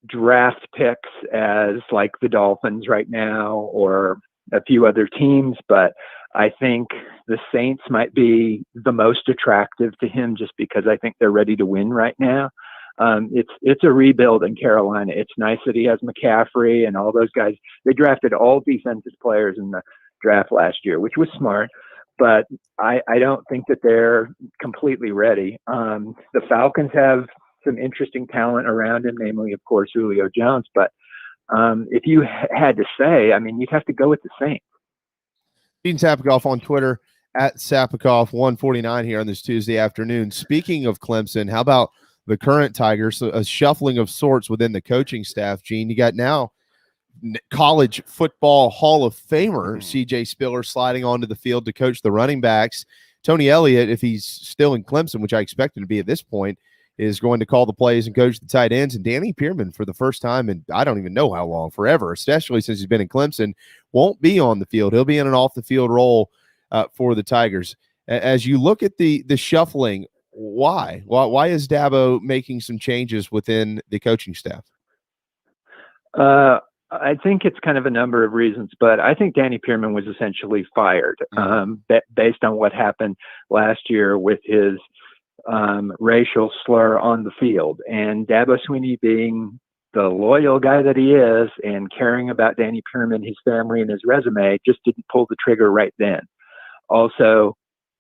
draft picks as like the Dolphins right now or a few other teams, but I think the Saints might be the most attractive to him just because I think they're ready to win right now. It's a rebuild in Carolina. It's nice that he has McCaffrey and all those guys. They drafted all defensive players in the draft last year, which was smart, but I don't think that they're completely ready. The Falcons have some interesting talent around him, namely, of course, Julio Jones. But if you had to say, I mean, you'd have to go with the Saints. Dean Sapakoff on Twitter at Sapakoff149 here on this Tuesday afternoon. Speaking of Clemson, how about the current Tigers, so a shuffling of sorts within the coaching staff. Gene, you got now college football Hall of Famer C.J. Spiller sliding onto the field to coach the running backs. Tony Elliott, if he's still in Clemson, which I expect him to be at this point, is going to call the plays and coach the tight ends. And Danny Pearman, for the first time in I don't even know how long, forever, especially since he's been in Clemson, won't be on the field. He'll be in an off-the-field role for the Tigers. As you look at the shuffling, why is Dabo making some changes within the coaching staff? I think it's kind of a number of reasons, but I think Danny Pearman was essentially fired based on what happened last year with his racial slur on the field. And Dabo Swinney, being the loyal guy that he is and caring about Danny Pearman, his family, and his resume, just didn't pull the trigger right then. Also,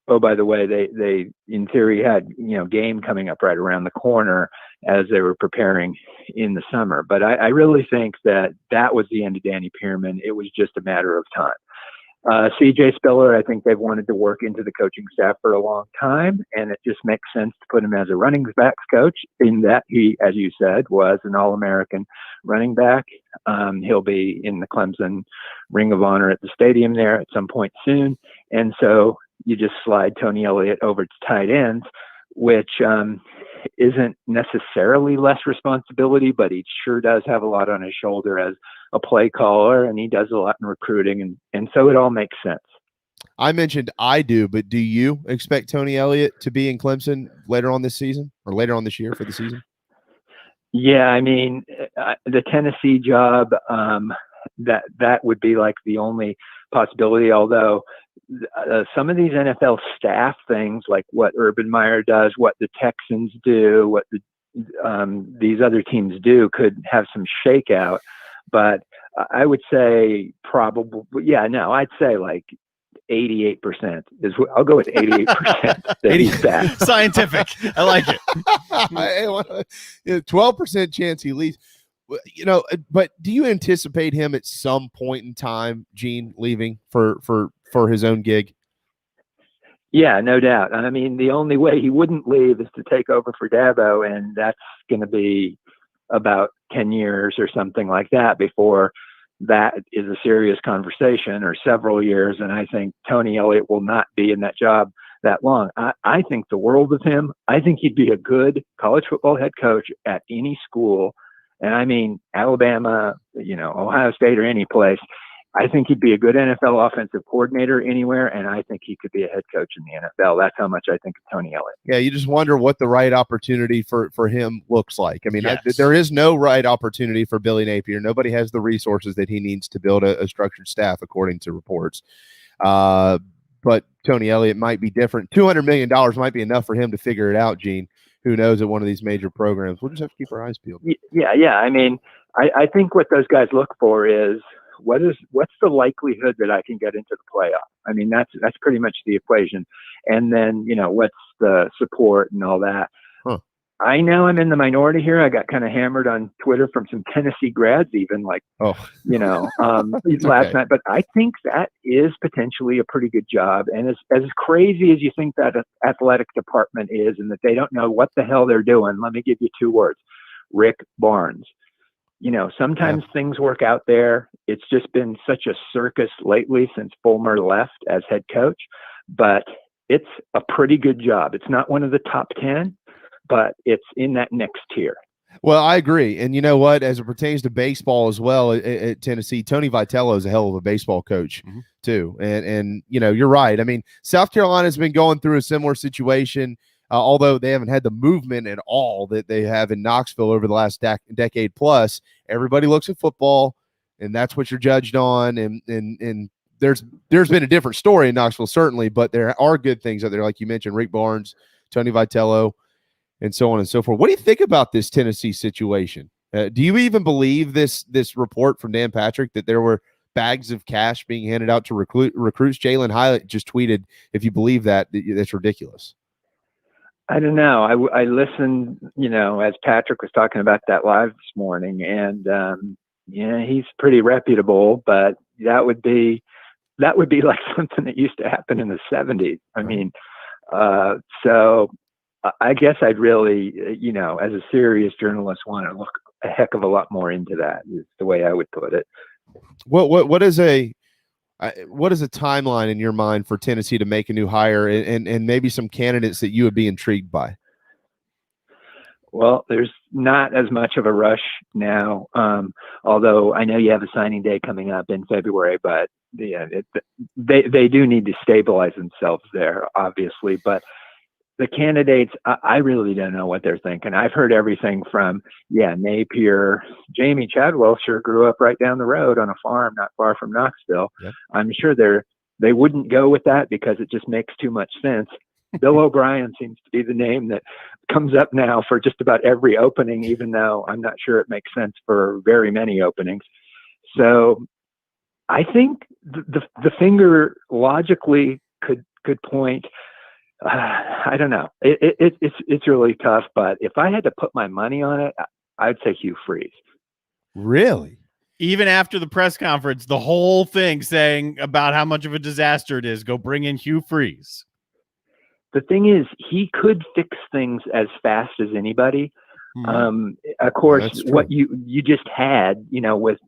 oh, by the way, they in theory had, game coming up right around the corner as they were preparing in the summer. But I really think that was the end of Danny Pearman. It was just a matter of time. C.J. Spiller, I think they've wanted to work into the coaching staff for a long time, and it just makes sense to put him as a running backs coach, in that he, as you said, was an All-American running back. He'll be in the Clemson Ring of Honor at the stadium there at some point soon. And so you just slide Tony Elliott over to tight ends, which isn't necessarily less responsibility, but he sure does have a lot on his shoulder as a play caller, and he does a lot in recruiting, and so it all makes sense. I mentioned I do, but do you expect Tony Elliott to be in Clemson later on this season or later on this year for the season? Yeah, I mean, the Tennessee job, that would be like the only possibility, although some of these NFL staff things, like what Urban Meyer does, what the Texans do, what these other teams do, could have some shakeout. But I would say I'd say like 88% is. I'll go with 88% that he's back. Scientific. I like it. 12% chance he leaves. But do you anticipate him at some point in time, Gene, leaving for his own gig? Yeah, no doubt. I mean, the only way he wouldn't leave is to take over for Dabo, and that's going to be about 10 years or something like that before that is a serious conversation, or several years. And I think Tony Elliott will not be in that job that long. I think the world of him. I think he'd be a good college football head coach at any school. And I mean, Alabama, Ohio State, or any place. I think he'd be a good NFL offensive coordinator anywhere, and I think he could be a head coach in the NFL. That's how much I think of Tony Elliott. Yeah, you just wonder what the right opportunity for him looks like. I mean, yes. There is no right opportunity for Billy Napier. Nobody has the resources that he needs to build a structured staff, according to reports. But Tony Elliott might be different. $200 million might be enough for him to figure it out, Gene. Who knows, at one of these major programs. We'll just have to keep our eyes peeled. Yeah. I mean, I think what those guys look for is what's the likelihood that I can get into the playoff? I mean, that's pretty much the equation. And then, what's the support and all that. Huh. I know I'm in the minority here. I got kind of hammered on Twitter from some Tennessee grads, even last night. But I think that is potentially a pretty good job. And as crazy as you think that athletic department is, and that they don't know what the hell they're doing, let me give you two words: Rick Barnes. Sometimes things work out there. It's just been such a circus lately since Fulmer left as head coach, but it's a pretty good job. It's not one of the top 10, but it's in that next tier. Well, I agree. And you know what? As it pertains to baseball as well at Tennessee, Tony Vitello is a hell of a baseball coach too. And you're right. I mean, South Carolina's been going through a similar situation. Although they haven't had the movement at all that they have in Knoxville over the last decade plus. Everybody looks at football, and that's what you're judged on. And there's been a different story in Knoxville, certainly, but there are good things out there, like you mentioned, Rick Barnes, Tony Vitello, and so on and so forth. What do you think about this Tennessee situation? Do you even believe this report from Dan Patrick that there were bags of cash being handed out to recruits? Jalen Hyatt just tweeted, if you believe that, that's ridiculous. I don't know. I listened, as Patrick was talking about that live this morning, and he's pretty reputable, but that would be like something that used to happen in the 70s. I mean, so I guess I'd really, as a serious journalist, want to look a heck of a lot more into that. Is the way I would put it. What is a timeline in your mind for Tennessee to make a new hire, and maybe some candidates that you would be intrigued by? Well, there's not as much of a rush now, although I know you have a signing day coming up in February, but yeah, they do need to stabilize themselves there, obviously. But the candidates, I really don't know what they're thinking. I've heard everything from, Napier. Jamie Chadwell sure grew up right down the road on a farm not far from Knoxville. Yep. I'm sure they wouldn't go with that because it just makes too much sense. Bill O'Brien seems to be the name that comes up now for just about every opening, even though I'm not sure it makes sense for very many openings. So I think the finger logically could point. I don't know. It's really tough, but if I had to put my money on it, I'd say Hugh Freeze. Really? Even after the press conference, the whole thing saying about how much of a disaster it is, go bring in Hugh Freeze. The thing is, he could fix things as fast as anybody. Of course, what you just had, with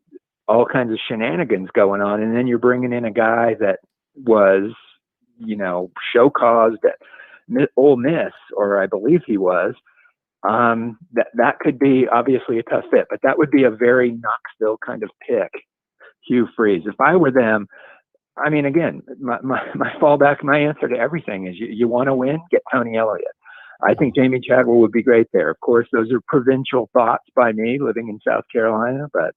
all kinds of shenanigans going on, and then you're bringing in a guy that was, show caused at Ole Miss, or I believe he was. That could be obviously a tough fit, but that would be a very Knoxville kind of pick, Hugh Freeze. If I were them, I mean, again, my fallback, my answer to everything is you want to win, get Tony Elliott. I think Jamie Chadwell would be great there. Of course, those are provincial thoughts by me living in South Carolina, but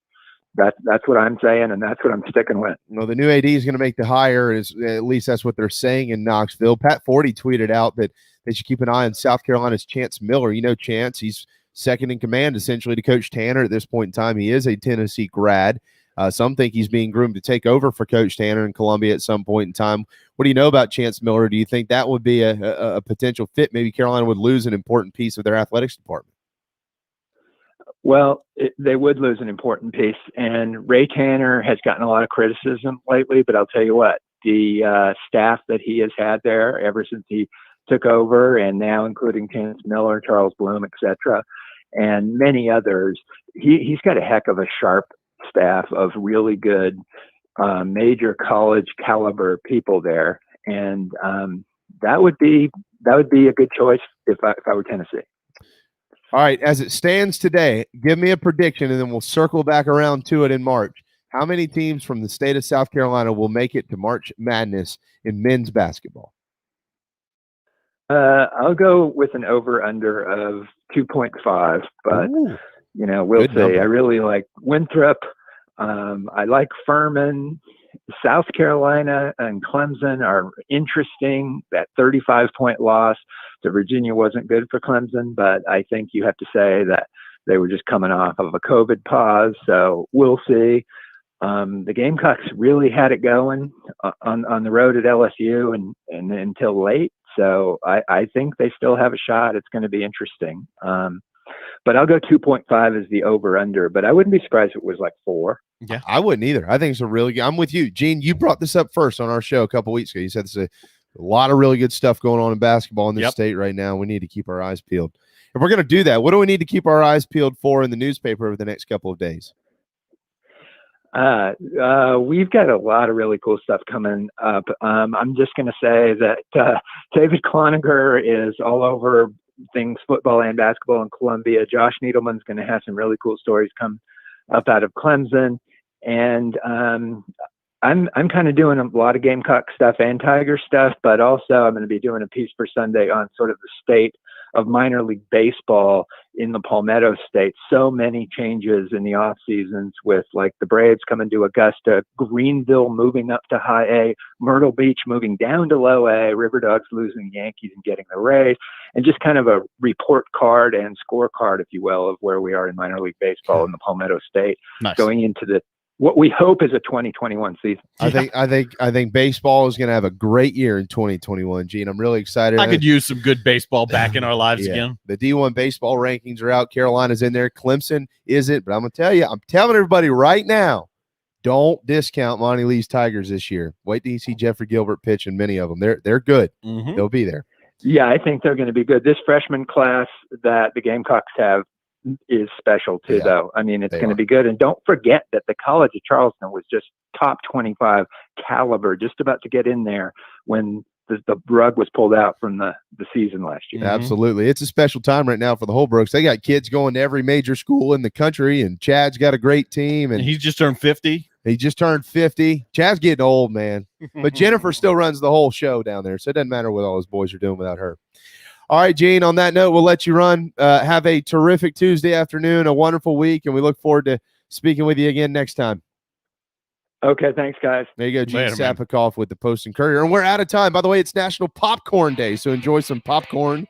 that's what I'm saying, and that's what I'm sticking with. Well, the new AD is going to make the hire, at least that's what they're saying in Knoxville. Pat Forty tweeted out that they should keep an eye on South Carolina's Chance Miller. Chance, he's second in command essentially to Coach Tanner at this point in time. He is a Tennessee grad. Some think he's being groomed to take over for Coach Tanner in Columbia at some point in time. What do you know about Chance Miller? Do you think that would be a potential fit? Maybe Carolina would lose an important piece of their athletics department. Well, they would lose an important piece. And Ray Tanner has gotten a lot of criticism lately, but I'll tell you what, the staff that he has had there ever since he took over, and now including Chance Miller, Charles Bloom, etc., and many others, he's got a heck of a sharp staff of really good major college caliber people there, and that would be a good choice if I were Tennessee. All right, as it stands today, give me a prediction, and then we'll circle back around to it in March. How many teams from the state of South Carolina will make it to March Madness in men's basketball? I'll go with an over-under of 2.5, but we'll see. Number. I really like Winthrop. I like Furman. South Carolina and Clemson are interesting. That 35-point loss to Virginia wasn't good for Clemson, but I think you have to say that they were just coming off of a COVID pause. So we'll see. The Gamecocks really had it going on the road at LSU and until late. So I think they still have a shot. It's going to be interesting. But I'll go 2.5 as the over-under, but I wouldn't be surprised if it was like 4. Yeah, I wouldn't either. I think it's a really good. I'm with you, Gene. You brought this up first on our show a couple weeks ago. You said there's a lot of really good stuff going on in basketball in this state right now. We need to keep our eyes peeled. If we're going to do that, what do we need to keep our eyes peeled for in the newspaper over the next couple of days? We've got a lot of really cool stuff coming up. I'm just going to say that David Cloninger is all over things football and basketball in Columbia. Josh Needleman's going to have some really cool stories come up out of Clemson, and I'm kind of doing a lot of Gamecock stuff and Tiger stuff, but also I'm going to be doing a piece for Sunday on sort of the state of minor league baseball in the Palmetto State. So many changes in the off seasons with like the Braves coming to Augusta, Greenville moving up to high A, Myrtle Beach moving down to low A, River Dogs losing the Yankees and getting the Rays, and just kind of a report card and scorecard, if you will, of where we are in minor league baseball in the Palmetto State going into what we hope is a 2021 season. I think baseball is going to have a great year in 2021, Gene. I'm really excited. I could use some good baseball back in our lives again. The D1 baseball rankings are out. Carolina's in there. Clemson isn't, but I'm telling everybody right now, don't discount Monty Lee's Tigers this year. Wait till you see Jeffrey Gilbert pitch, and many of them. They're good. Mm-hmm. They'll be there. Yeah, I think they're going to be good. This freshman class that the Gamecocks have is special too, though. I mean, it's going to be good. And don't forget that the College of Charleston was just top 25 caliber, just about to get in there when the rug was pulled out from the season last year. Absolutely. It's a special time right now for the Holbrooks. They got kids going to every major school in the country, and Chad's got a great team. And he's just turned 50. He just turned 50. Chad's getting old, man. But Jennifer still runs the whole show down there, so it doesn't matter what all those boys are doing without her. All right, Gene, on that note, we'll let you run. Have a terrific Tuesday afternoon, a wonderful week, and we look forward to speaking with you again next time. Okay, thanks, guys. There you go, Gene Sapakoff with the Post and Courier. And we're out of time. By the way, it's National Popcorn Day, so enjoy some popcorn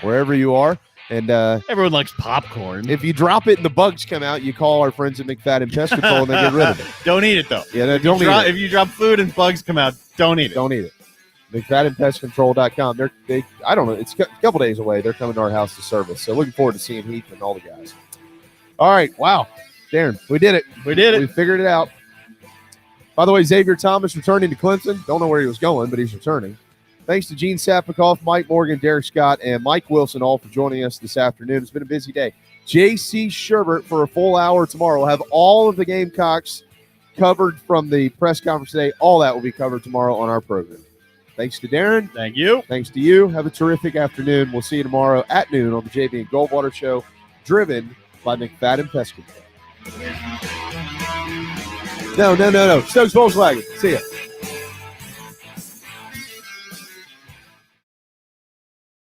wherever you are. And everyone likes popcorn. If you drop it and the bugs come out, you call our friends at McFadden Pest Control and they get rid of it. Don't eat it, though. Yeah, don't eat it. If you drop food and bugs come out, don't eat it. Don't eat it. McFaddenPestControl.com. I don't know. It's a couple days away. They're coming to our house to service. So looking forward to seeing Heath and all the guys. All right. Wow. Darren, we did it. We did it. We figured it out. By the way, Xavier Thomas returning to Clemson. Don't know where he was going, but he's returning. Thanks to Gene Sapakoff, Mike Morgan, Derek Scott, and Mike Wilson all for joining us this afternoon. It's been a busy day. J.C. Sherbert for a full hour tomorrow. We'll have all of the Gamecocks covered from the press conference today. All that will be covered tomorrow on our program. Thanks to Darren. Thank you. Thanks to you. Have a terrific afternoon. We'll see you tomorrow at noon on the JB and Goldwater Show, driven by McFadden Pest Control. No. Stokes Volkswagen. See ya.